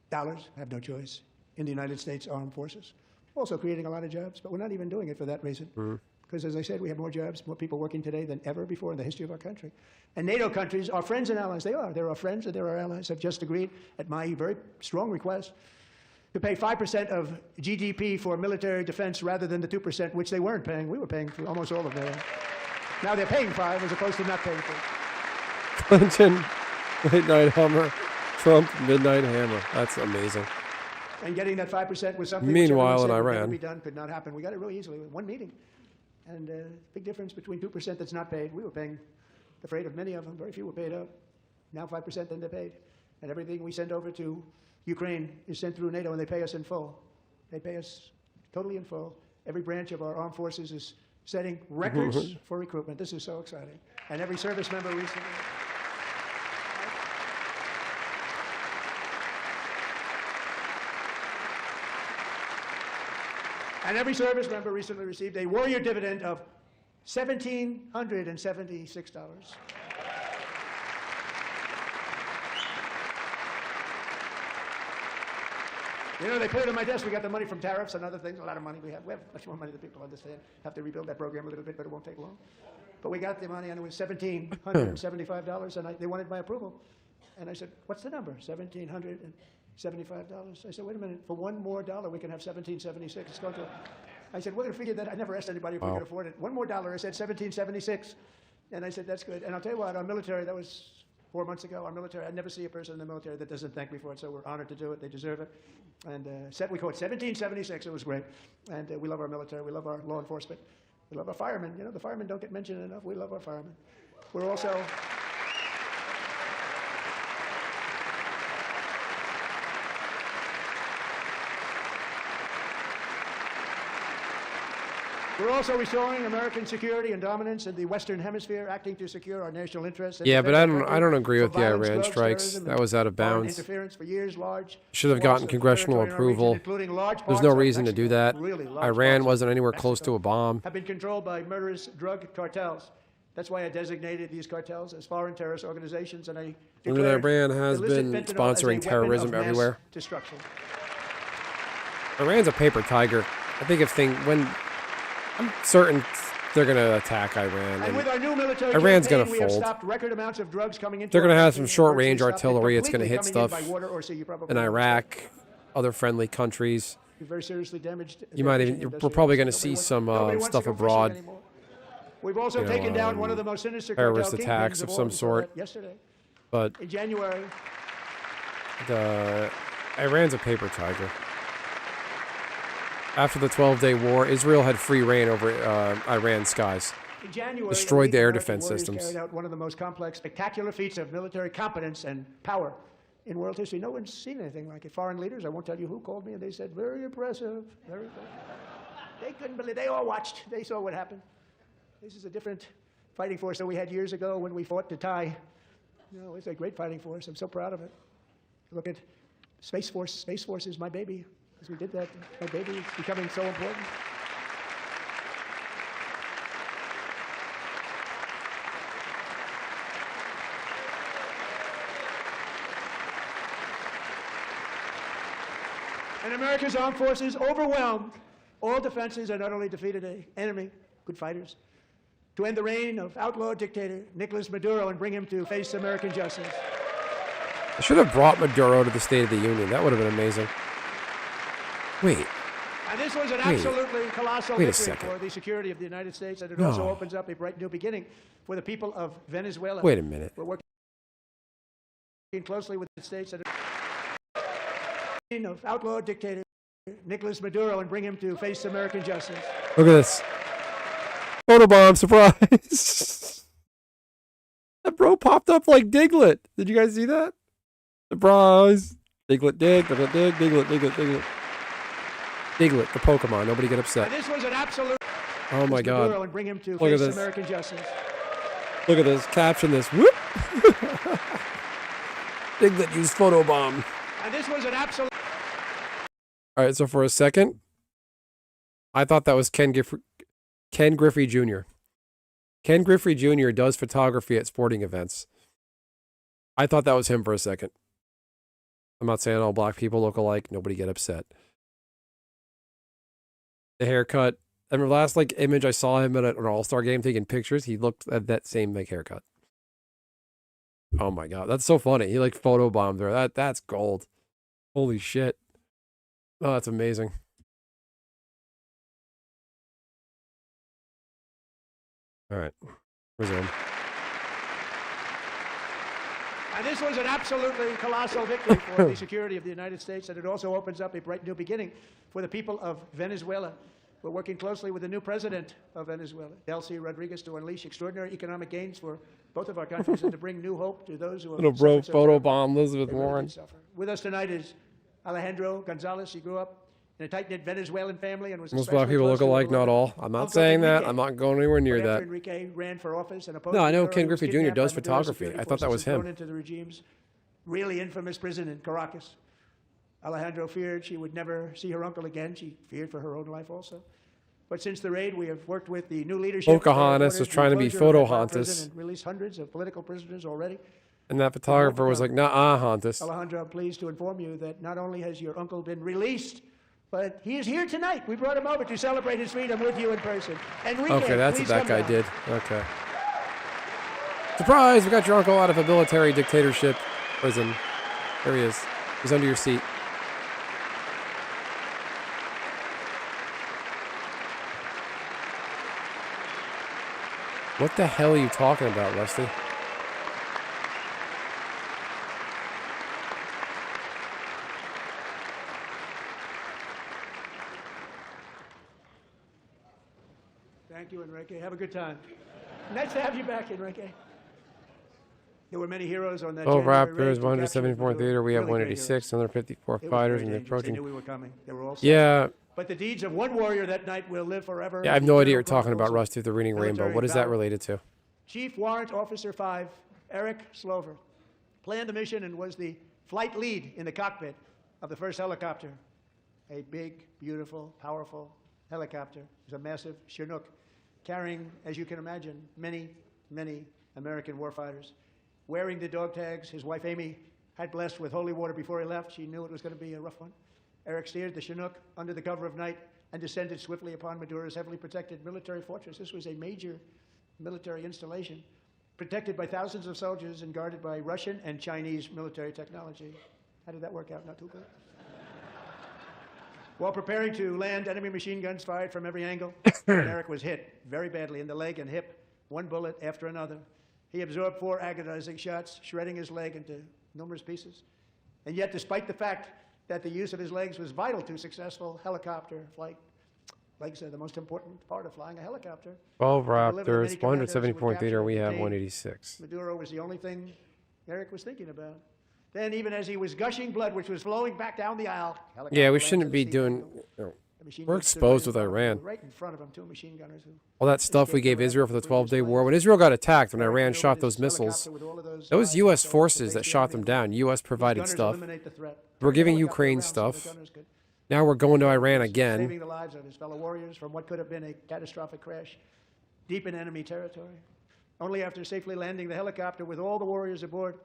dollars, have no choice, in the United States Armed Forces. Also creating a lot of jobs, but we're not even doing it for that reason. Because as I said, we have more jobs, more people working today than ever before in the history of our country. And NATO countries, our friends and allies, they are. They're our friends and they're our allies, have just agreed at my very strong request to pay 5% of GDP for military defense rather than the 2%, which they weren't paying. We were paying for almost all of their. Now they're paying 5 as opposed to not paying 4. Clinton, Midnight Hammer. Trump, Midnight Hammer. That's amazing. And getting that 5% was something Meanwhile, which in everyone said would Iran. never be done, could not happen. We got it really easily with one meeting. And big difference between 2% that's not paid. We were paying the freight of many of them. Very few were paid up. Now 5%, then they're paid. And everything we send over to Ukraine is sent through NATO, and they pay us in full. They pay us totally in full. Every branch of our armed forces is setting records for recruitment. This is so exciting. And every service member recently. And every service member recently received a warrior dividend of $1,776. You know, they put it on my desk. We got the money from tariffs and other things, a lot of money we have. We have much more money than people understand. Have to rebuild that program a little bit, but it won't take long. But we got the money, and it was $1,775, and they wanted my approval. And I said, what's the number? $1,775. I said, wait a minute, for $1 more we can have $1,776. It's going to. I said, we're going to figure that. I never asked anybody if we could afford it. $1 more. I said $1,776. And I said, that's good. And I'll tell you what, our military, that was 4 months ago, our military, I never see a person in the military that doesn't thank me for it, so we're honored to do it. They deserve it. And we call it 1776. It was great. And we love our military. We love our law enforcement. We love our firemen. You know, the firemen don't get mentioned enough. We love our firemen. We're also... We're also restoring American security and dominance in the Western Hemisphere, acting to secure our national interests. Yeah, but I don't agree with the Iran strikes. That was out of bounds. Interference for years, large Should have gotten congressional approval. There's no reason to do that. Iran wasn't anywhere close to a bomb. Have been controlled by murderous drug cartels. That's why I designated these cartels as foreign terrorist organizations, and I declared Iran has been sponsoring terrorism everywhere. Iran's a paper tiger. I think I'm certain they're going to attack Iran. And with our new military Iran's going to we have fold. stopped record amounts of drugs coming into They're going to our have country, some short-range emergency stuff, artillery. It's going to hit completely stuff coming in by water or sea. You probably in know Iraq, other friendly countries. very seriously damaged. You might even. We're probably going to see some stuff abroad. We've also taken down one of the most sinister terrorist cartel attacks kingpins of all. some We saw sort. that yesterday, But in January. Iran's a paper tiger. After the 12-day war, Israel had free reign over Iran's skies. In January, Destroyed the air American defense warriors systems. Carried out one of the most complex, spectacular feats of military competence and power in world history. No one's seen anything like it. Foreign leaders, I won't tell you who, called me, and they said, very impressive, very impressive. They couldn't believe. They all watched. They saw what happened. This is a different fighting force than we had years ago when we fought to tie. You know, it's a great fighting force. I'm so proud of it. Look at Space Force. Space Force is my baby. Because we did that. My baby is becoming so important. And America's armed forces overwhelmed all defenses and utterly defeated an enemy, good fighters, to end the reign of outlaw dictator Nicolas Maduro and bring him to face American justice. I should have brought Maduro to the State of the Union. That would have been amazing. Wait. And this was an absolutely colossal Wait a victory second. for the security of the United States, and it also opens up a bright new beginning for the people of Venezuela. Wait a minute. We're working closely with the states that of outlaw dictator Nicolas Maduro and bring him to face American justice. Look at this. Photobomb surprise. That bro popped up like Diglett. Did you guys see that? Surprise. Diglett, Diglett, Diglett, Diglett. Diglett, the Pokemon. Nobody get upset. And this was an absolute. Oh my God. Maduro and bring him to Look at face this. American justice. Look at this. Caption this. Whoop. Diglett used photobomb. And this was an absolute. All right, so for a second, I thought that was Ken Griffey Jr. Ken Griffey Jr. does photography at sporting events. I thought that was him for a second. I'm not saying all black people look alike. Nobody get upset. The haircut. I remember last image I saw him at an All-Star game taking pictures. He looked at that same haircut. Oh my God, that's so funny. He photobombed there. That's gold. Holy shit. Oh, that's amazing. All right, resume. And this was an absolutely colossal victory for the security of the United States, and it also opens up a bright new beginning for the people of Venezuela. We're working closely with the new president of Venezuela, Delcy Rodriguez, to unleash extraordinary economic gains for both of our countries and to bring new hope to those who have Little bro suffered so terribly. photobomb Elizabeth They really Warren. did suffer. With us tonight is Alejandro Gonzalez. He grew up in a tight-knit Venezuelan family and was Most black people look alike, not all. I'm not saying that. I'm not going anywhere near that. Enrique ran for office and No, I know Maduro, Ken he was Griffey Jr. kidnapped does by Maduro's photography. security I thought that forces was and him. thrown into the regime's really infamous prison in Caracas. Alejandro feared she would never see her uncle again. She feared for her own life also. But since the raid, we have worked with the new leadership. Pocahontas was trying to be Photohontas. And released hundreds of political prisoners already. And that photographer was like, nah, Hontas. Alejandro, I'm pleased to inform you that not only has your uncle been released, but he is here tonight. We brought him over to celebrate his freedom with you in person. Enrique, Okay, that's please what that come guy down. did. Okay. Surprise! We got your uncle out of a military dictatorship prison. There he is. He's under your seat. What the hell are you talking about, Rusty? Thank you, Enrique. Have a good time. Nice to have you back, Enrique. There were many heroes on that Oh, January Raptors, raid to 174 capture theater. We have really great 186, heroes. another 54 It was fighters, very and they're dangerous. They approaching. knew we were coming. They were all Yeah. But the deeds of one warrior that night will live forever. Yeah, I have in no the idea eternal you're talking about, chronicles Rusty, the Reading of Rainbow. military What is that valor. related to? Chief Warrant Officer 5, Eric Slover, planned the mission and was the flight lead in the cockpit of the first helicopter. A big, beautiful, powerful helicopter. It was a massive Chinook carrying, as you can imagine, many, many American warfighters. Wearing the dog tags, his wife Amy had blessed with holy water before he left. She knew it was going to be a rough one. Eric steered the Chinook under the cover of night and descended swiftly upon Maduro's heavily protected military fortress. This was a major military installation, protected by thousands of soldiers and guarded by Russian and Chinese military technology. How did that work out? Not too good. While preparing to land, enemy machine guns fired from every angle. Eric was hit very badly in the leg and hip, one bullet after another. He absorbed 4 agonizing shots, shredding his leg into numerous pieces. And yet, despite the fact that the use of his legs was vital to successful helicopter flight, legs are the most important part of flying a helicopter. 12 He delivered many Raptors, commandos who were 174 theater. captured We and have detained. 186. Maduro was the only thing Eric was thinking about. Then, even as he was gushing blood, which was flowing back down the aisle, Yeah, we helicopter shouldn't landed be at the doing. angle. The machine We're guns stood exposed right with in front of Iran. him, right in front of him, 2 machine gunners who All that stuff we gave Israel for the 12-day war. When Israel got attacked, when Iran shot those missiles, that was U.S. forces that shot them down. U.S. provided stuff. We're giving Ukraine stuff. Now we're going to Iran again. Saving the lives of his fellow warriors from what could have been a catastrophic crash deep in enemy territory. Only after safely landing the helicopter with all the warriors aboard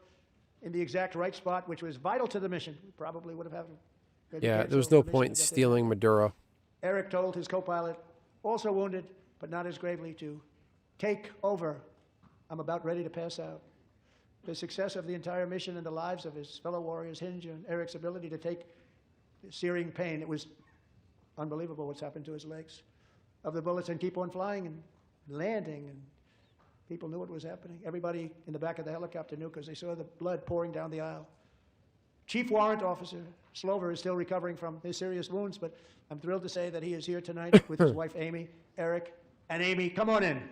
in the exact right spot, which was vital to the mission, we probably would have had to Yeah, there was cancel no the point in mission at that stealing time. Maduro. Eric told his co-pilot, also wounded, but not as gravely, to take over. I'm about ready to pass out. The success of the entire mission and the lives of his fellow warriors hinge on Eric's ability to take searing pain. It was unbelievable what's happened to his legs of the bullets and keep on flying and landing. And people knew what was happening. Everybody in the back of the helicopter knew because they saw the blood pouring down the aisle. Chief Warrant Officer Slover is still recovering from his serious wounds, but I'm thrilled to say that he is here tonight with his wife Amy, Eric, and Amy. Come on in.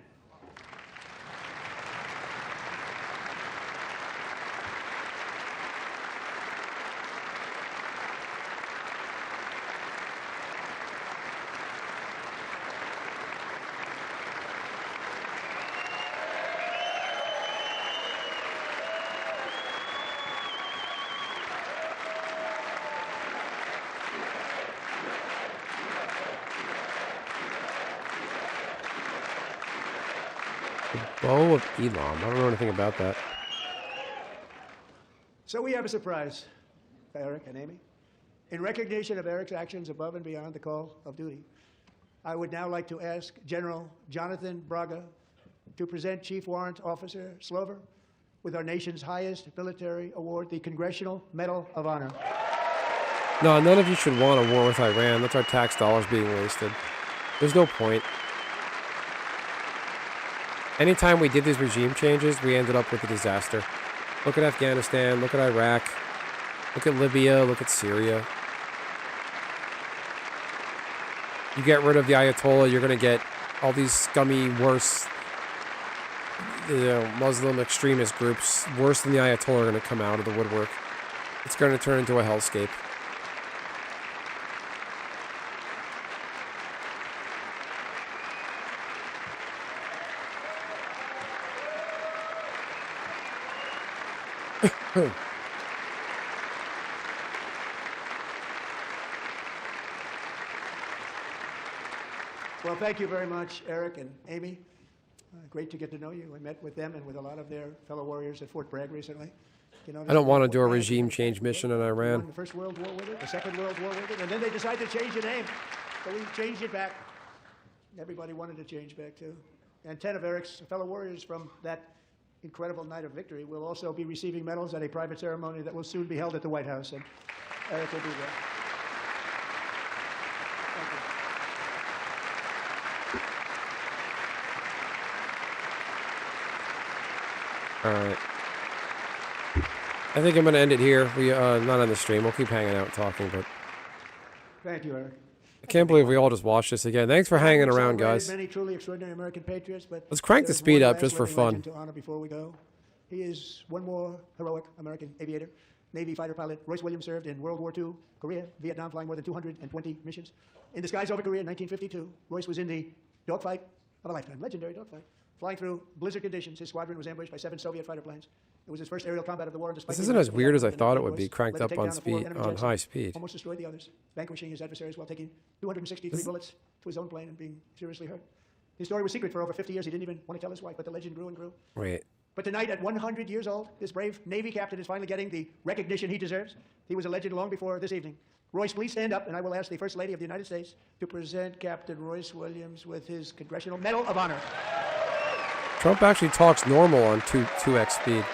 Bow of Elam. I don't know anything about that. So we have a surprise for Eric and Amy. In recognition of Eric's actions above and beyond the call of duty, I would now like to ask General Jonathan Braga to present Chief Warrant Officer Slover with our nation's highest military award, the Congressional Medal of Honor. No, none of you should want a war with Iran. That's our tax dollars being wasted. There's no point. Anytime we did these regime changes, we ended up with a disaster. Look at Afghanistan, look at Iraq, look at Libya, look at Syria. You get rid of the Ayatollah, you're going to get all these scummy, worse, Muslim extremist groups, worse than the Ayatollah, are going to come out of the woodwork. It's going to turn into a hellscape. Well, thank you very much, Eric and Amy. Great to get to know you. I met with them and with a lot of their fellow warriors at Fort Bragg recently. You know, I don't want to Fort do a Bragg, regime change mission in we Iran. won the First World War with it, the Second World War with it, and then they decided to change the name. So we changed it back. Everybody wanted to change back too. And 10 of Eric's fellow warriors from that incredible night of victory will also be receiving medals at a private ceremony that will soon be held at the White House. And Eric will be there. All right. I think I'm going to end it here. We not on the stream. We'll keep hanging out and talking, but Thank you, Eric. I can't believe we all just watched this again. Thanks for hanging around, guys. Many truly extraordinary American patriots, but Let's crank the there's speed one up last just for living fun. legend to honor before we go. He is one more heroic American aviator, Navy fighter pilot. Royce Williams served in World War II, Korea, Vietnam, flying more than 220 missions. In the skies over Korea in 1952, Royce was in the dogfight of a lifetime, legendary dogfight. Flying through blizzard conditions, his squadron was ambushed by 7 Soviet fighter planes. It was his first aerial combat of the war. And despite This isn't being as weird as I in thought it Royce would be, led cranked to up take on down the 4 speed, enemy on jets high and speed. almost destroyed the others, vanquishing his adversaries while taking 263 bullets to his own plane and being seriously hurt. His story was secret for over 50 years. He didn't even want to tell his wife, but the legend grew and grew. Wait. But tonight, at 100 years old, this brave Navy captain is finally getting the recognition he deserves. He was a legend long before this evening. Royce, please stand up, and I will ask the First Lady of the United States to present Captain Royce Williams with his Congressional Medal of Honor. Trump actually talks normal on 2x speed.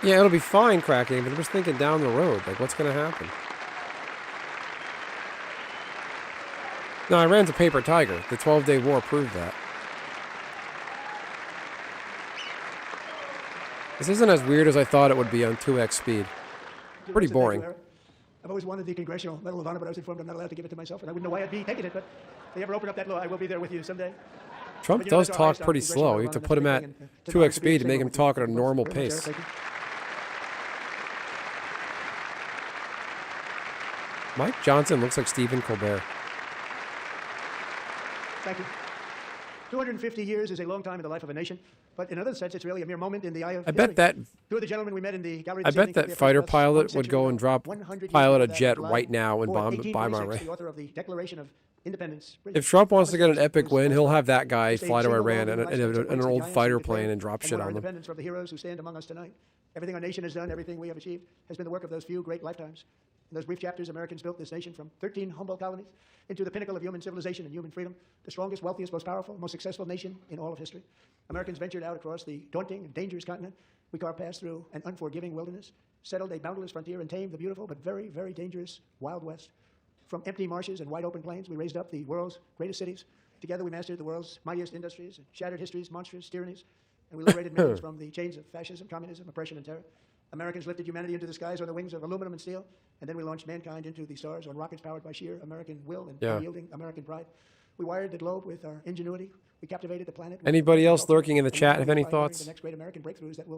Yeah, it'll be fine cracking, but I'm just thinking down the road, like what's going to happen? No, I ran to Paper Tiger. The 12-day war proved that. This isn't as weird as I thought it would be on 2x speed. Pretty boring. I've always wanted the Congressional Medal of Honor, but I was informed I'm not allowed to give it to myself, and I wouldn't know why I'd be taking it, but if they ever open up that law, I will be there with you someday. Trump does talk pretty slow. You have to put him at 2x speed to make him talk at a normal pace. Mike Johnson looks like Stephen Colbert. Thank you. 250 years is a long time in the life of a nation, but in another sense, it's really a mere moment in the eye of I bet that. Two of the gentlemen we met in the gallery I this bet evening could that be a fighter friend of us pilot 1 would century go ago, and drop 100 years pilot a ago that jet July right now and 4th, bomb 1846, Iran. the author of the Declaration of Independence. If Trump wants to get an epic win, he'll have that guy fly to Iran in an old fighter plane and drop shit on them. Independence from the heroes who stand among us tonight. Everything our nation has done, everything we have achieved, has been the work of those few great lifetimes. In those brief chapters, Americans built this nation from 13 humble colonies into the pinnacle of human civilization and human freedom, the strongest, wealthiest, most powerful, most successful nation in all of history. Americans ventured out across the daunting and dangerous continent. We carved paths through an unforgiving wilderness, settled a boundless frontier, and tamed the beautiful but very, very dangerous Wild West. From empty marshes and wide open plains, we raised up the world's greatest cities. Together, we mastered the world's mightiest industries and shattered history's monstrous tyrannies, and we liberated millions from the chains of fascism, communism, oppression, and terror. Americans lifted humanity into the skies on the wings of aluminum and steel, and then we launched mankind into the stars on rockets powered by sheer American will and unyielding American pride. We wired the globe with our ingenuity. We captivated the planet. Anybody else lurking in the chat have any thoughts?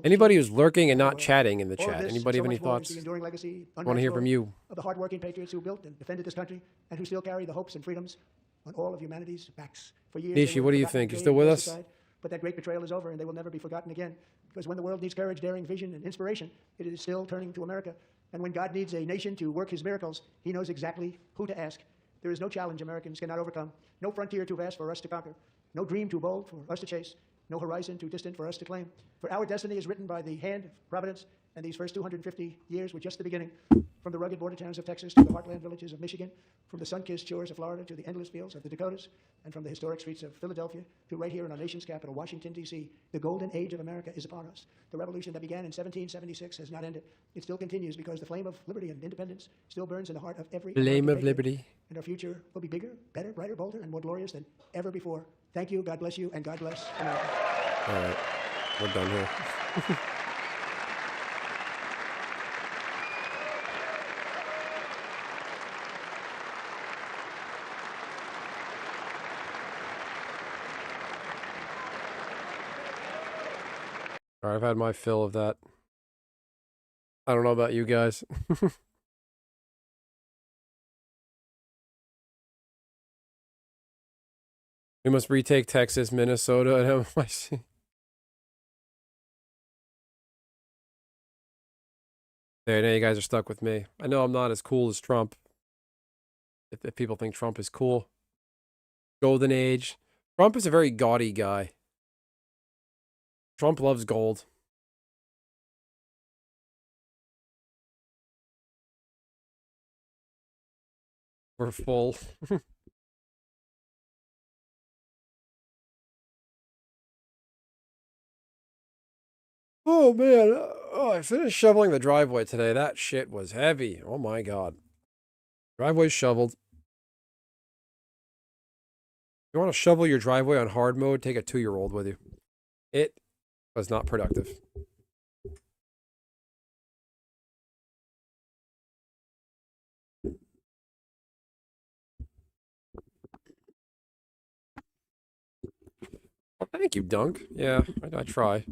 Anybody who's lurking and not chatting in the chat? Anybody have any thoughts? I want to hear from you. Of the hardworking patriots who built and defended this country and who still carry the hopes and freedoms on all of humanity's backs. For years, Nishi, what do you think? You still with us? But that great betrayal is over, and they will never be forgotten again. Because when the world needs courage, daring, vision, and inspiration, it is still turning to America. And when God needs a nation to work his miracles, he knows exactly who to ask. There is no challenge Americans cannot overcome, no frontier too vast for us to conquer, no dream too bold for us to chase, no horizon too distant for us to claim. For our destiny is written by the hand of Providence, and these first 250 years were just the beginning. From the rugged border towns of Texas to the heartland villages of Michigan, from the sun-kissed shores of Florida to the endless fields of the Dakotas, and from the historic streets of Philadelphia to right here in our nation's capital, Washington, D.C., the golden age of America is upon us. The revolution that began in 1776 has not ended. It still continues because the flame of liberty and independence still burns in the heart of every Flame of patriot. liberty. And our future will be bigger, better, brighter, bolder, and more glorious than ever before. Thank you, God bless you, and God bless America. All right, we're done here. All right, I've had my fill of that. I don't know about you guys. We must retake Texas, Minnesota, and NYC. There, now you guys are stuck with me. I know I'm not as cool as Trump. If people think Trump is cool. Golden age. Trump is a very gaudy guy. Trump loves gold. We're full. Oh man, oh, I finished shoveling the driveway today. That shit was heavy. Oh my god. Driveway's shoveled. You want to shovel your driveway on hard mode, take a 2-year-old with you. It was not productive. Well, thank you, Dunk. Yeah, I try.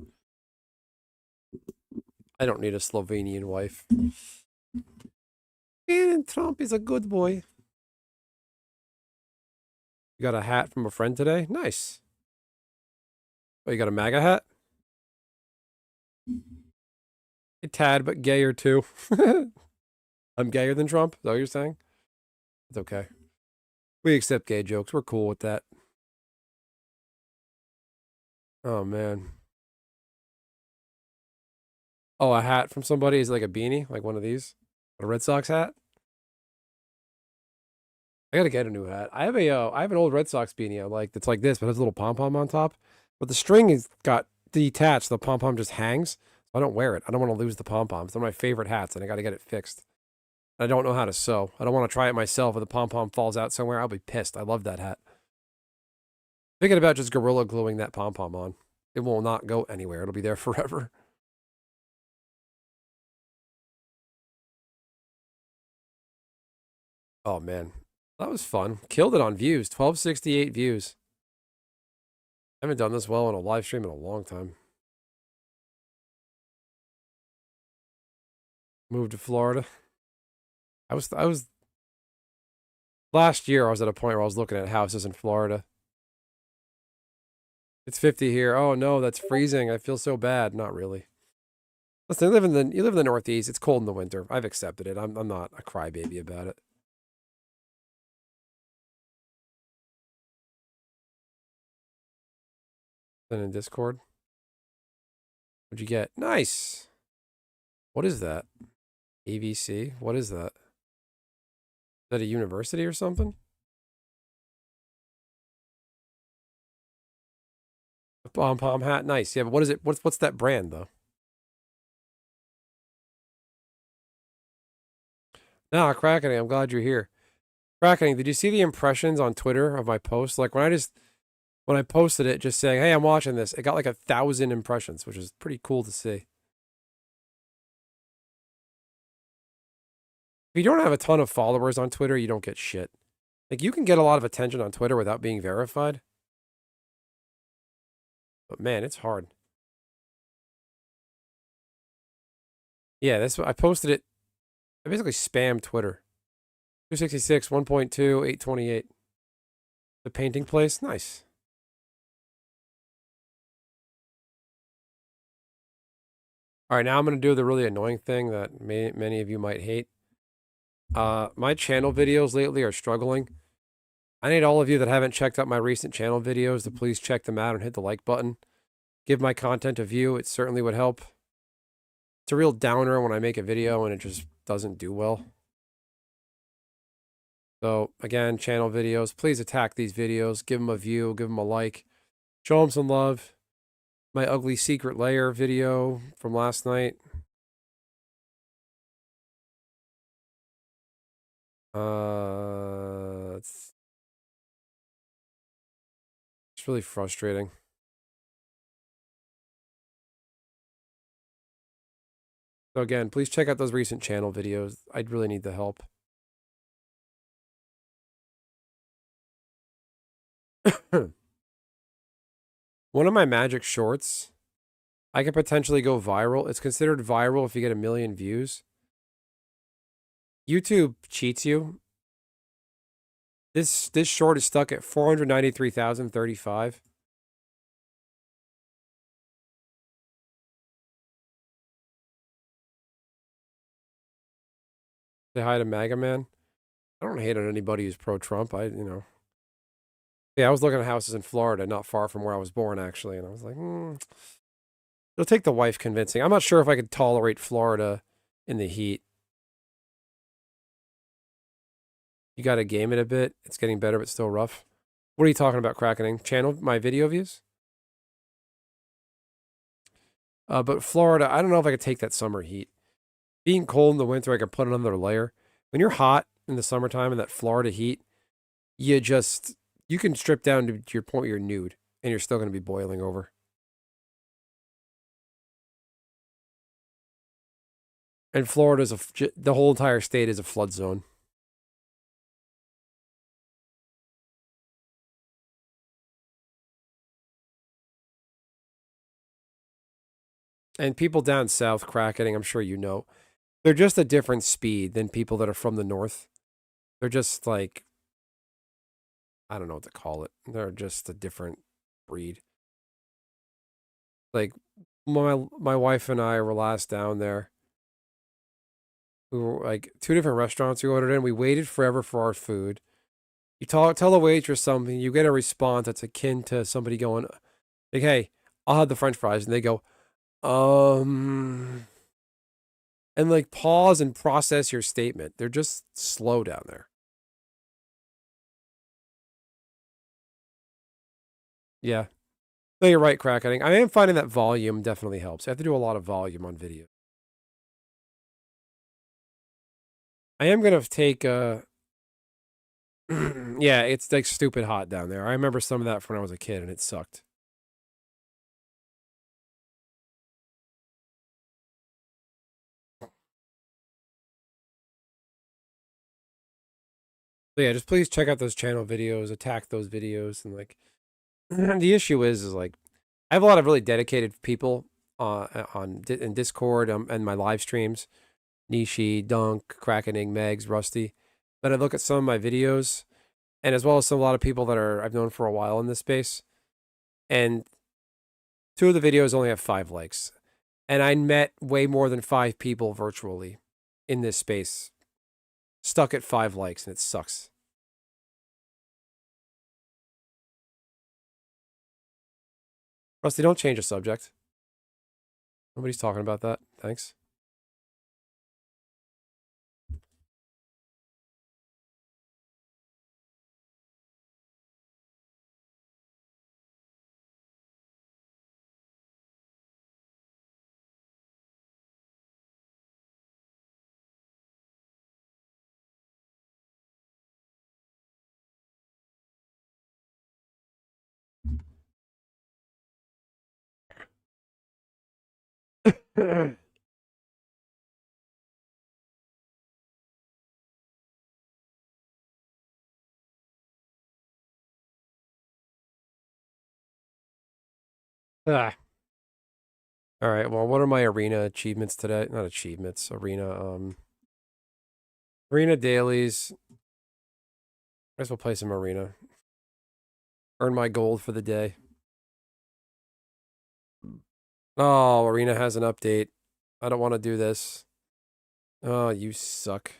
I don't need a Slovenian wife. And Trump is a good boy. You got a hat from a friend today? Nice. Oh, you got a MAGA hat? A tad, but gayer too. I'm gayer than Trump? Is that what you're saying? It's okay. We accept gay jokes. We're cool with that. Oh, man. Oh, a hat from somebody is like a beanie? Like one of these? A Red Sox hat? I gotta get a new hat. I have an old Red Sox beanie I like that's like this, but it has a little pom-pom on top. But the string is got detached. The pom-pom just hangs. So I don't wear it. I don't want to lose the pom-pom. It's one of my favorite hats, and I gotta get it fixed. I don't know how to sew. I don't want to try it myself. If the pom-pom falls out somewhere, I'll be pissed. I love that hat. Thinking about just Gorilla gluing that pom-pom on. It will not go anywhere. It'll be there forever. Oh, man. That was fun. Killed it on views. 1268 views. I haven't done this well on a live stream in a long time. Moved to Florida. I was last year I was at a point where I was looking at houses in Florida. It's 50 here. Oh no, that's freezing. I feel so bad. Not really. Listen, you live in the Northeast. It's cold in the winter. I've accepted it. I'm not a crybaby about it. Then in Discord. What'd you get? Nice. What is that? AVC? What is that? Is that a university or something? A pom-pom hat? Nice. Yeah, but what is it? What's that brand though? Nah, Crackening, I'm glad you're here. Crackening, did you see the impressions on Twitter of my post? Like when I posted it just saying, hey, I'm watching this, it got like 1,000 impressions, which is pretty cool to see. If you don't have a ton of followers on Twitter, you don't get shit. Like you can get a lot of attention on Twitter without being verified. But man, it's hard. Yeah, I posted it. I basically spammed Twitter. 266, 1.2, 828. The painting place? Nice. All right, now I'm going to do the really annoying thing that many of you might hate. My channel videos lately are struggling. I need all of you that haven't checked out my recent channel videos to please check them out and hit the like button. Give my content a view. It certainly would help. It's a real downer when I make a video and it just doesn't do well. So again, channel videos, please attack these videos. Give them a view, give them a like. Show them some love. My ugly secret layer video from last night. It's really frustrating. So again, please check out those recent channel videos. I'd really need the help. One of my magic shorts I could potentially go viral. It's considered viral if you get 1 million views. YouTube cheats you. This short is stuck at 493,035. Say hi to MAGA Man. I don't hate on anybody who's pro-Trump. Yeah, I was looking at houses in Florida, not far from where I was born, actually, and I was like, it'll take the wife convincing. I'm not sure if I could tolerate Florida in the heat. You got to game it a bit. It's getting better, but still rough. What are you talking about, Crackening? Channel my video views? But Florida, I don't know if I could take that summer heat. Being cold in the winter, I could put another layer. When you're hot in the summertime in that Florida heat, you can strip down to your point where you're nude, and you're still going to be boiling over. And Florida's the whole entire state is a flood zone. And people down south, Cracketing, I'm sure you know, they're just a different speed than people that are from the north. They're just like, I don't know what to call it. They're just a different breed. Like, my wife and I were last down there. We were like 2 different restaurants we ordered in. We waited forever for our food. You tell the waitress something, you get a response that's akin to somebody going, like, hey, I'll have the French fries. And they go, and like pause and process your statement. They're just slow down there. Yeah. No, you're right, Cracketing. I am finding that volume definitely helps. I have to do a lot of volume on video. I am going to take yeah, it's like stupid hot down there. I remember some of that from when I was a kid and it sucked. So yeah, just please check out those channel videos, attack those videos, and like the issue is like I have a lot of really dedicated people in Discord and my live streams, Nishi, Dunk, Crackening, Megs, Rusty. But I look at some of my videos, and as well as a lot of people that I've known for a while in this space, and 2 of the videos only have 5 likes, and I met way more than 5 people virtually in this space, stuck at 5 likes, and it sucks. Rusty, don't change the subject. Nobody's talking about that. Thanks. Ah. All right. Well, what are my arena achievements today? Not achievements. Arena dailies. I guess we'll play some arena. Earn my gold for the day. Oh, arena has an update. I don't want to do this. Oh, you suck.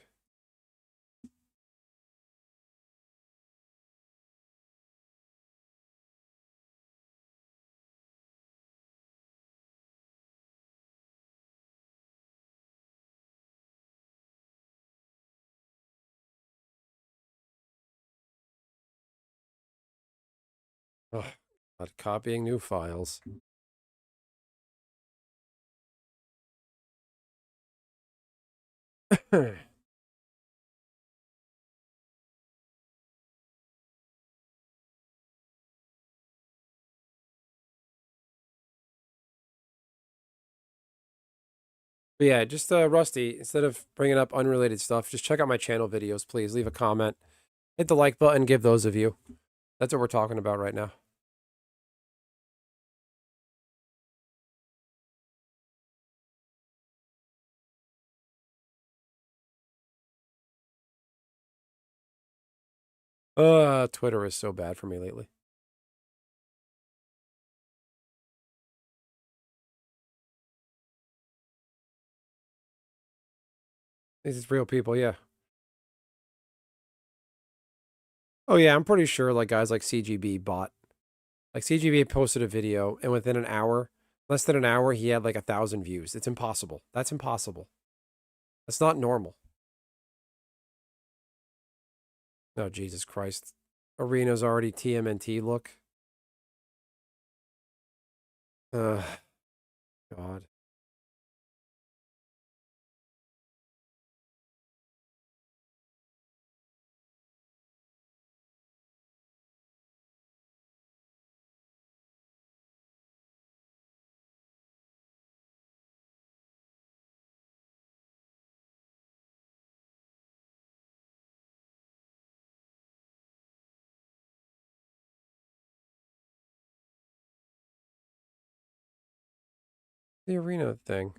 Oh, not copying new files. But yeah, just Rusty, instead of bringing up unrelated stuff, just check out my channel videos, please. Leave a comment. Hit the like button, give those of you. That's what we're talking about right now. Twitter is so bad for me lately. These is real people, yeah. Oh yeah, I'm pretty sure like guys like CGB bought. Like CGB posted a video and within an hour, less than an hour, he had like 1,000 views. It's impossible. That's impossible. That's not normal. Oh, Jesus Christ. Arena's already TMNT look. God. The arena thing.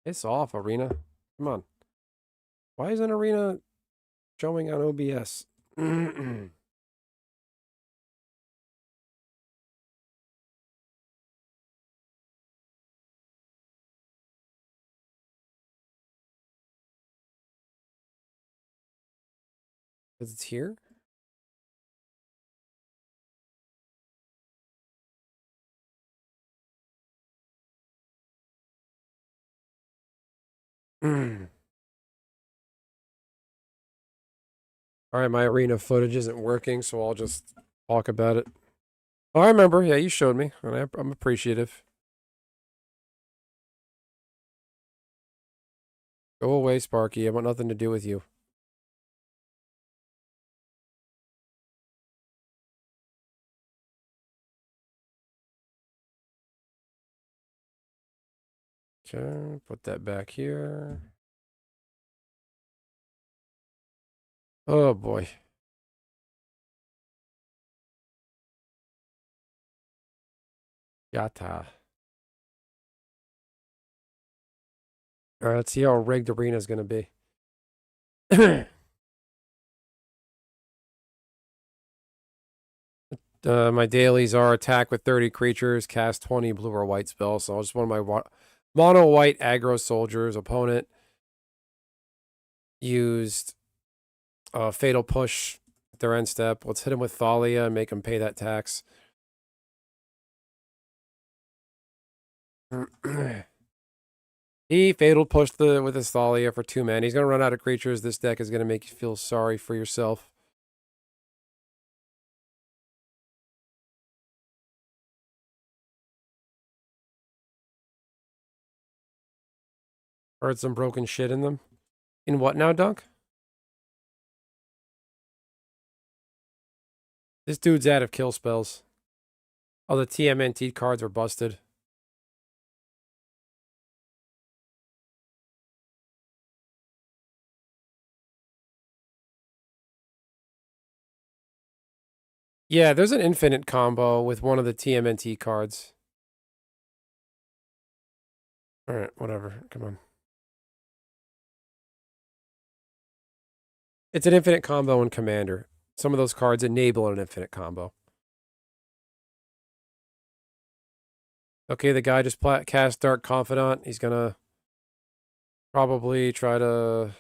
It's off, Arena. Come on. Why isn't Arena showing on OBS? Because it's here? All right, my arena footage isn't working, so I'll just talk about it. Oh, I remember. Yeah, you showed me. And I'm appreciative. Go away, Sparky. I want nothing to do with you. Okay, put that back here. Oh, boy. Yata. All right, let's see how rigged arena is going to be. My dailies are attack with 30 creatures, cast 20 blue or white spells. So I'll just one of my mono white aggro soldiers. Opponent used fatal push at their end step. Let's hit him with Thalia and make him pay that tax. He fatal pushed with his Thalia for 2 mana. He's going to run out of creatures. This deck is going to make you feel sorry for yourself. Heard some broken shit in them. In what now, Dunk? This dude's out of kill spells. Oh, the TMNT cards are busted. Yeah, there's an infinite combo with one of the TMNT cards. All right, whatever. Come on. It's an infinite combo in Commander. Some of those cards enable an infinite combo. Okay, the guy just cast Dark Confidant. He's going to probably try to...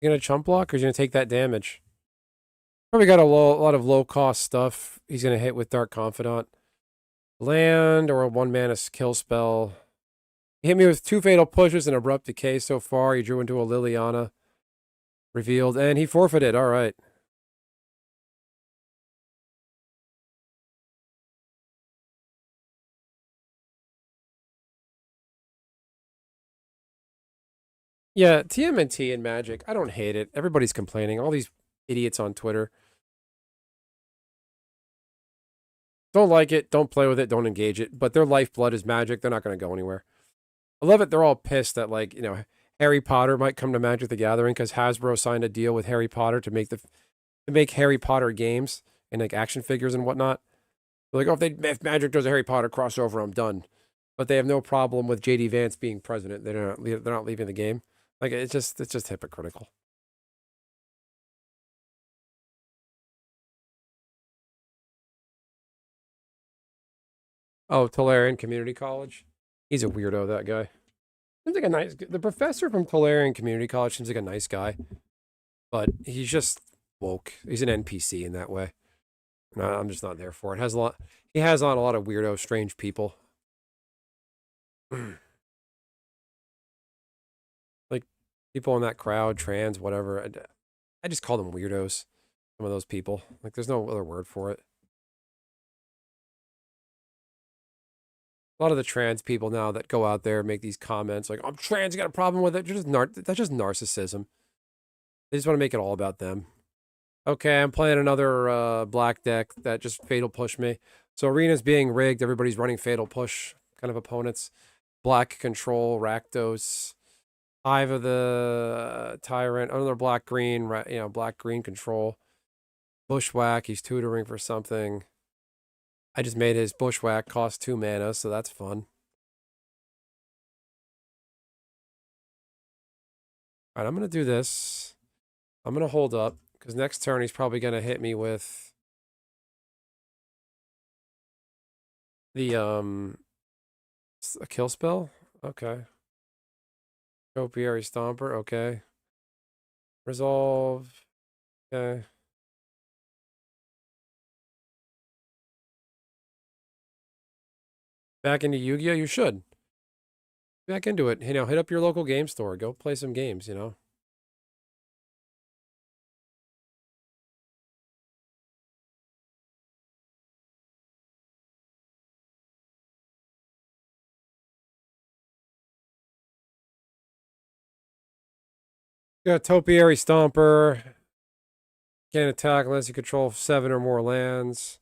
You going to chump block or is he going to take that damage? Probably got a lot of low-cost stuff. He's going to hit with Dark Confidant. Land or a 1-mana kill spell. He hit me with 2 fatal pushes and Abrupt Decay so far. He drew into a Liliana. Revealed, and he forfeited. All right. Yeah, TMNT and Magic. I don't hate it. Everybody's complaining. All these idiots on Twitter. Don't like it. Don't play with it. Don't engage it. But their lifeblood is Magic. They're not going to go anywhere. I love it. They're all pissed that, like, you know, Harry Potter might come to Magic the Gathering because Hasbro signed a deal with Harry Potter to make Harry Potter games. and like action figures and whatnot. They're like, oh, if Magic does a Harry Potter crossover, I'm done. But they have no problem with JD Vance being president. They're not leaving the game. Like it's just hypocritical. Oh, Tulare Community College. He's a weirdo, that guy. Seems like a nice. The professor from Tulare Community College seems like a nice guy, but he's just woke. He's an NPC in that way. No, I'm just not there for it. Has a lot. He has on a lot of weirdo, strange people. Like people in that crowd, trans, whatever. I just call them weirdos. Some of those people. Like there's no other word for it. A lot of the trans people now that go out there and make these comments like, I'm trans, you got a problem with it. That's just narcissism. They just want to make it all about them. Okay, I'm playing another black deck that just fatal pushed me. So arena's being rigged. Everybody's running fatal push kind of opponents. Black control, Rakdos. Hive of the Tyrant. Another black-green, black-green control. Bushwhack, he's tutoring for something. I just made his Bushwhack cost 2 mana, so that's fun. All right, I'm going to do this. I'm going to hold up, because next turn he's probably going to hit me with the, a kill spell? Okay. Topiary Stomper, okay. Resolve, okay. Back into Yu-Gi-Oh? You should. Back into it. Hit up your local game store. Go play some games, Got Topiary Stomper. Can't attack unless you control 7 or more lands.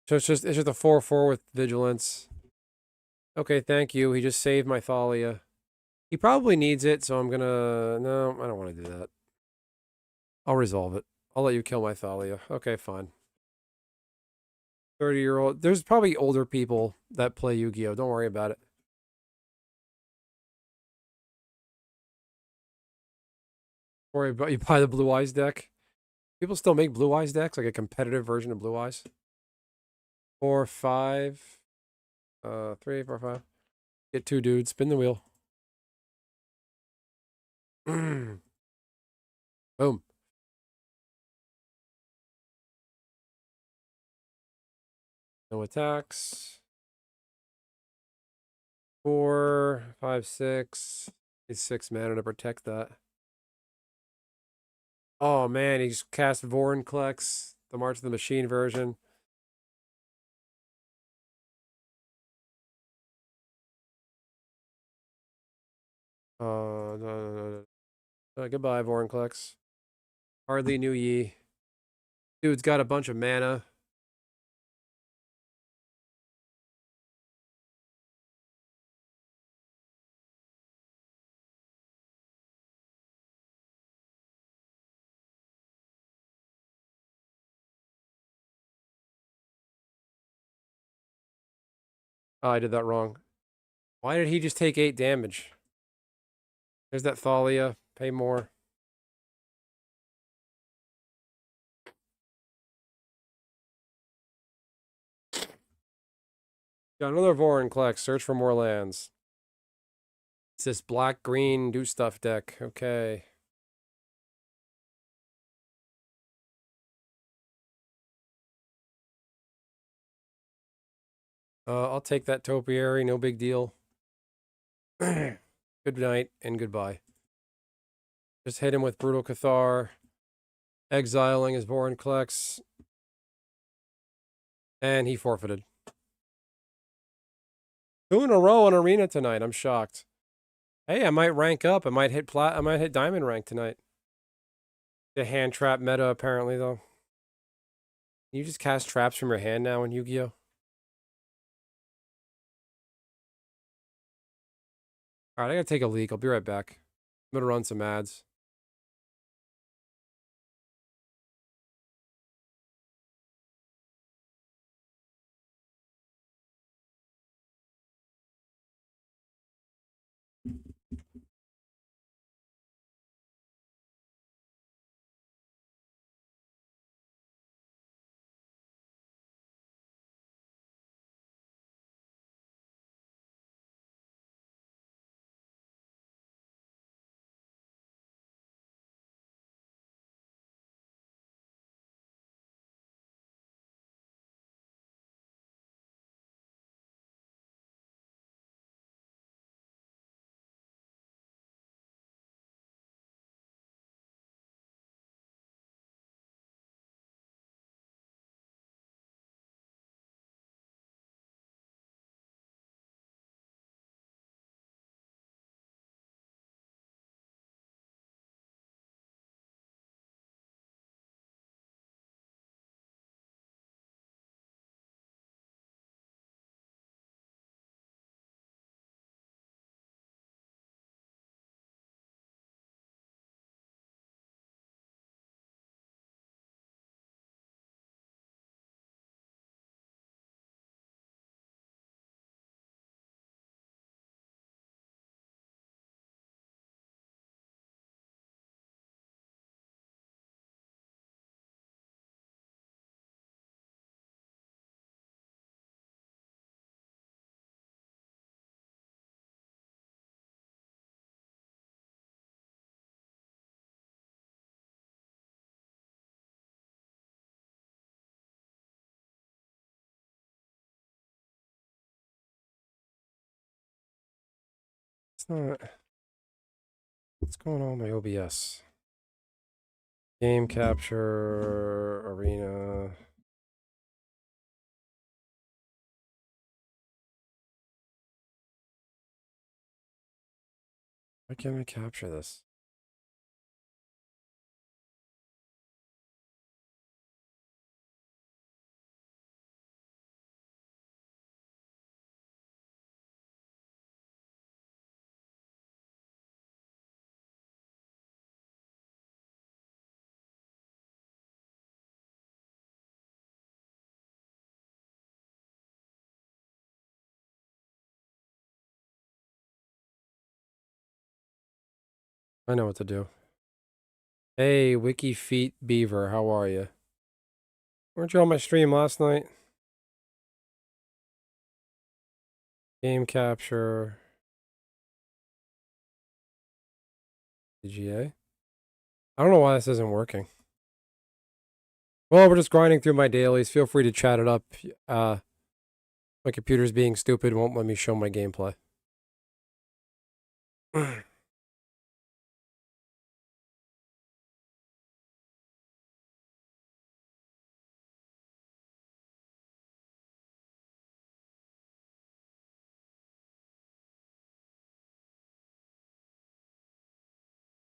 So it's just a 4/4 with vigilance. Okay, thank you. He just saved my Thalia. He probably needs it, so I'm gonna... No, I don't want to do that. I'll resolve it. I'll let you kill my Thalia. Okay, fine. 30-year-old... There's probably older people that play Yu-Gi-Oh! Don't worry about it. Worry about you buy the Blue Eyes deck. People still make Blue Eyes decks, like a competitive version of Blue Eyes. 4, 5... 3, 4, 5. Get 2 dudes. Spin the wheel. Boom. No attacks. 4, 5, 6. Need 6 mana to protect that. Oh man, he's cast Vorinclex, the March of the Machine version. No. Goodbye, Vorinclex. Hardly knew ye. Dude's got a bunch of mana. Oh, I did that wrong. Why did he just take 8 damage? There's that Thalia. Pay more. Got another Vorinclex. Search for more lands. It's this black-green do stuff deck. Okay. I'll take that Topiary. No big deal. Good night and goodbye. Just hit him with Brutal Cathar. Exiling his Vorinclex. And he forfeited. 2 in a row on Arena tonight. I'm shocked. Hey, I might rank up. I might hit diamond rank tonight. The hand trap meta apparently though. Can you just cast traps from your hand now in Yu-Gi-Oh? Alright, I gotta take a leak. I'll be right back. I'm gonna run some ads. not. What's going on with my OBS? Game capture, arena. Why can't I capture this? I know what to do. Hey, Wiki Feet Beaver, how are you? Weren't you on my stream last night? Game capture. DGA? I don't know why this isn't working. Well, we're just grinding through my dailies. Feel free to chat it up. My computer's being stupid, won't let me show my gameplay.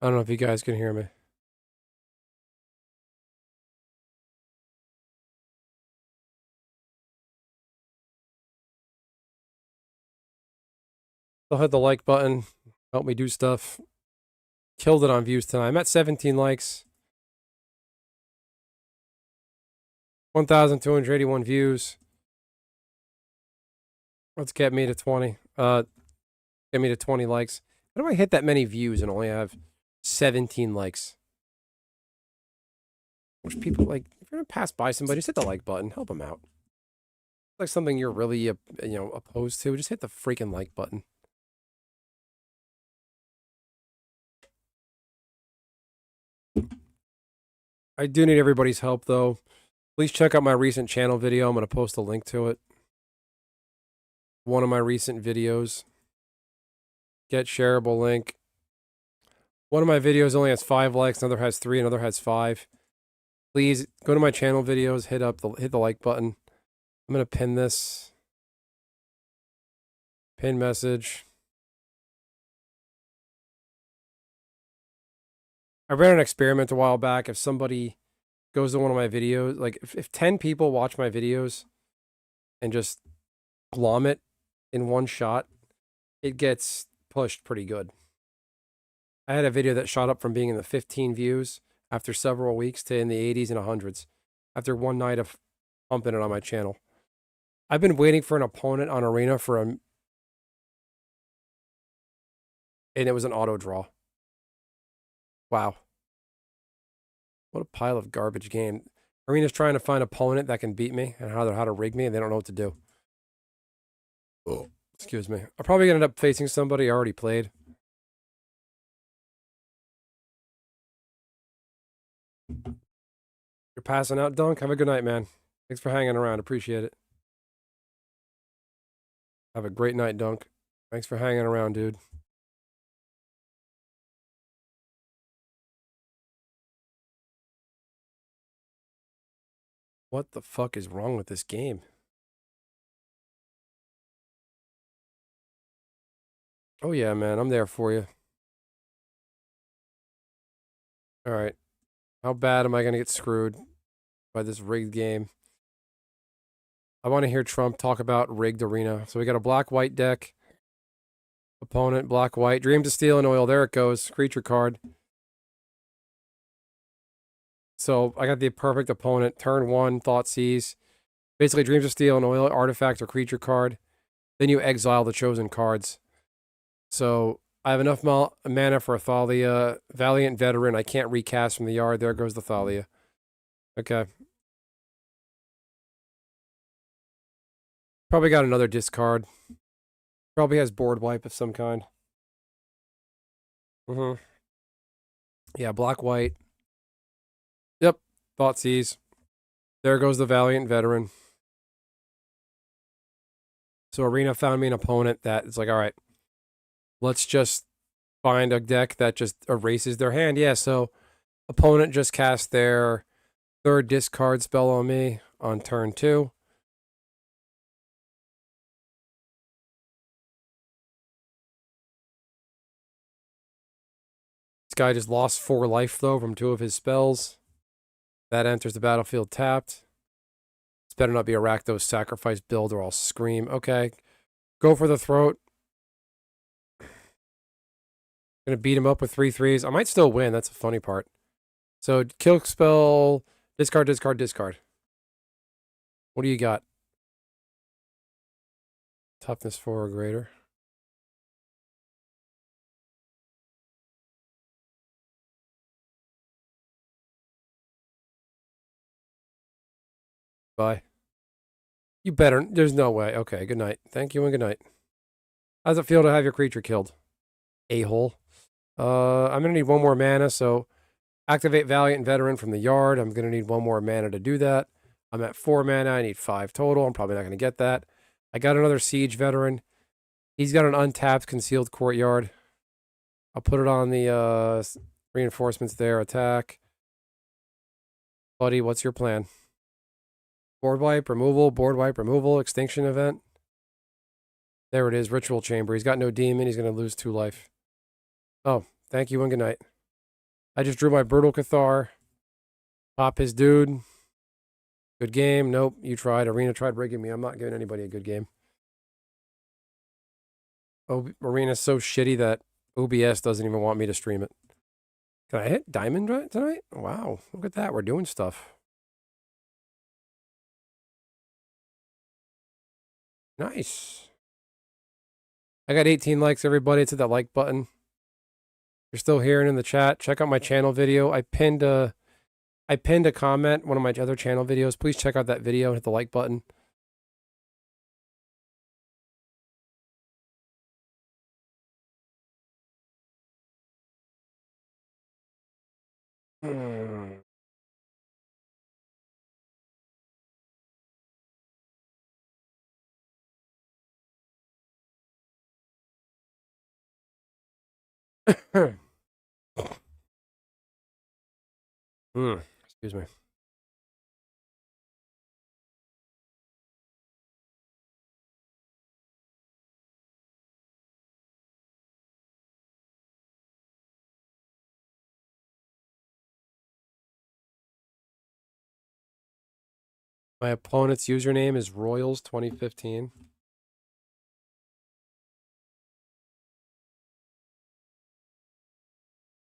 I don't know if you guys can hear me. They'll hit the like button. Help me do stuff. Killed it on views tonight. I'm at 17 likes. 1,281 views. Let's get me to 20. Get me to 20 likes. How do I hit that many views and only have 17 likes? Which people, like, if you're gonna pass by somebody, just hit the like button. Help them out. Like something you're really, opposed to. Just hit the freaking like button. I do need everybody's help, though. Please check out my recent channel video. I'm going to post a link to it. One of my recent videos. Get shareable link. One of my videos only has 5 likes, another has 3, another has 5. Please go to my channel videos, hit the like button. I'm going to pin this. Pin message. I ran an experiment a while back. If somebody goes to one of my videos, like if 10 people watch my videos and just glom it in one shot, it gets pushed pretty good. I had a video that shot up from being in the 15 views after several weeks to in the 80s and 100s after one night of pumping it on my channel. I've been waiting for an opponent on Arena and it was an auto draw. Wow. What a pile of garbage game. Arena's trying to find an opponent that can beat me and how to rig me, and they don't know what to do. Oh, excuse me. I'll probably end up facing somebody I already played. You're passing out, Dunk? Have a good night, man. Thanks for hanging around. Appreciate it. Have a great night, Dunk. Thanks for hanging around, dude. What the fuck is wrong with this game? Oh yeah, man. I'm there for you. All right. How bad am I going to get screwed by this rigged game? I want to hear Trump talk about rigged arena. So we got a black-white deck. Opponent, black-white. Dreams of Steel and Oil. There it goes. Creature card. So I got the perfect opponent. Turn 1, Thoughtseize. Basically, Dreams of Steel and Oil, artifact or creature card. Then you exile the chosen cards. So I have enough mana for a Thalia. Valiant Veteran. I can't recast from the yard. There goes the Thalia. Okay. Probably got another discard. Probably has board wipe of some kind. Yeah, black-white. Yep. Thoughtseize. There goes the Valiant Veteran. So Arena found me an opponent that is like, all right, Let's just find a deck that just erases their hand. Yeah, so opponent just cast their third discard spell on me on turn 2. This guy just lost 4 life, though, from 2 of his spells. That enters the battlefield tapped. It's better not be a Rakdos sacrifice build or I'll scream. Okay, go for the throat. Gonna beat him up with 3/3s. I might still win. That's the funny part. So kill spell, discard, discard, discard. What do you got? Toughness 4 or greater. Bye. You better. There's no way. Okay, good night. Thank you and good night. How does it feel to have your creature killed? A-hole. I'm going to need 1 more mana, so activate Valiant Veteran from the yard. I'm going to need 1 more mana to do that. I'm at 4 mana. I need 5 total. I'm probably not going to get that. I got another Siege Veteran. He's got an untapped Concealed Courtyard. I'll put it on the reinforcements there. Attack. Buddy, what's your plan? Board wipe, removal, extinction event. There it is, Ritual Chamber. He's got no demon. He's going to lose 2 life. Oh, thank you and good night. I just drew my Brutal Cathar. Pop his dude. Good game. Nope, you tried. Arena tried rigging me. I'm not giving anybody a good game. Oh, Arena's so shitty that OBS doesn't even want me to stream it. Can I hit Diamond tonight? Wow, look at that. We're doing stuff. Nice. I got 18 likes, everybody. It's at that like button. If you're still here and in the chat, check out my channel video. I pinned a comment, one of my other channel videos. Please check out that video and hit the like button. Excuse me. My opponent's username is Royals2015.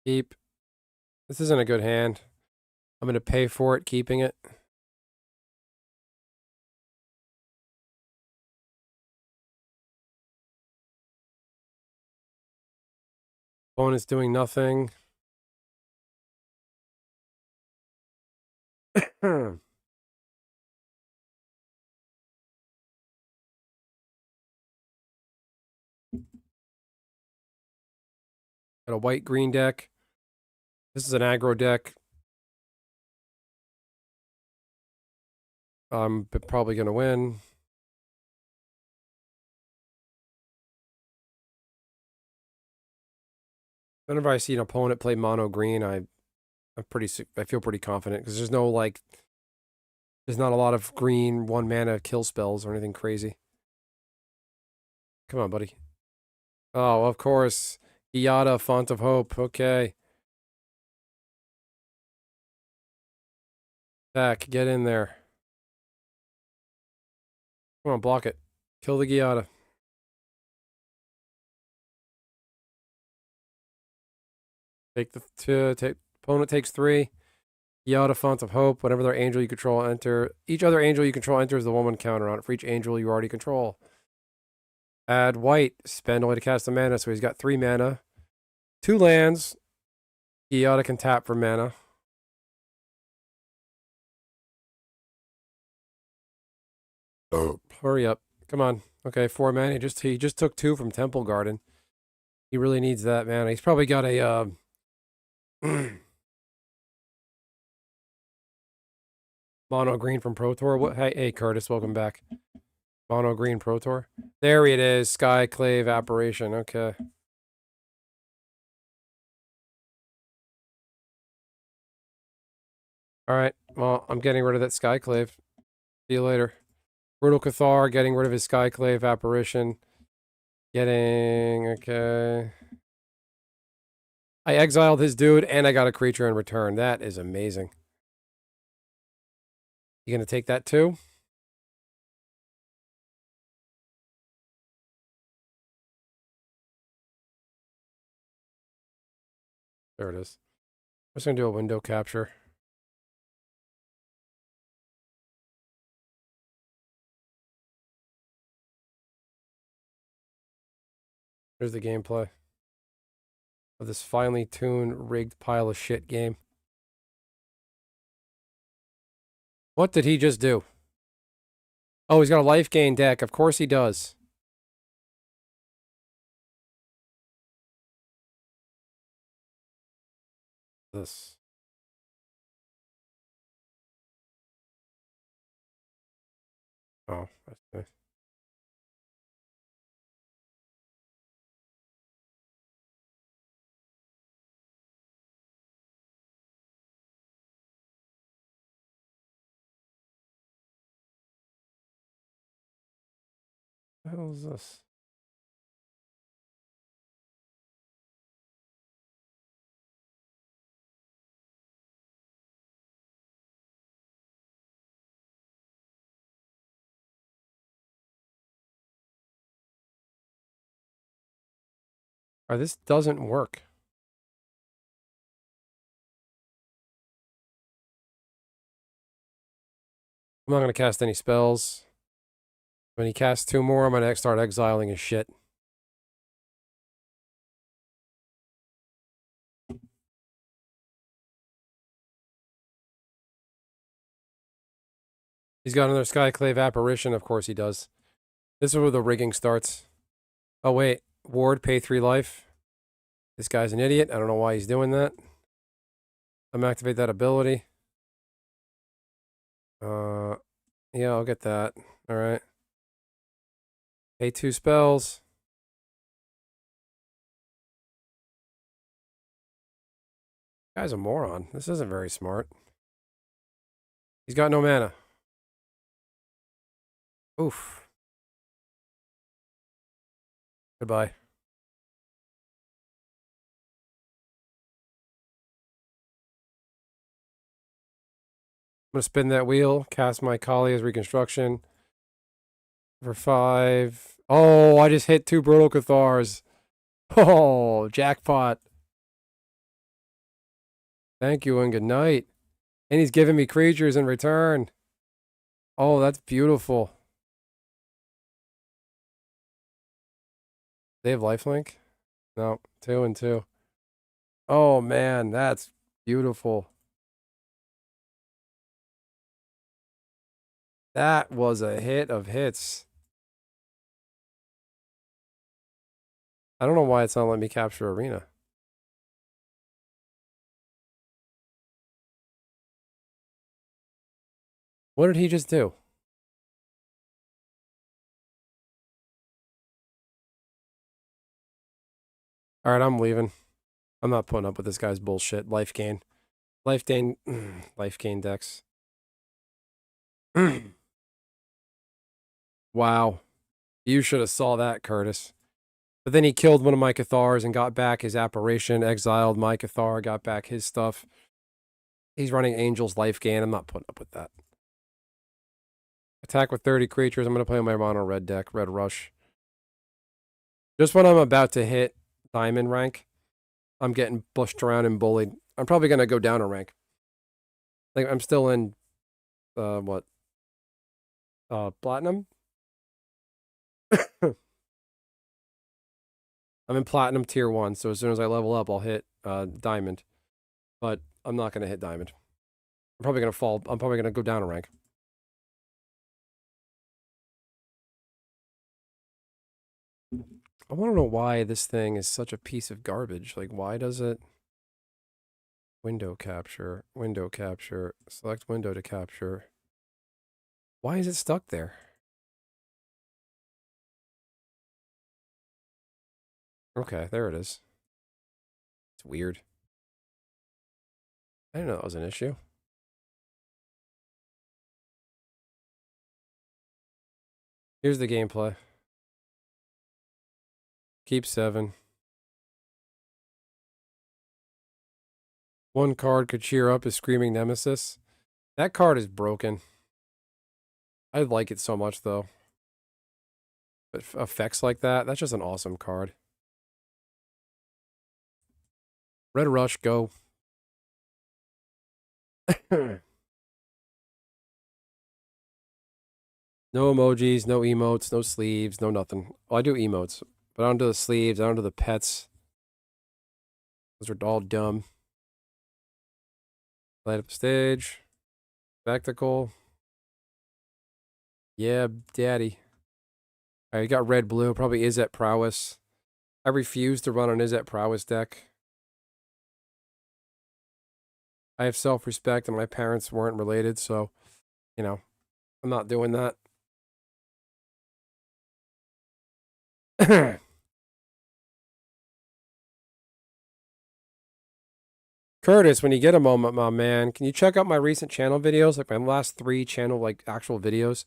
Keep. This isn't a good hand. I'm going to pay for it, keeping it. Opponent's doing nothing. Got a white-green deck. This is an aggro deck. I'm probably going to win. Whenever I see an opponent play mono green, I feel pretty confident because there's not a lot of green 1 mana kill spells or anything crazy. Come on, buddy. Oh, of course. Iata, Font of Hope. Okay. Back, get in there. Come on, block it. Kill the Giada. Opponent takes 3. Giada, Font of Hope. Whatever their angel you control, enter. Each other angel you control enters the 1/1 counter on it for each angel you already control. Add white. Spend only to cast a mana, so he's got 3 mana. 2 lands. Giada can tap for mana. Oh, hurry up. Come on. Okay, 4 mana. He just took 2 from Temple Garden. He really needs that mana. He's probably got a mono green from Pro Tour. What? Hey, Curtis, welcome back. Mono green Pro Tour. There it is. Skyclave Apparition. Okay. Alright, well, I'm getting rid of that Skyclave. See you later. Brutal Cathar, getting rid of his Skyclave apparition. Getting... okay. I exiled his dude, and I got a creature in return. That is amazing. You gonna take that too? There it is. I'm just gonna do a window capture. Here's the gameplay of this finely tuned, rigged pile of shit game. What did he just do? Oh, he's got a life gain deck. Of course he does. This. Oh, that's nice. What the hell is this? Alright, this doesn't work. I'm not going to cast any spells. When he casts 2 more, I'm going to start exiling his shit. He's got another Skyclave apparition. Of course he does. This is where the rigging starts. Oh, wait. Ward, pay 3 life. This guy's an idiot. I don't know why he's doing that. I'm gonna activate that ability. Yeah, I'll get that. Alright. Pay 2 spells. Guy's a moron. This isn't very smart. He's got no mana. Oof. Goodbye. I'm gonna spin that wheel, cast my Kalia's Reconstruction for 5. Oh, I just hit 2 Brutal Cathars. Oh, jackpot. Thank you and good night. And he's giving me creatures in return. Oh, that's beautiful. They have lifelink? No, 2 and 2. Oh man, that's beautiful. That was a hit of hits. I don't know why it's not letting me capture Arena. What did he just do? Alright, I'm leaving. I'm not putting up with this guy's bullshit. Life gain. Life gain. Life gain decks. Wow. You should have saw that, Curtis. But then he killed one of my Cathars and got back his apparition, exiled my Cathar, got back his stuff. He's running Angel's life gain. I'm not putting up with that. Attack with 30 creatures. I'm going to play my mono red deck, Red Rush. Just when I'm about to hit Diamond rank, I'm getting pushed around and bullied. I'm probably going to go down a rank. Like, I'm still in, what? Platinum? I'm in Platinum Tier 1, so as soon as I level up, I'll hit Diamond. But I'm not going to hit Diamond. I'm probably going to fall. I'm probably going to go down a rank. I want to know why this thing is such a piece of garbage. Like, why does it... Window capture, select window to capture. Why is it stuck there? Okay, there it is. It's weird. I didn't know that was an issue. Here's the gameplay. Keep 7. One card could cheer up his screaming nemesis. That card is broken. I like it so much, though. But effects like that, that's just an awesome card. Red Rush, go. No emojis, no emotes, no sleeves, no nothing. Well, I do emotes, but I don't do the sleeves, I don't do the pets. Those are all dumb. Light up the stage. Spectacle. Yeah, daddy. All right, you got red, blue. Probably is at prowess. I refuse to run an is at prowess deck. I have self-respect, and my parents weren't related, so, you know, I'm not doing that. Curtis, when you get a moment, my man, can you check out my recent channel videos, like my last 3 channel, like, actual videos?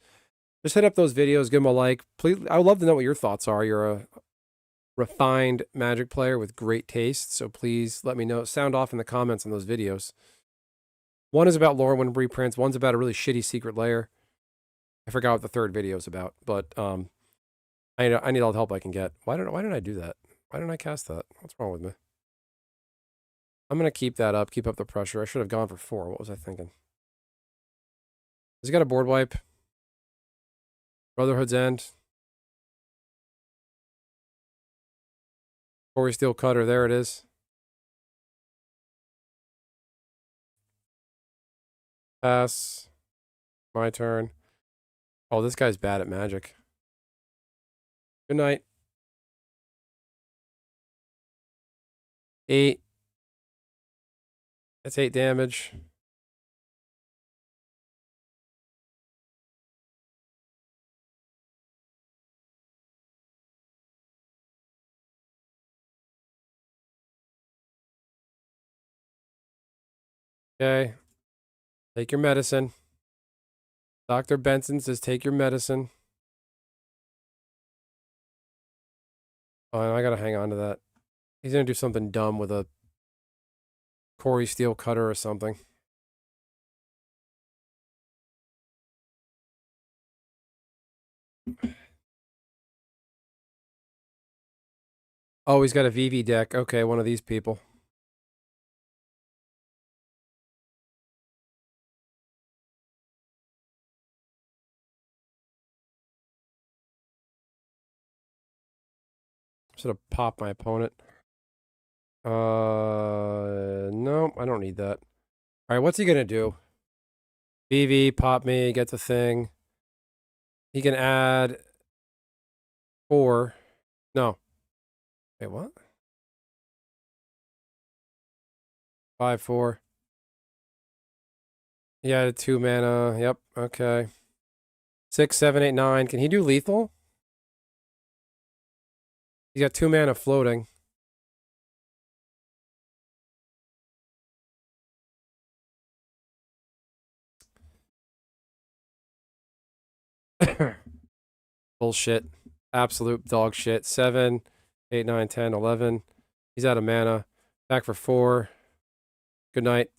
Just hit up those videos, give them a like. Please, I would love to know what your thoughts are. You're a refined Magic player with great taste, so please let me know. Sound off in the comments on those videos. One is about Lorwyn reprints. One's about a really shitty secret layer. I forgot what the third video is about, but I need all the help I can get. Why didn't I do that? Why didn't I cast that? What's wrong with me? I'm gonna keep that up. Keep up the pressure. I should have gone for 4. What was I thinking? Has he got a board wipe? Brotherhood's End. Corey Steel Cutter. There it is. Pass. My turn. Oh, this guy's bad at Magic. Good night. 8. That's 8 damage. Okay. Take your medicine. Dr. Benson says take your medicine. Oh, I gotta hang on to that. He's gonna do something dumb with a Corey Steel Cutter or something. Oh, he's got a VV deck. Okay, one of these people. Should have popped my opponent. No, I don't need that. All right, what's he gonna do? VV, pop me, get the thing. He can add 4. No. Wait, what? 5, 4. He added 2 mana. Yep, okay. 6, 7, 8, 9. Can he do lethal? He's got 2 mana floating. Bullshit. Absolute dog shit. 7, 8, 9, 10, 11. He's out of mana. Back for 4. Good night.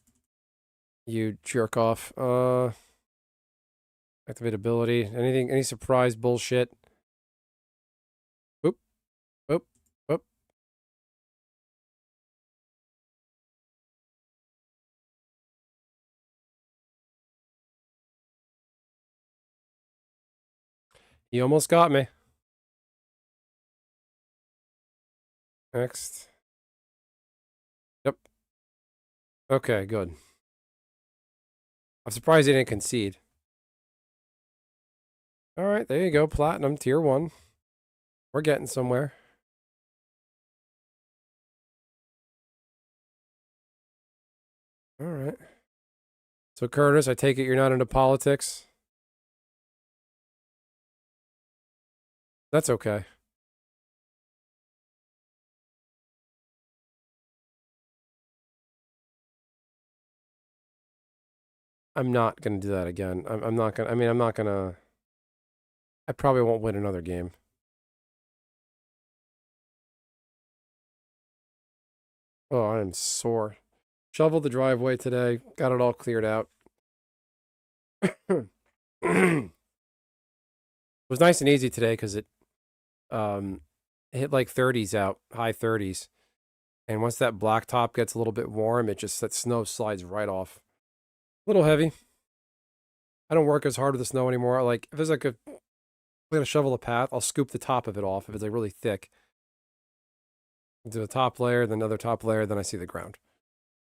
You jerk off. Activate ability. Anything, any surprise bullshit? Oop. Oop. Oop. You almost got me. Next. Yep. Okay, good. I'm surprised he didn't concede. All right, there you go. Platinum, tier 1. We're getting somewhere. All right. So, Curtis, I take it you're not into politics? That's okay. I'm not going to do that again. I'm not going to, I mean, I'm not going to. I probably won't win another game. Oh, I am sore. Shoveled the driveway today. Got it all cleared out. It was nice and easy today because it hit like 30s out, high 30s. And once that blacktop gets a little bit warm, it just, that snow slides right off. A little heavy. I don't work as hard with the snow anymore. Like, if there's like a, I'm going to shovel a path, I'll scoop the top of it off if it's like really thick. Do the top layer, then another top layer, then I see the ground.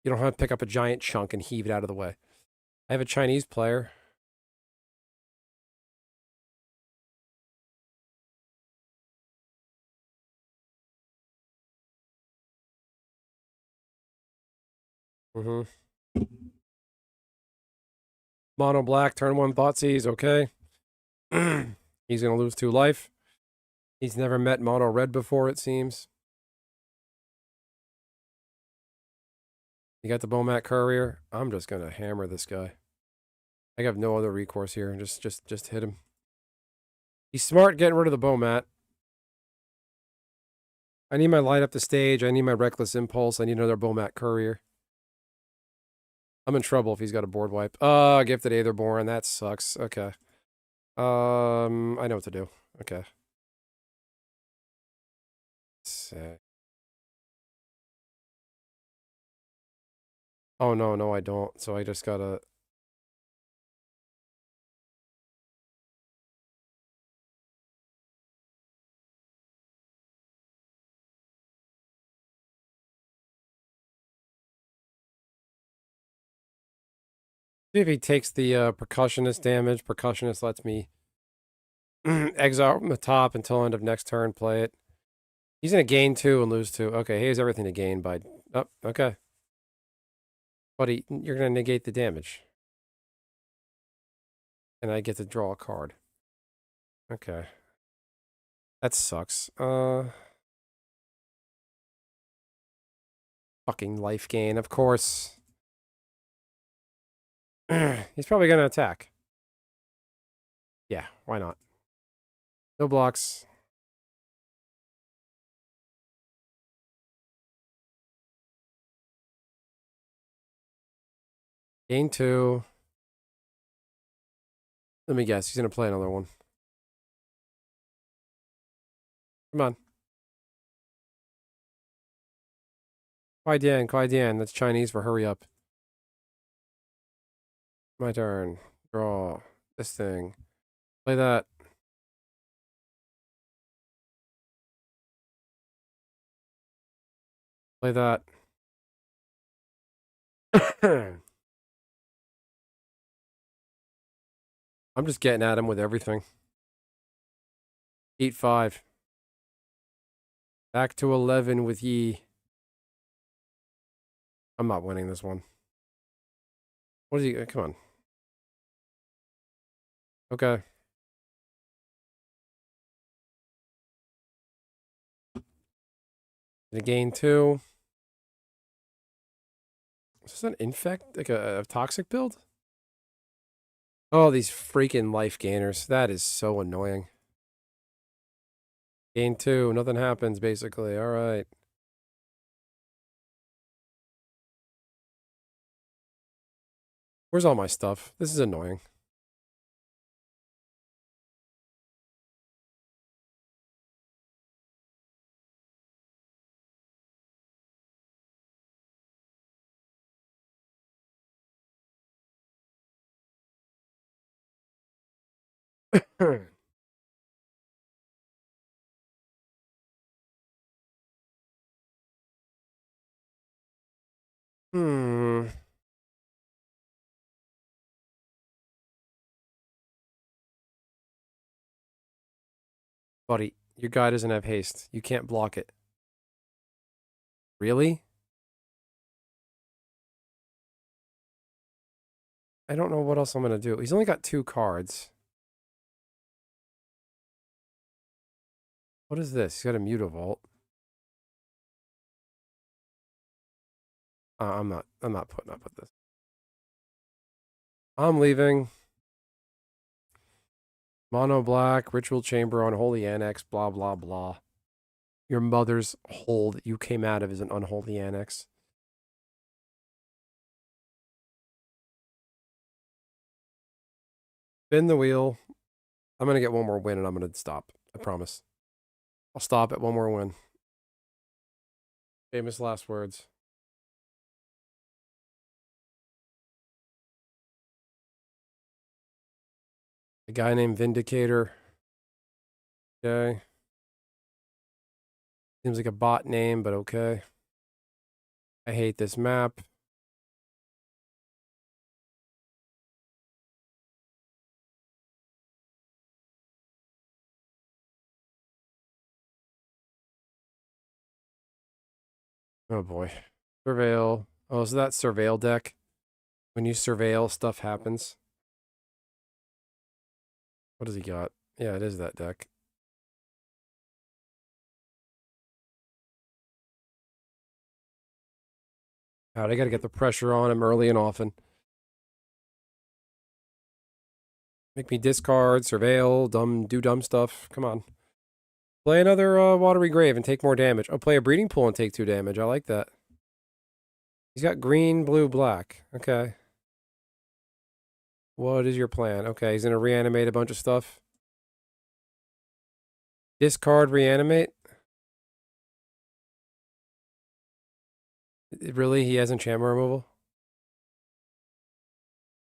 You don't have to pick up a giant chunk and heave it out of the way. I have a Chinese player. Mono black, turn 1 Thoughtseize, okay. He's going to lose 2 life. He's never met mono red before, it seems. You got the Bomat Courier. I'm just going to hammer this guy. I have no other recourse here. Just hit him. He's smart getting rid of the Bomat. I need my light up the stage. I need my Reckless Impulse. I need another Bomat Courier. I'm in trouble if he's got a board wipe. Gifted Aetherborn. That sucks. Okay. I know what to do. Okay. Sick. Oh, no, I don't. So I just gotta... See if he takes the percussionist damage. Percussionist lets me exile from the top until end of next turn, play it. He's going to gain 2 and lose 2. Okay, he has everything to gain by... Oh, okay. Buddy, you're going to negate the damage. And I get to draw a card. Okay. That sucks. Fucking life gain, of course. He's probably going to attack. Yeah, why not? No blocks. Gain 2. Let me guess. He's going to play another one. Come on. Kwai Dian. That's Chinese for hurry up. My turn. Draw. This thing. Play that. Play that. I'm just getting at him with everything. Eat 5. Back to 11 with Yi. I'm not winning this one. What is he? Come on. Okay. Gonna gain 2. Is this an infect? Like a toxic build? Oh, these freaking life gainers. That is so annoying. Gain 2. Nothing happens, basically. All right. Where's all my stuff? This is annoying. Hmm. Buddy, your guy doesn't have haste. You can't block it. Really? I don't know what else I'm going to do. He's only got 2 cards. What is this? He's got a Mutavault. I'm not putting up with this. I'm leaving. Mono black, ritual chamber, unholy annex, blah, blah, blah. Your mother's hole that you came out of is an unholy annex. Spin the wheel. I'm going to get one more win and I'm going to stop. I promise. I'll stop at one more win. Famous last words. A guy named Vindicator. Okay. Seems like a bot name, but okay. I hate this map. Oh boy. Surveil. Oh, so that's Surveil deck. When you surveil, stuff happens. What does he got? Yeah, it is that deck. Alright, I gotta get the pressure on him early and often. Make me discard, surveil, do dumb stuff. Come on. Play another Watery Grave and take more damage. Oh, play a Breeding Pool and take 2 damage. I like that. He's got green, blue, black. Okay. What is your plan? Okay, he's going to reanimate a bunch of stuff. Discard, reanimate. Really? He has enchantment removal?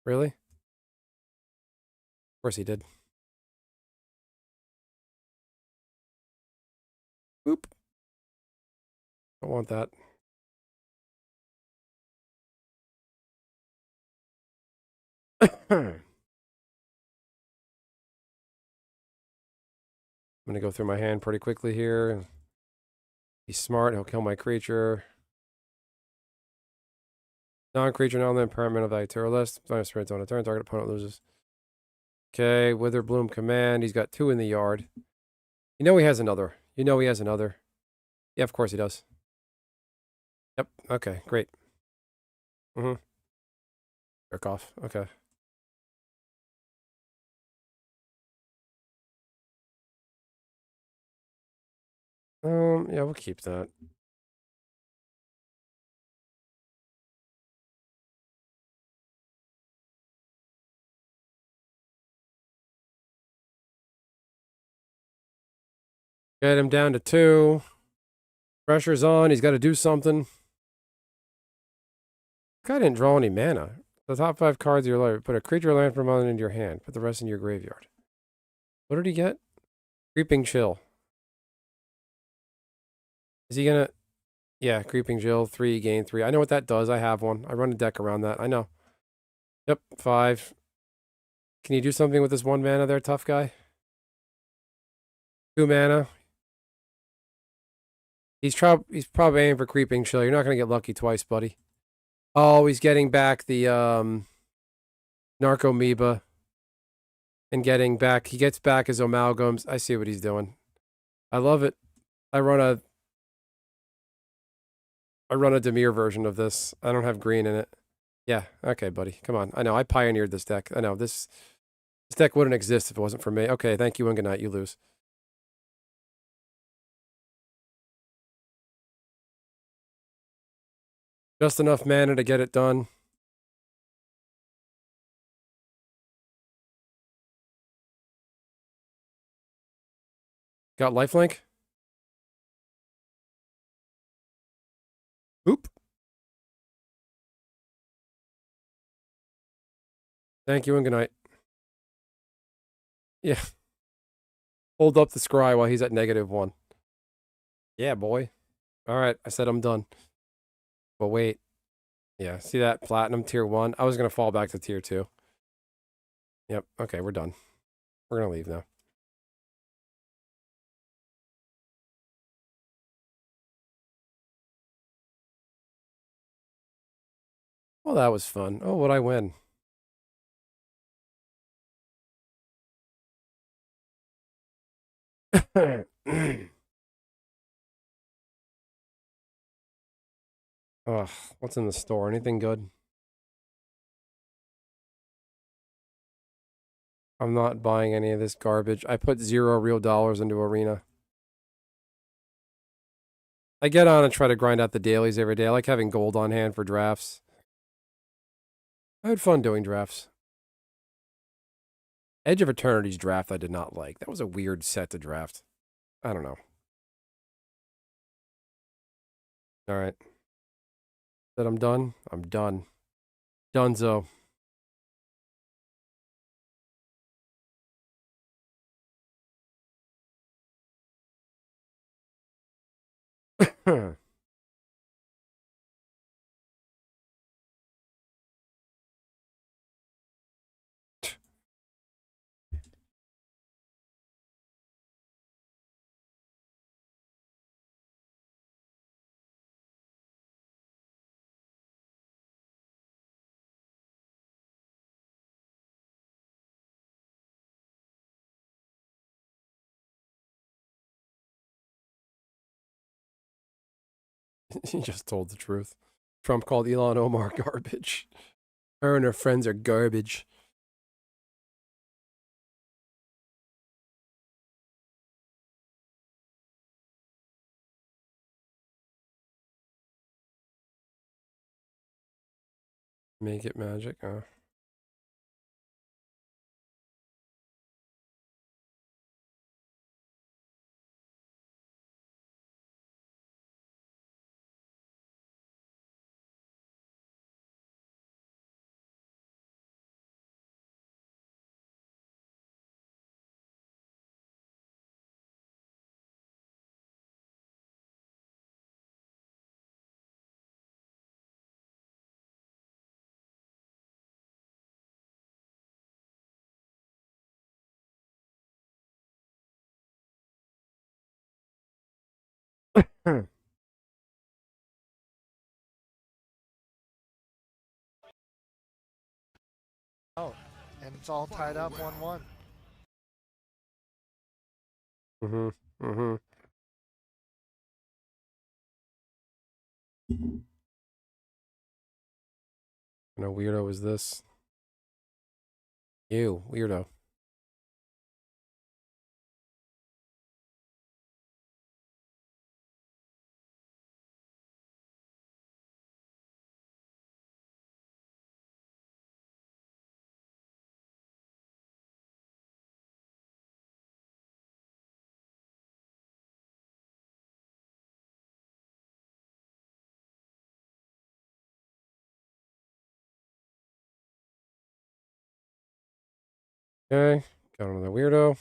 Really? Of course he did. Oop. Don't want that. I'm going to go through my hand pretty quickly here. He's smart. He'll kill my creature. Non-creature, non-land, permanent of value terror list. Minus spirits on a turn. Target opponent loses. Okay, Witherbloom command. He's got 2 in the yard. You know he has another. You know he has another. Yeah, of course he does. Yep. Okay, great. Mm-hmm. Jerk off. Okay. Yeah, we'll keep that. Get him down to 2. Pressure's on. He's got to do something. Guy didn't draw any mana. The top 5 cards of your library. Put a creature or land from one into your hand. Put the rest in your graveyard. What did he get? Creeping Chill. Is he gonna... Yeah, Creeping Chill. 3, gain 3. I know what that does. I have one. I run a deck around that. I know. Yep, 5. Can you do something with this 1 mana there, tough guy? 2 mana. He's probably aiming for Creeping Chill. You're not going to get lucky twice, buddy. Oh, he's getting back the Narcomoeba. And getting back... He gets back his amalgams. I see what he's doing. I love it. I run a Dimir version of this. I don't have green in it. Yeah, okay, buddy. Come on. I know, I pioneered this deck. I know, this deck wouldn't exist if it wasn't for me. Okay, thank you and good night. You lose. Just enough mana to get it done. Got lifelink? Oop. Thank you and good night. Yeah. Hold up the scry while he's at -1. Yeah, boy. All right, I said I'm done. But wait. Yeah, see that? Platinum tier 1? I was going to fall back to tier 2. Yep, okay, we're done. We're going to leave now. Well, that was fun. Oh, what'd I win? Ugh, what's in the store? Anything good? I'm not buying any of this garbage. I put $0 real dollars into Arena. I get on and try to grind out the dailies every day. I like having gold on hand for drafts. I had fun doing drafts. Edge of Eternity's draft I did not like. That was a weird set to draft. I don't know. All right. That I'm done? I'm done. Dunzo. He just told the truth. Trump called Elon Omar garbage. Her and her friends are garbage. Make it magic. Oh, and it's all tied up 1-1. Mm-hmm. Mm-hmm. What kind of weirdo is this? You, weirdo. Okay, got another weirdo.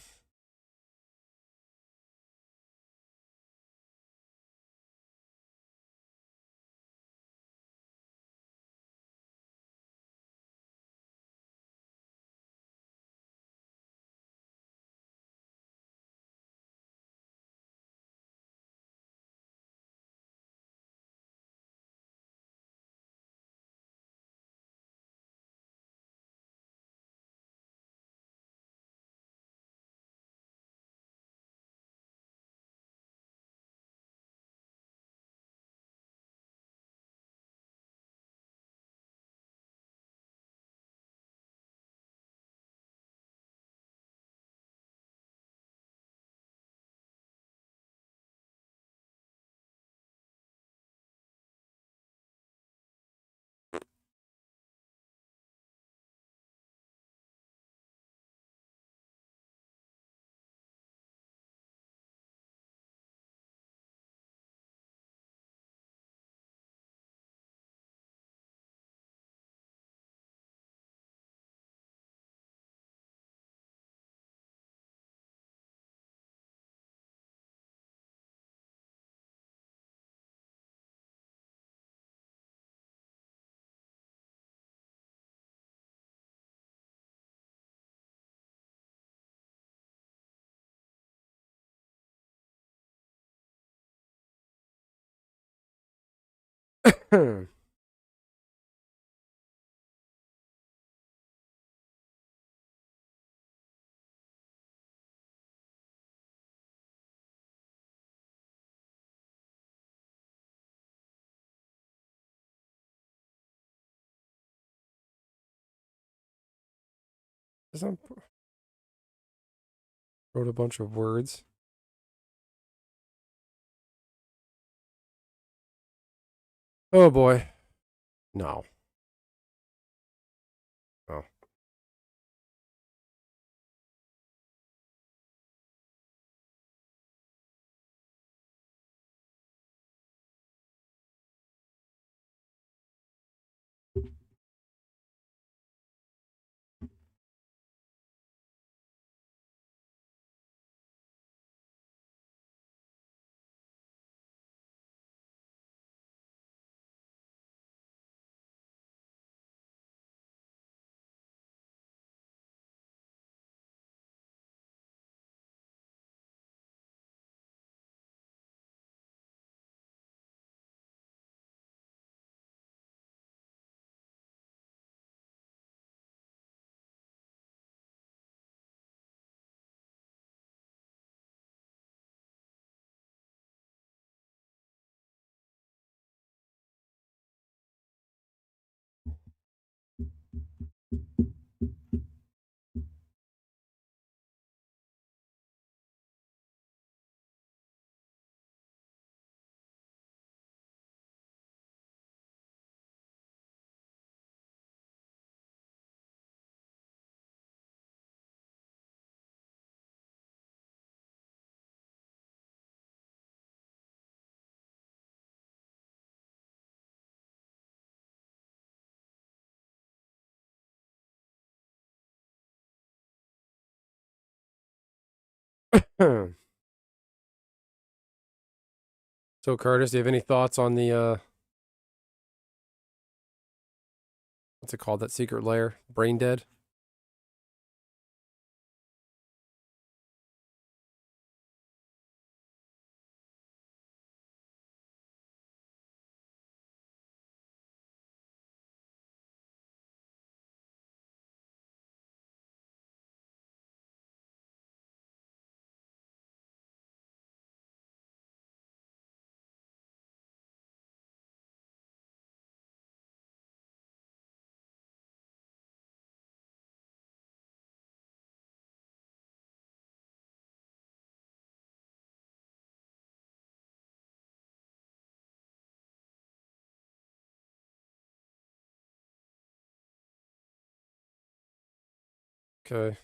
Wrote a bunch of words. Oh boy. No. Oh. So Curtis, do you have any thoughts on the what's it called? That secret layer? Brain dead? Okay.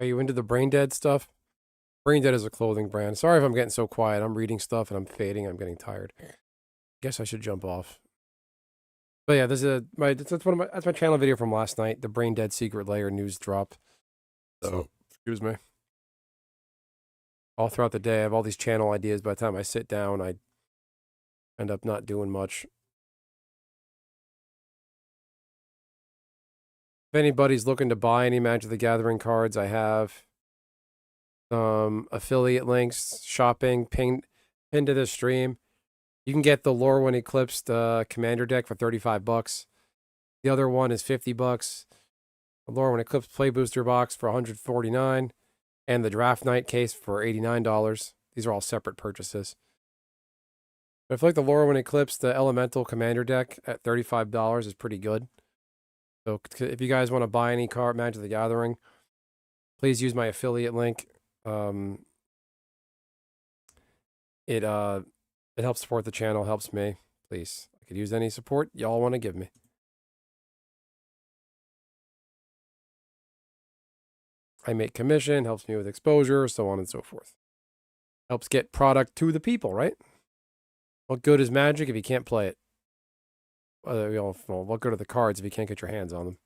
Are you into the brain dead stuff? Brain dead is a clothing brand. Sorry if I'm getting so quiet. I'm reading stuff and I'm fading. I'm getting tired. Guess I should jump off. But yeah, this is that's my channel video from last night. The brain dead secret layer news drop. So excuse me. All throughout the day, I have all these channel ideas. By the time I sit down, I end up not doing much. If anybody's looking to buy any Magic the Gathering cards, I have some affiliate links, shopping, pinned to the stream. You can get the Lorwyn Eclipsed commander deck for $35. The other one is $50. The Lorwyn Eclipse Play Booster box for $149, and the Draft Night case for $89. These are all separate purchases. But I feel like the Lorwyn Eclipse, the Elemental commander deck at $35 is pretty good. So if you guys want to buy any card Magic the Gathering, please use my affiliate link. It helps support the channel, helps me. Please, I could use any support y'all want to give me. I make commission, helps me with exposure, so on and so forth. Helps get product to the people, right? What good is Magic if you can't play it? What good are the cards if you can't get your hands on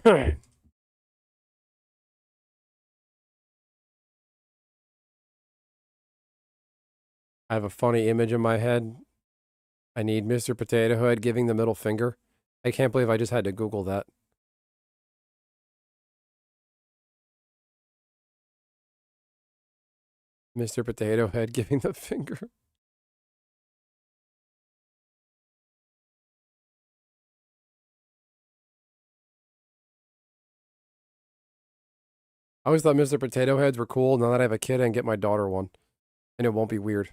them? I have a funny image in my head. I need Mr. Potato Head giving the middle finger. I can't believe I just had to Google that. Mr. Potato Head giving the finger. I always thought Mr. Potato Heads were cool. Now that I have a kid, I can get my daughter one. And it won't be weird.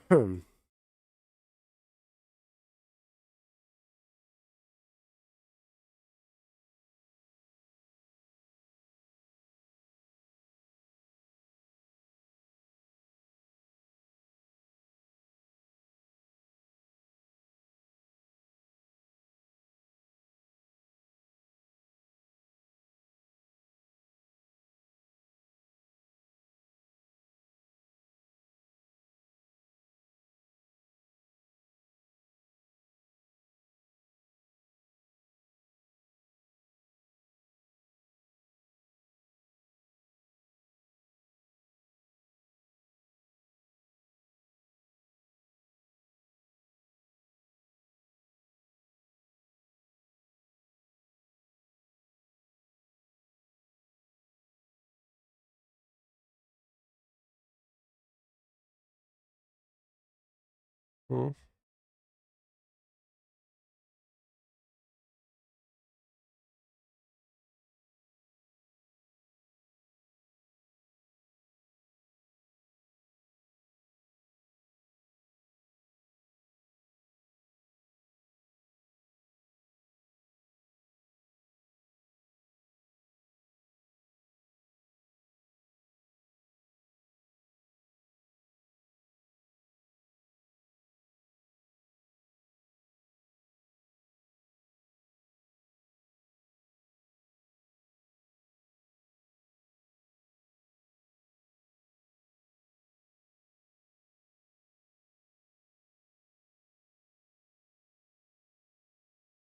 Hmm.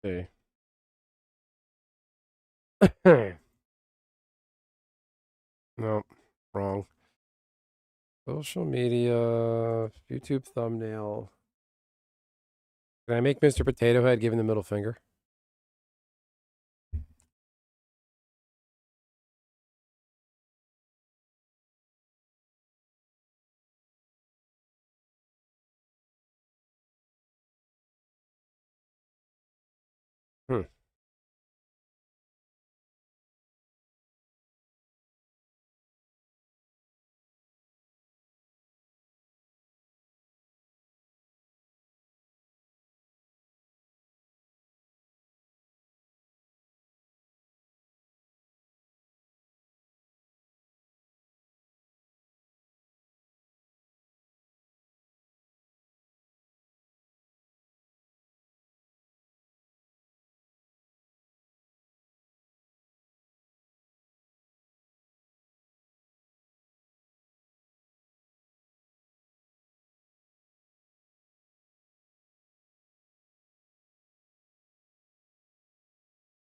See. No, wrong. Social media, YouTube thumbnail. Can I make Mr. Potato Head giving the middle finger? Hmm.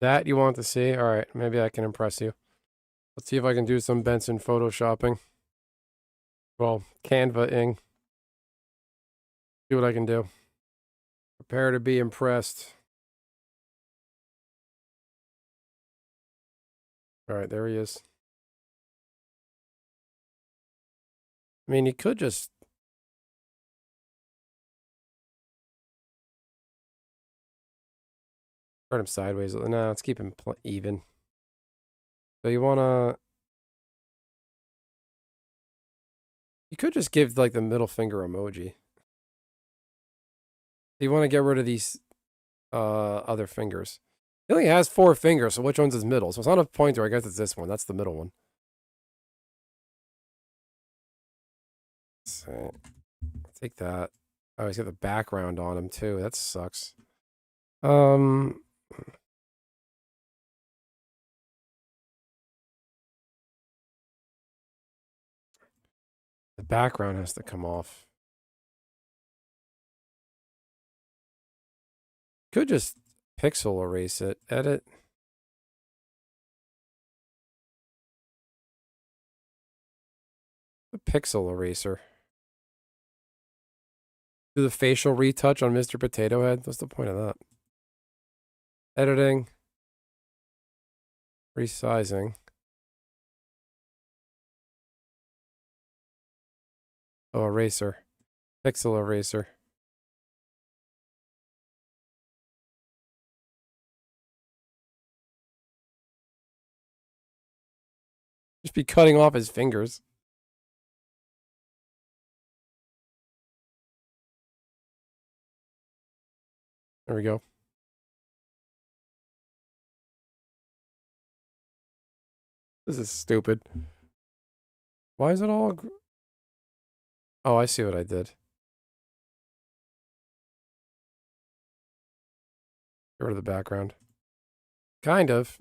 That you want to see? All right, maybe I can impress you. Let's see if I can do some Benson photoshopping. Well, Canva-ing. See what I can do. Prepare to be impressed. All right, there he is. I mean, he could just... turn him sideways. No, let's keep him even. So you want to... you could just give, like, the middle finger emoji. You want to get rid of these other fingers. He only has 4 fingers, so which one's his middle? So it's not a pointer. I guess it's this one. That's the middle one. So, take that. Oh, he's got the background on him, too. That sucks. The background has to come off. Could just pixel erase it. Edit. pixel eraser? Do the facial retouch on Mr. Potato Head? What's the point of that? Editing. Resizing. Oh, eraser. Pixel eraser. Just be cutting off his fingers. There we go. This is stupid. Why is it all... Oh, I see what I did. Get rid of the background. Kind of.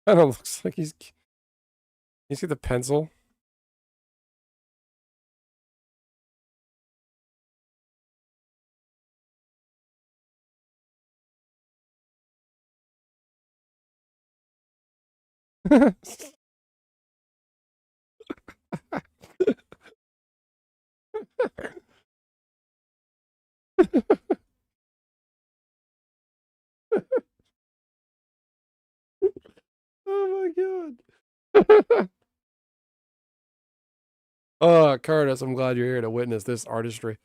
Kind of looks like he's... You see the pencil? Oh my god. Oh, Curtis, I'm glad you're here to witness this artistry.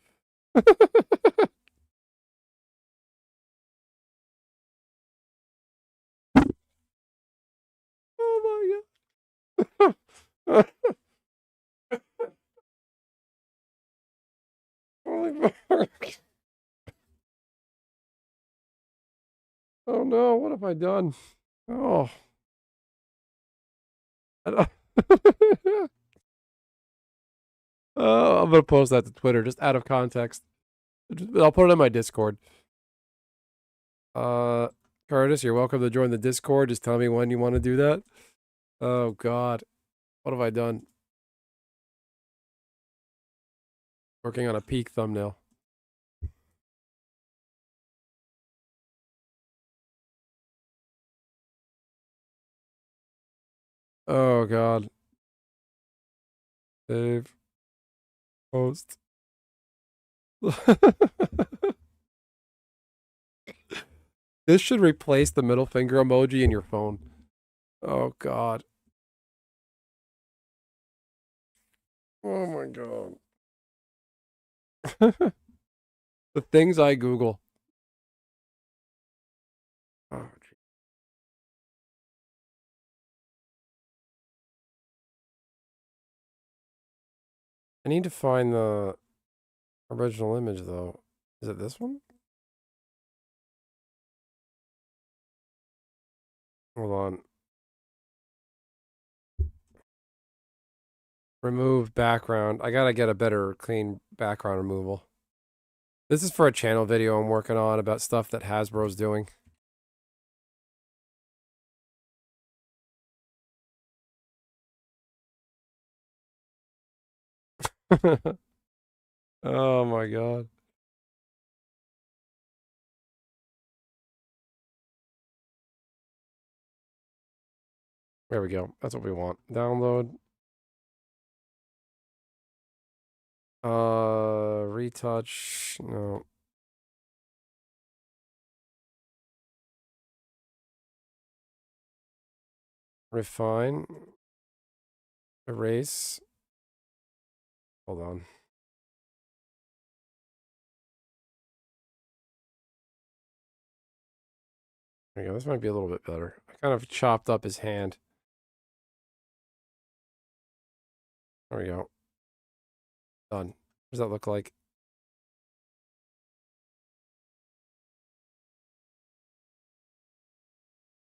Oh my god. Holy fuck. Oh no, what have I done? Oh. I don't... Oh, I'm gonna post that to Twitter, just out of context. I'll put it in my Discord. Curtis, you're welcome to join the Discord. Just tell me when you want to do that. Oh god. What have I done? Working on a peak thumbnail. Oh god. Save. Post. This should replace the middle finger emoji in your phone. Oh god. Oh my god. The things I Google. Oh, gee. I need to find the original image though. Is it this one? Hold on. Remove background. I gotta get a better clean background removal. This is for a channel video I'm working on about stuff that Hasbro's doing. Oh my god. There we go. That's what we want. Download. Retouch. No. Refine. Erase. Hold on. There you go. This might be a little bit better. I kind of chopped up his hand. There we go. Done. What does that look like?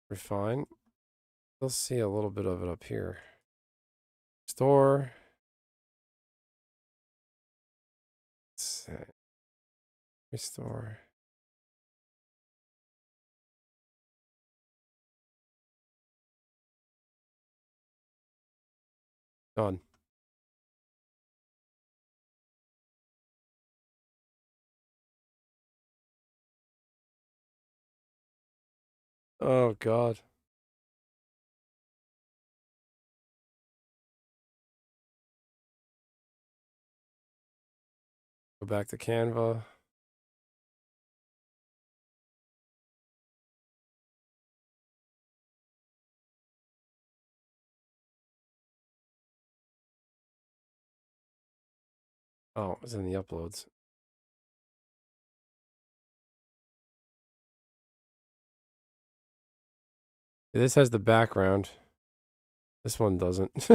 Refine. You'll see a little bit of it up here. Store. Let's see. Restore. Done. Oh, God. Go back to Canva. Oh, it's in the uploads. This has the background. This one doesn't.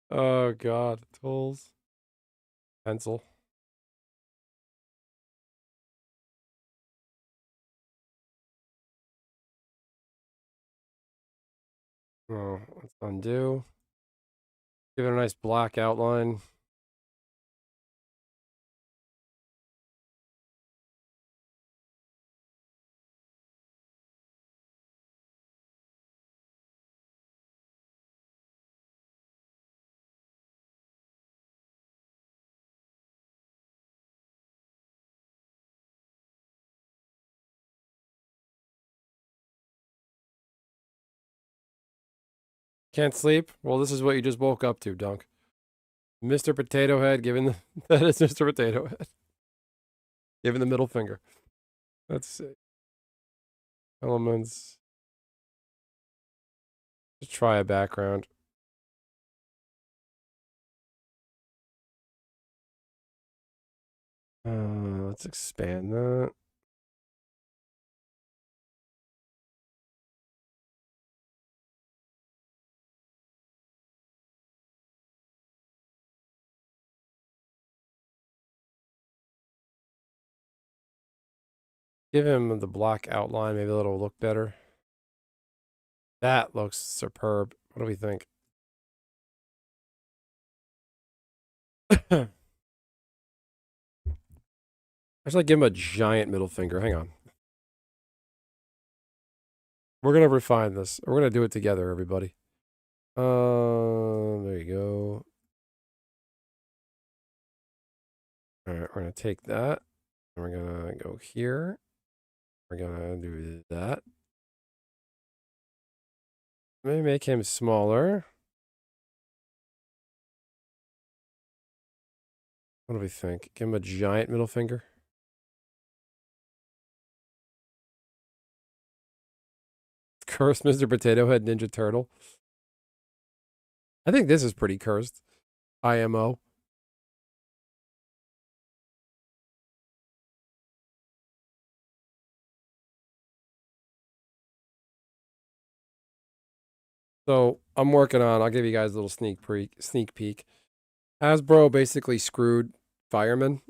Oh, God. Tools. Pencil. Oh, let's undo. Give it a nice black outline. Can't sleep? Well, this is what you just woke up to, Dunk. Mr. Potato Head giving the... That is Mr. Potato Head. Giving the middle finger. Let's see. Elements. Let's try a background. Let's expand that. Give him the black outline. Maybe it'll look better. That looks superb. What do we think? I should like give him a giant middle finger. Hang on. We're gonna refine this. We're gonna do it together, everybody. There you go. All right, we're gonna take that. And we're gonna go here. We're gonna do that. Maybe make him smaller. What do we think? Give him a giant middle finger. Cursed Mr. Potato Head Ninja Turtle. I think this is pretty cursed. IMO. So I'm working on. I'll give you guys a little sneak peek. Hasbro basically screwed firemen.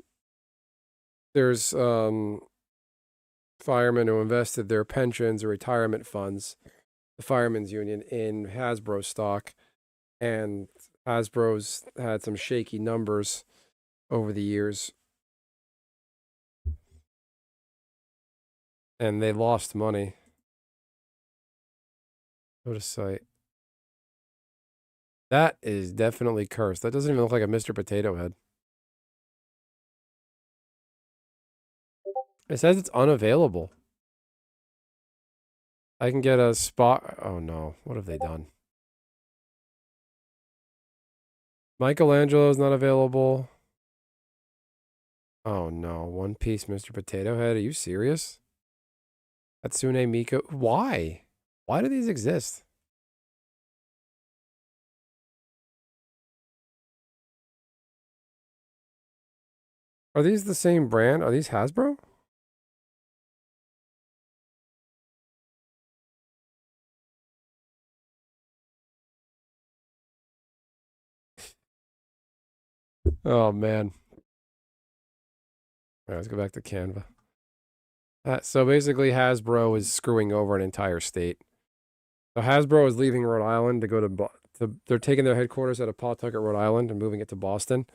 There's firemen who invested their pensions or retirement funds, the Firemen's Union, in Hasbro stock, and Hasbro's had some shaky numbers over the years, and they lost money. Go to site. That is definitely cursed. That doesn't even look like a Mr. Potato Head. It says it's unavailable. I can get a spot. Oh no, what have they done? Michelangelo's not available. Oh no, One Piece Mr. Potato Head. Are you serious? Hatsune Miku. Why? Why do these exist? Are these the same brand? Are these Hasbro? Oh man. All right, let's go back to Canva. So basically, Hasbro is screwing over an entire state. So Hasbro is leaving Rhode Island to go to they're taking their headquarters out of Pawtucket, Rhode Island, and moving it to Boston.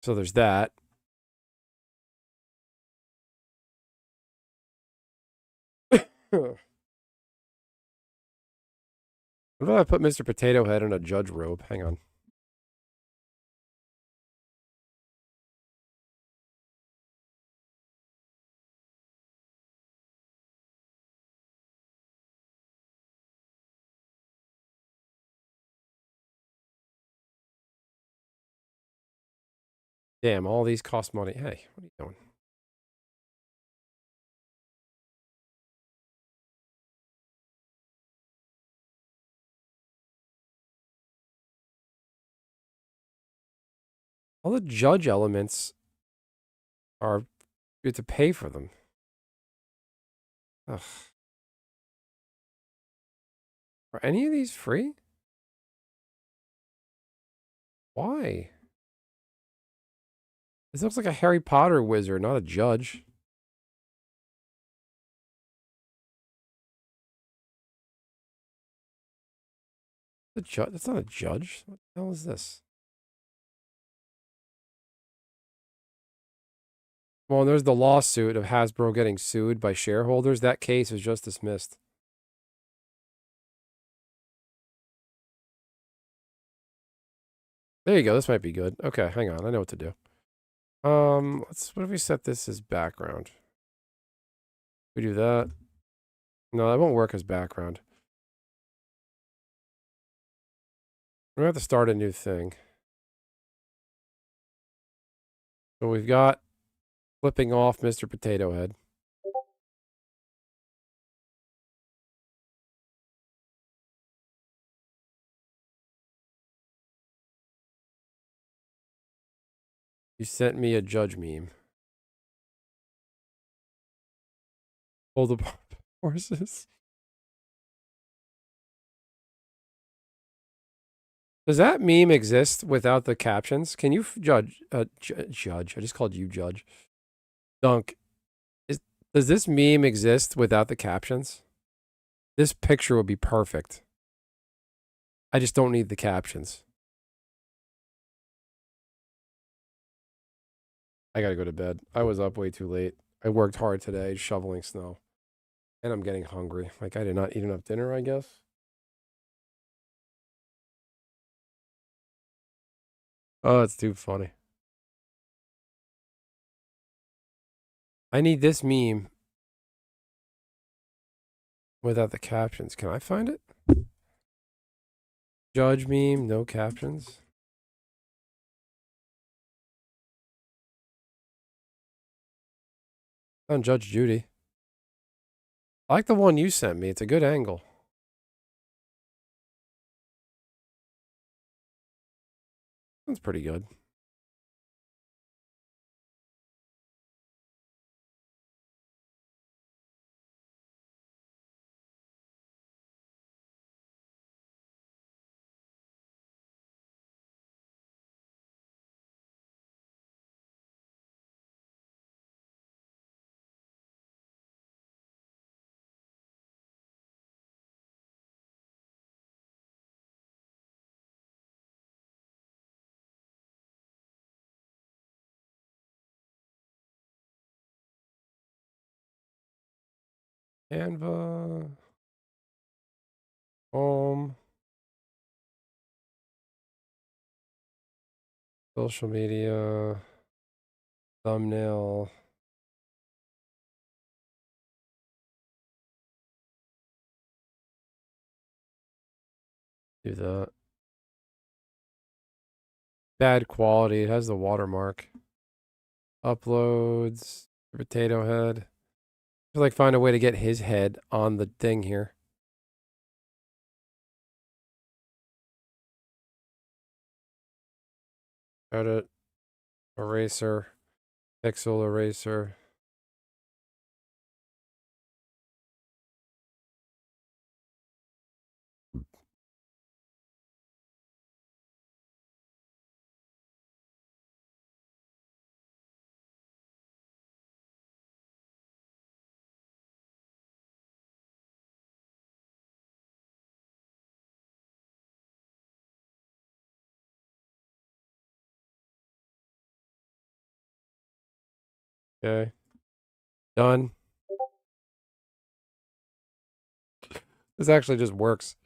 So there's that. What What if I put Mr. Potato Head in a judge robe? Hang on. Damn, all these cost money. Hey, what are you doing? All the judge elements are, you have to pay for them. Ugh. Are any of these free? Why? This looks like a Harry Potter wizard, not a judge. The judge? That's not a judge. What the hell is this? Well, and there's the lawsuit of Hasbro getting sued by shareholders. That case was just dismissed. There you go. This might be good. Okay, hang on. I know what to do. What if we set this as background? We do that. No, that won't work as background. We're gonna have to start a new thing. So we've got flipping off Mr. Potato Head. You sent me a judge meme. Hold the horses. Does that meme exist without the captions? Can you judge? Judge. I just called you judge. Dunk. Does this meme exist without the captions? This picture would be perfect. I just don't need the captions. I gotta go to bed. I was up way too late. I worked hard today shoveling snow. And I'm getting hungry. Like, I did not eat enough dinner, I guess. Oh, it's too funny. I need this meme without the captions. Can I find it? Judge meme, no captions. On Judge Judy. I like the one you sent me. It's a good angle. That's pretty good. Canva. Home. Social media. Thumbnail. Do that. Bad quality. It has the watermark. Uploads. Potato Head. Just like find a way to get his head on the thing here. Edit. Eraser. Pixel eraser. Okay. Done. This actually just works.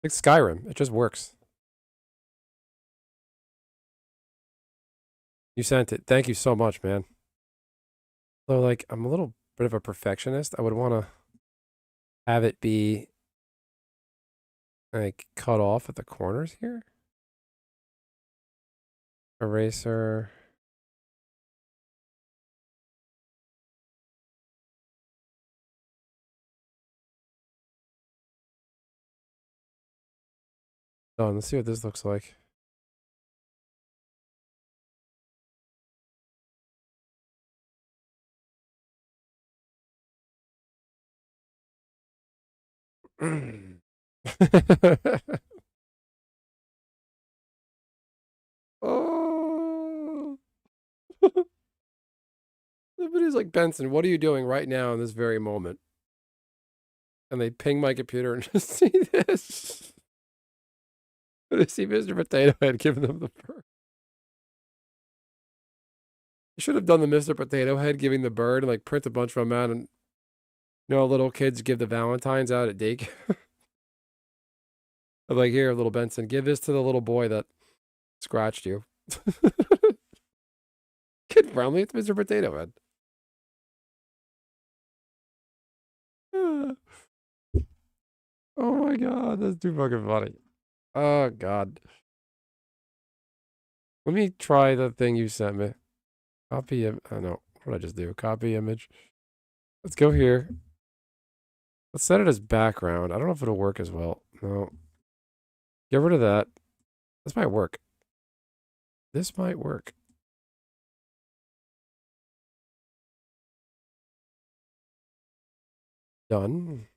Like Skyrim. It just works. You sent it. Thank you so much, man. So, like, I'm a little bit of a perfectionist. I would want to have it be, like, cut off at the corners here. Eraser. Done. Let's see what this looks like. Oh. Somebody's like, Benson, what are you doing right now in this very moment? And they ping my computer and just see this. They see Mr. Potato Head giving them the bird. You should have done the Mr. Potato Head giving the bird and like print a bunch of them out, and you know, little kids give the Valentines out at daycare. I'm like, here, little Benson, give this to the little boy that scratched you. Kid friendly, it's Mr. Potato Head. Oh my god, that's too fucking funny. Oh god. Let me try the thing you sent me. Copy, oh no, what did I just do? Copy image. Let's go here. Let's set it as background. I don't know if it'll work as well. No. Get rid of that. This might work. This might work. Done.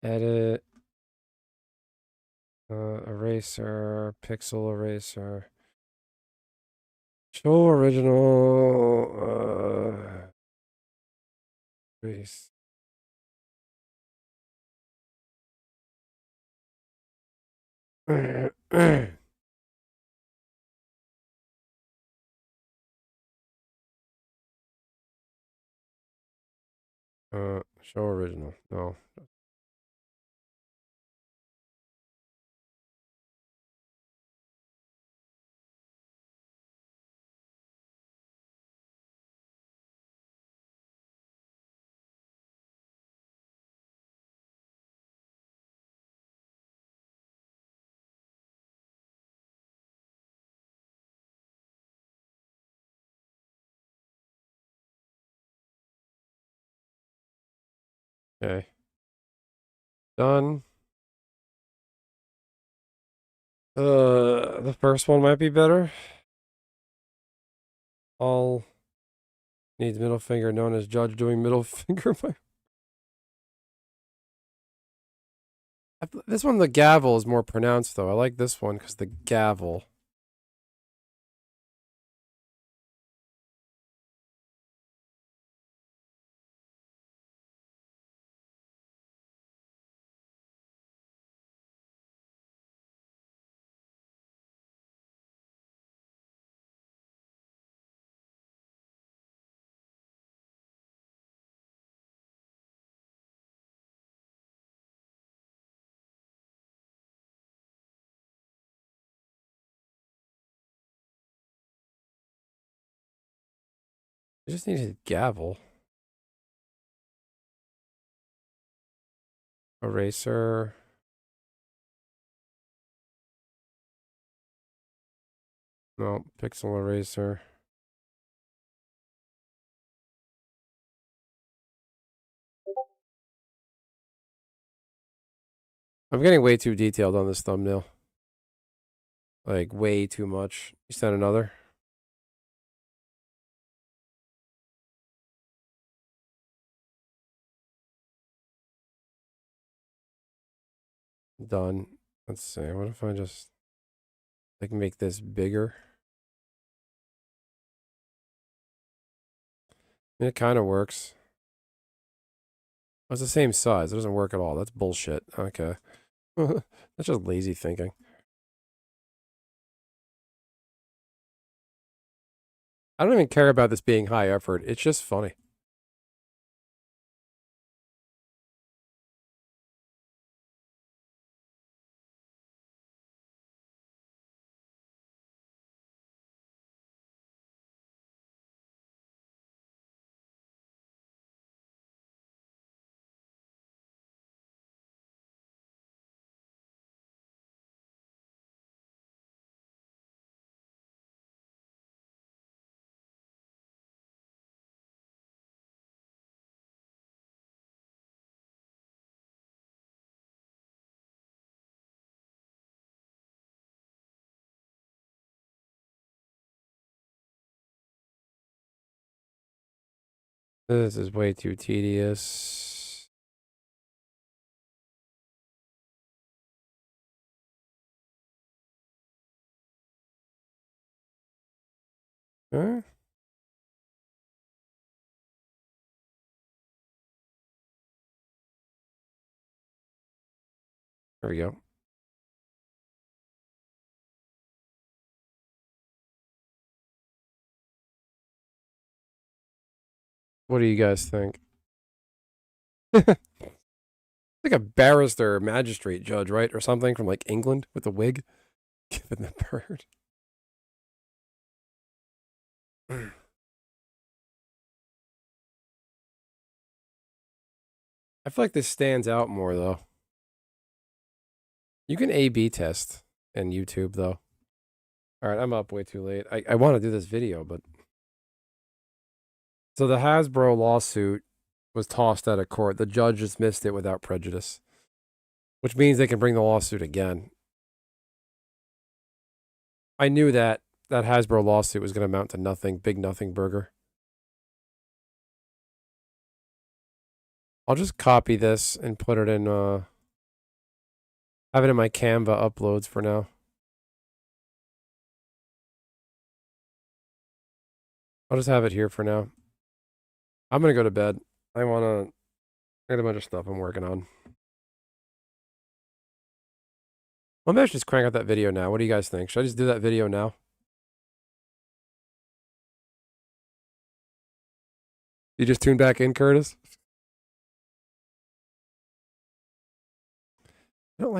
Edit. Eraser. Pixel eraser. Show original. Erase. Show original. No. Okay. Done. The first one might be better. All needs middle finger, known as judge doing middle finger. This one, the gavel is more pronounced, though. I like this one because the gavel. I just need a gavel. Eraser. No, pixel eraser. I'm getting way too detailed on this thumbnail. Like, way too much. You sent another? Done. Let's see. What if I just like make this bigger? I mean, it kind of works. Oh, it's the same size. It doesn't work at all. That's bullshit. Okay. That's just lazy thinking. I don't even care about this being high effort. It's just funny. This is way too tedious. Huh? There we go. What do you guys think? Like a barrister or magistrate judge, right? Or something from like England with a wig. Given the bird. I feel like this stands out more though. You can A/B test in YouTube though. All right, I'm up way too late. I want to do this video, but so the Hasbro lawsuit was tossed out of court. The judge dismissed it without prejudice, which means they can bring the lawsuit again. I knew that Hasbro lawsuit was going to amount to nothing, big nothing burger. I'll just copy this and put it in, have it in my Canva uploads for now. I'll just have it here for now. I'm going to go to bed. I got a bunch of stuff I'm working on. Well, maybe I should just crank out that video now. What do you guys think? Should I just do that video now? You just tuned back in, Curtis? I don't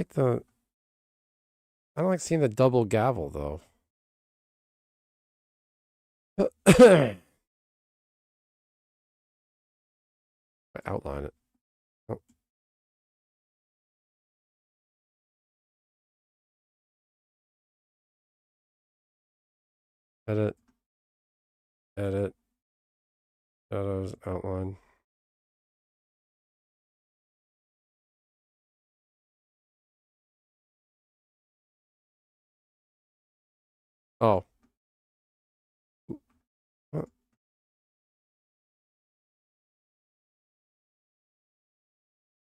like seeing the double gavel, though. I outline it. Oh. Edit. Edit. Shadows, outline. Oh.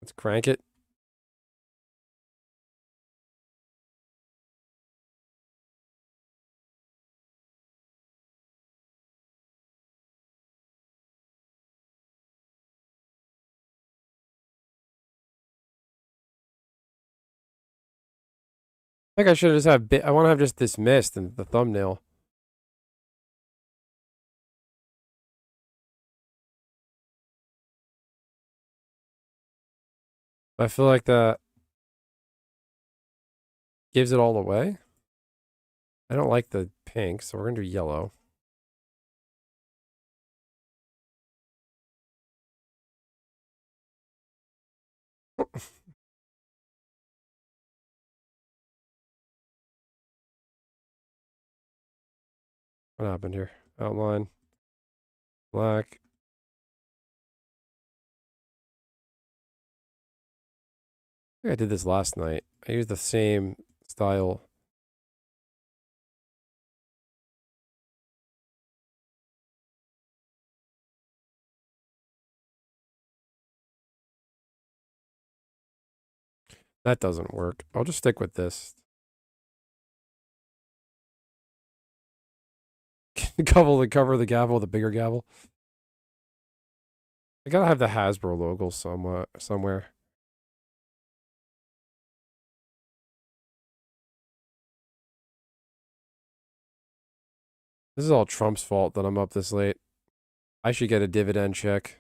Let's crank it. I think I should have just have I want to have just dismissed in the thumbnail. I feel like that gives it all away. I don't like the pink, so we're going to do yellow. What happened here? Outline. Black. I think I did this last night. I used the same style. That doesn't work. I'll just stick with this. Cover the gavel with a bigger gavel. I gotta have the Hasbro logo somewhere. This is all Trump's fault that I'm up this late. I should get a dividend check.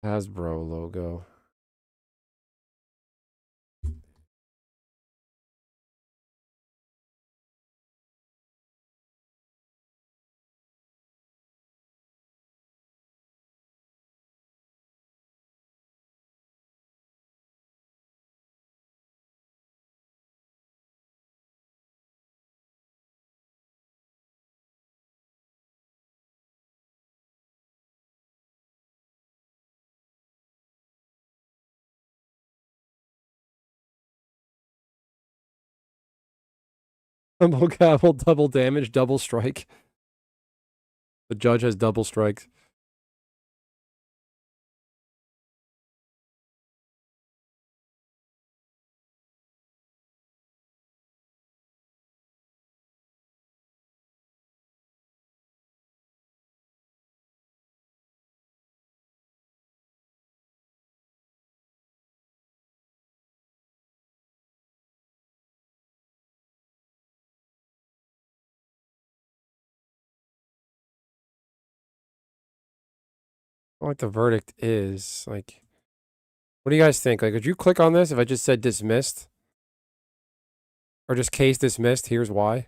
Hasbro logo. Double gavel, double damage, double strike. The judge has double strikes. What the verdict is. Like, what do you guys think? Like, would you click on this if I just said dismissed? Or just case dismissed, here's why.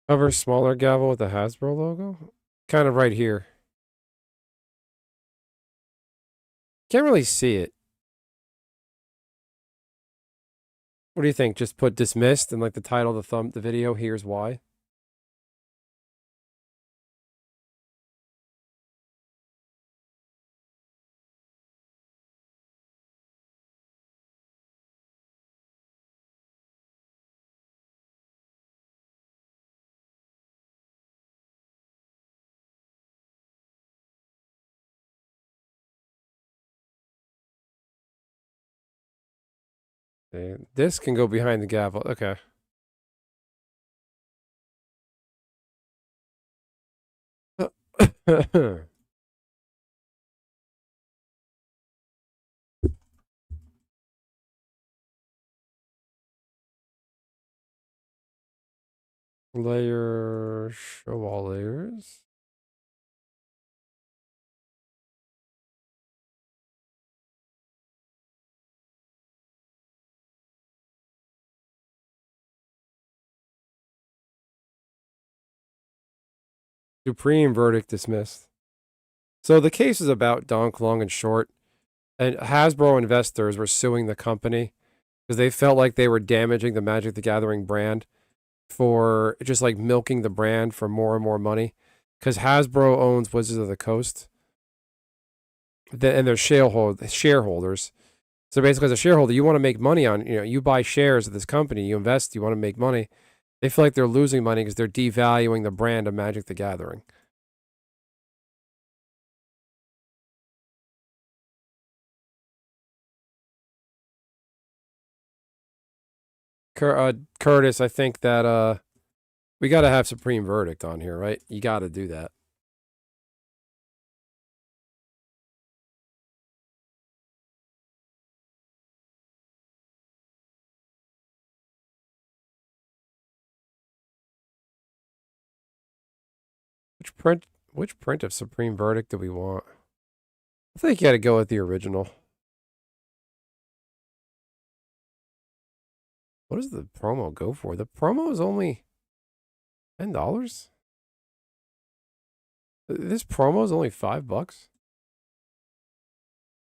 Cover smaller gavel with the Hasbro logo? Kind of right here. Can't really see it. What do you think? Just put dismissed and like the title of the video, here's why. Okay. This can go behind the gavel. Okay. Layer, show all layers. Supreme verdict dismissed. So the case is about Donk, long and short. And Hasbro investors were suing the company because they felt like they were damaging the Magic the Gathering brand for just like milking the brand for more and more money. Because Hasbro owns Wizards of the Coast. And they're shareholders. So basically, as a shareholder, you want to make money on, you buy shares of this company, you invest, you want to make money. They feel like they're losing money because they're devaluing the brand of Magic the Gathering. Curtis, I think that we got to have Supreme Verdict on here, right? You got to do that. Which print of Supreme Verdict do we want? I think you got to go with the original. What does the promo go for? The promo is only $10. This promo is only $5.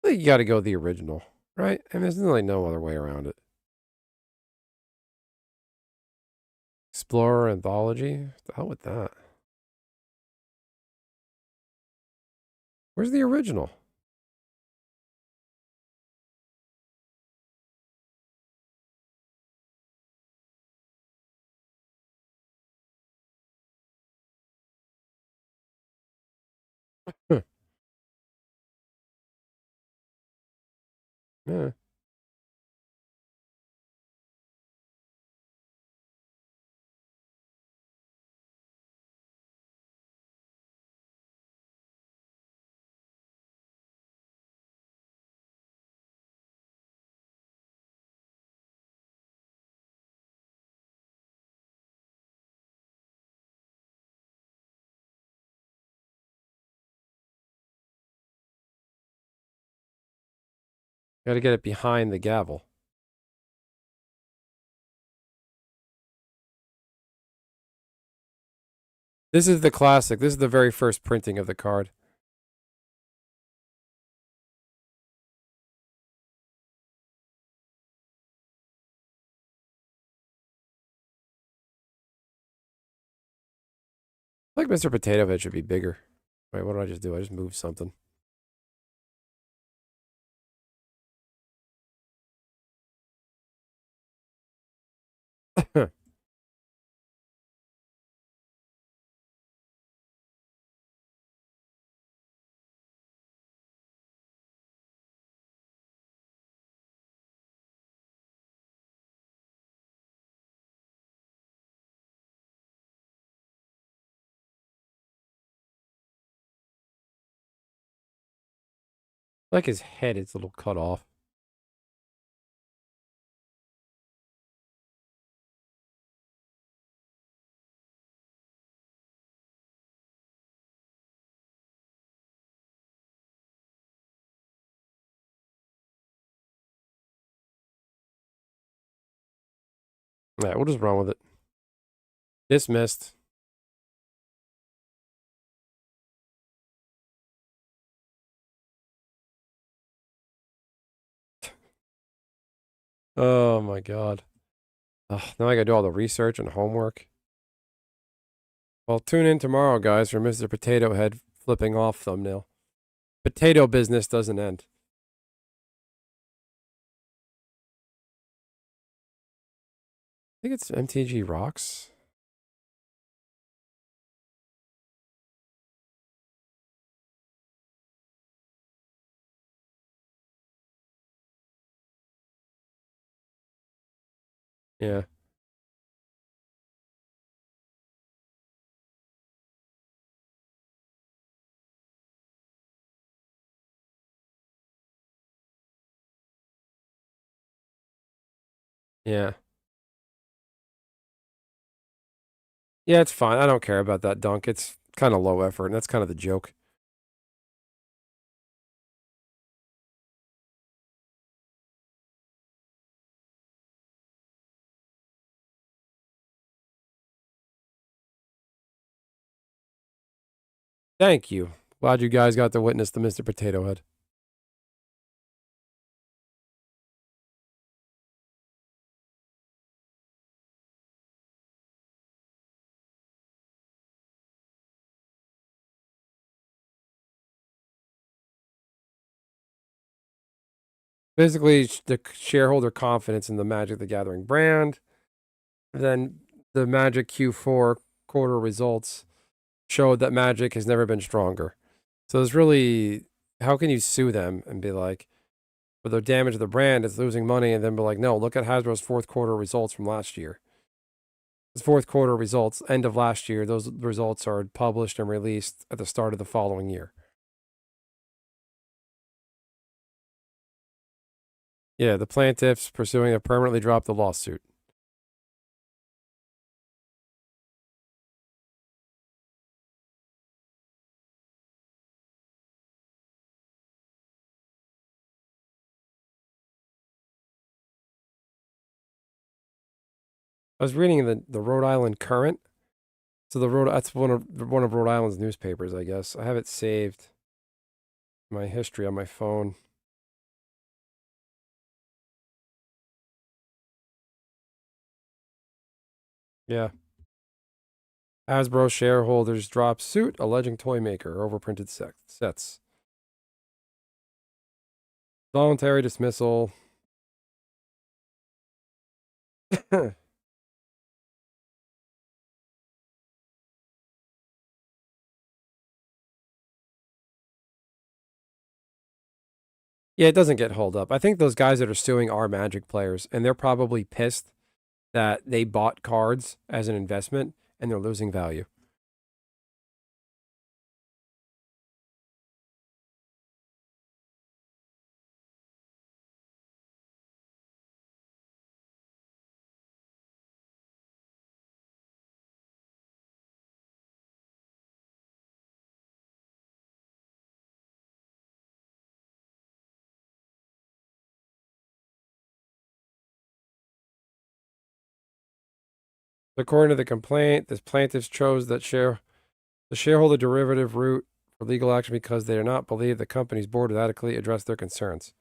I think you got to go the original, right? I mean, there's really no other way around it. Explorer Anthology? What the hell with that? Where's the original? Huh. Yeah. Got to get it behind the gavel. This is the classic. This is the very first printing of the card. I think Mr. Potato Head should be bigger. Wait, what did I just do? I just moved something. Like his head is a little cut off. Yeah, we'll just run with it. Dismissed. Oh my god. Ugh, now I gotta do all the research and homework. Well, tune in tomorrow, guys, for Mr. Potato Head flipping off thumbnail. Potato business doesn't end. I think it's MTG Rocks. Yeah. Yeah. Yeah, it's fine. I don't care about that dunk. It's kind of low effort, and that's kind of the joke. Thank you. Glad you guys got to witness the Mr. Potato Head. Basically, the shareholder confidence in the Magic the Gathering brand. Then the Magic Q4 quarter results showed that Magic has never been stronger. So there's really, how can you sue them and be like, for the damage of the brand, it's losing money, and then be like, no, look at Hasbro's fourth quarter results from last year. The fourth quarter results, end of last year, those results are published and released at the start of the following year. Yeah, the plaintiffs pursuing have permanently dropped the lawsuit. I was reading the Rhode Island Current. So that's one of Rhode Island's newspapers, I guess. I have it saved, my history on my phone. Yeah. Hasbro shareholders drop suit alleging toy maker overprinted sets. Voluntary dismissal. Yeah, it doesn't get held up. I think those guys that are suing are Magic players, and they're probably pissed that they bought cards as an investment and they're losing value. According to the complaint, the plaintiffs chose the shareholder derivative route for legal action because they do not believe the company's board would adequately address their concerns.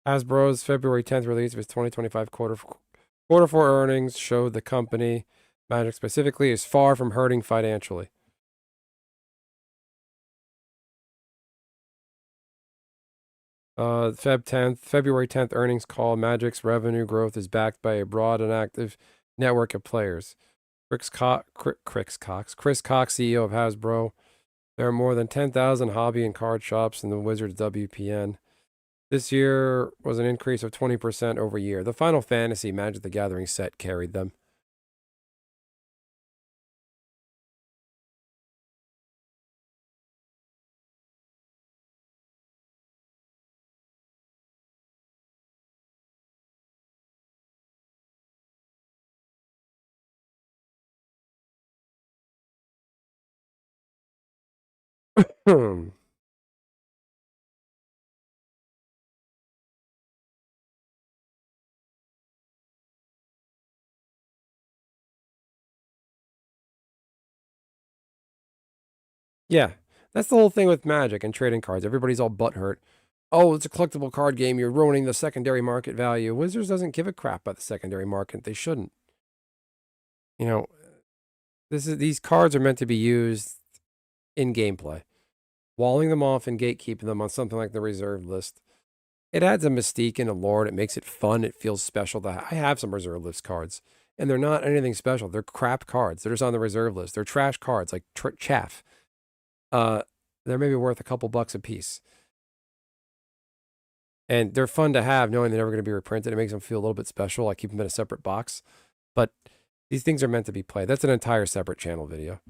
Hasbro's February 10th release of its 2025 quarter four earnings showed the company, Magic specifically, is far from hurting financially. February 10th earnings call. Magic's revenue growth is backed by a broad and active network of players. Chris Cox, CEO of Hasbro. There are more than 10,000 hobby and card shops in the Wizards WPN. This year was an increase of 20% over year. The Final Fantasy Magic the Gathering set carried them. Yeah, that's the whole thing with Magic and trading cards. Everybody's all butthurt. Oh, it's a collectible card game. You're ruining the secondary market value. Wizards doesn't give a crap about the secondary market. They shouldn't. You know, these cards are meant to be used in gameplay. Walling them off and gatekeeping them on something like the reserve list. It adds a mystique and a lore. It makes it fun. It feels special. I have some reserve list cards, and they're not anything special. They're crap cards. They're just on the reserve list. They're trash cards, like chaff. They're maybe worth a couple bucks a piece. And they're fun to have, knowing they're never going to be reprinted. It makes them feel a little bit special. I keep them in a separate box. But these things are meant to be played. That's an entire separate channel video.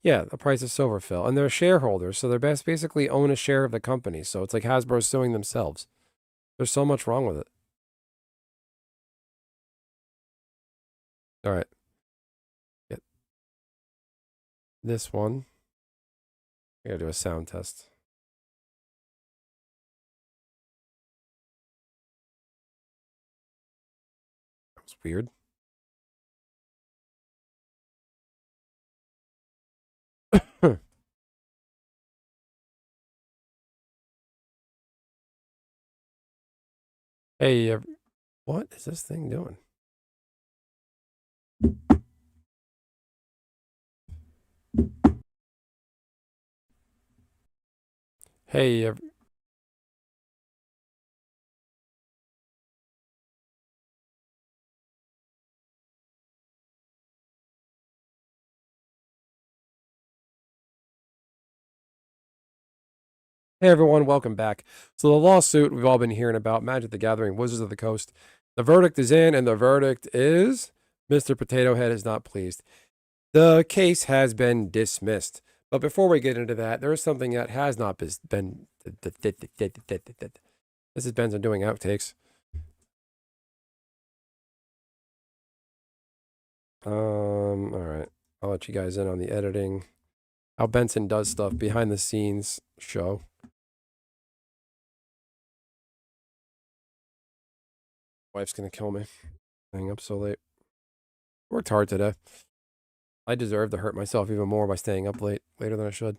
Yeah, the price of silver fill. And they're shareholders, so they're basically own a share of the company. So it's like Hasbro suing themselves. There's so much wrong with it. All right. Get this one. I gotta do a sound test. That was weird. Hey, what is this thing doing? Hey, Hey everyone, welcome back. So the lawsuit we've all been hearing about, Magic the Gathering, Wizards of the Coast. The verdict is in, and the verdict is Mr. Potato Head is not pleased. The case has been dismissed. But before we get into that, there is something that has not been. This is Ben's doing outtakes. All right. I'll let you guys in on the editing. How Benson does stuff behind the scenes show. Wife's gonna kill me. Staying up so late. Worked hard today. I deserve to hurt myself even more by staying up later than I should.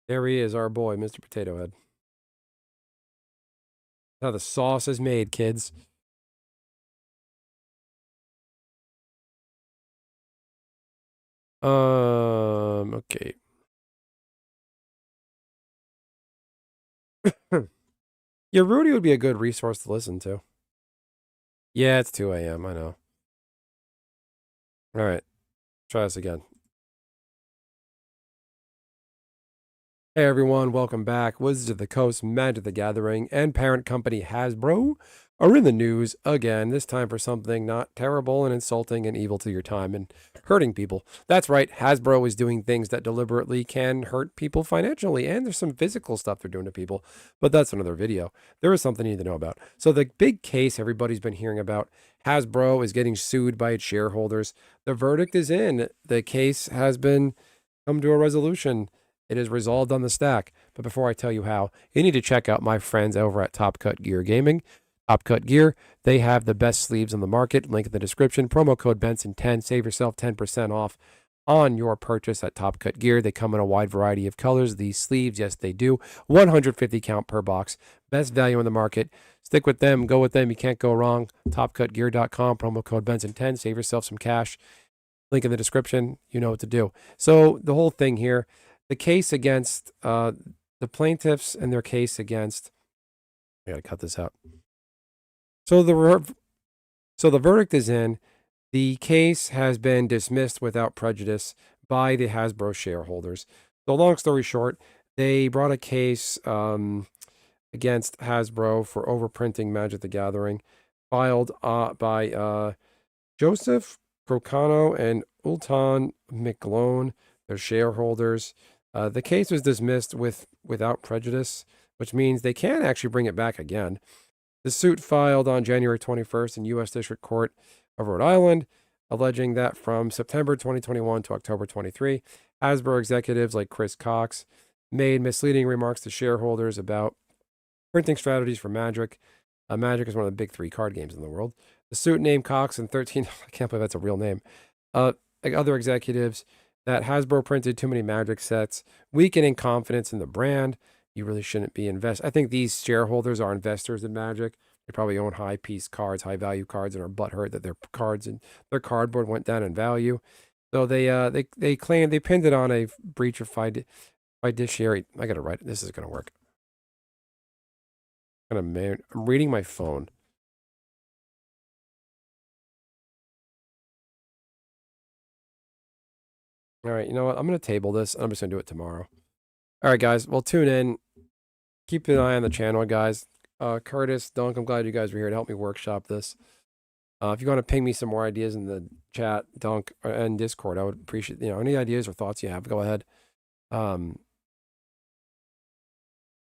There he is, our boy, Mr. Potato Head. How the sauce is made, kids. Okay. Yeah, Rudy would be a good resource to listen to. Yeah, it's 2 a.m. I know. All right. Try this again. Hey everyone, welcome back. Wizards of the Coast, Magic the Gathering, and parent company Hasbro are in the news again, this time for something not terrible and insulting and evil to your time and hurting people. That's right, Hasbro is doing things that deliberately can hurt people financially, and there's some physical stuff they're doing to people, but that's another video. There is something you need to know about. So the big case everybody's been hearing about, Hasbro is getting sued by its shareholders. The verdict is in. The case has been come to a resolution. It is resolved on the stack. But before I tell you how, you need to check out my friends over at Top Cut Gear Gaming. Top Cut Gear, they have the best sleeves on the market. Link in the description. Promo code Benson10. Save yourself 10% off on your purchase at Top Cut Gear. They come in a wide variety of colors. These sleeves, yes, they do. 150 count per box. Best value in the market. Stick with them. Go with them. You can't go wrong. TopCutGear.com. Promo code Benson10. Save yourself some cash. Link in the description. You know what to do. So the whole thing here, the case against the plaintiffs and their case against, I gotta cut this out. So the verdict is in. The case has been dismissed without prejudice by the Hasbro shareholders. So long story short, they brought a case against Hasbro for overprinting Magic the Gathering, filed by Joseph Crocano and Ultan McGlone, their shareholders. The case was dismissed without prejudice, which means they can actually bring it back again. The suit filed on January 21st in U.S. District Court of Rhode Island, alleging that from September 2021 to October 23, Hasbro executives like Chris Cox made misleading remarks to shareholders about printing strategies for Magic. Magic is one of the big 3 card games in the world. The suit named Cox and 13, I can't believe that's a real name, like other executives, that Hasbro printed too many Magic sets, weakening confidence in the brand. You really shouldn't be I think these shareholders are investors in Magic. They probably own high-piece cards, high-value cards, and are butthurt that their cards and their cardboard went down in value. So they claim they pinned it on a breach of fiduciary. I gotta write it. This is gonna work. I'm reading my phone. All right, you know what? I'm going to table this. I'm just going to do it tomorrow. All right, guys. Well, tune in. Keep an eye on the channel, guys. Curtis, Dunk, I'm glad you guys were here to help me workshop this. If you want to ping me some more ideas in the chat, Dunk, and Discord, I would appreciate, any ideas or thoughts you have, go ahead.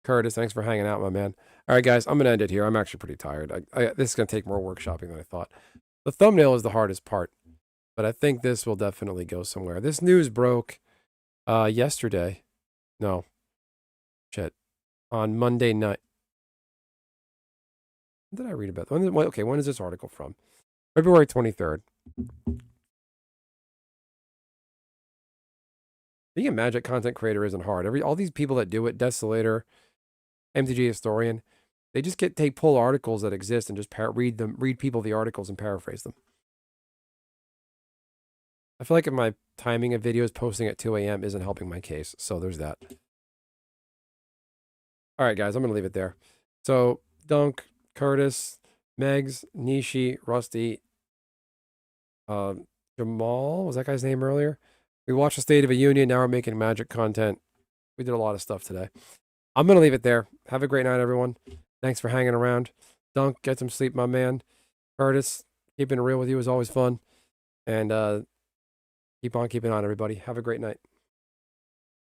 Curtis, thanks for hanging out, my man. All right, guys, I'm going to end it here. I'm actually pretty tired. This is going to take more workshopping than I thought. The thumbnail is the hardest part. But I think this will definitely go somewhere. This news broke yesterday. No. Shit. On Monday night. What did I read about? When is this article from? February 23rd. Being a Magic content creator isn't hard. All these people that do it, Desolator, MTG Historian, they just pull articles that exist and just read people the articles and paraphrase them. I feel like if my timing of videos posting at 2 a.m. isn't helping my case. So there's that. All right, guys, I'm going to leave it there. So Dunk, Curtis, Megs, Nishi, Rusty, Jamal, was that guy's name earlier? We watched the State of a Union. Now we're making Magic content. We did a lot of stuff today. I'm going to leave it there. Have a great night, everyone. Thanks for hanging around. Dunk, get some sleep, my man. Curtis, keeping it real with you is always fun. And, keep on keeping on, everybody. Have a great night.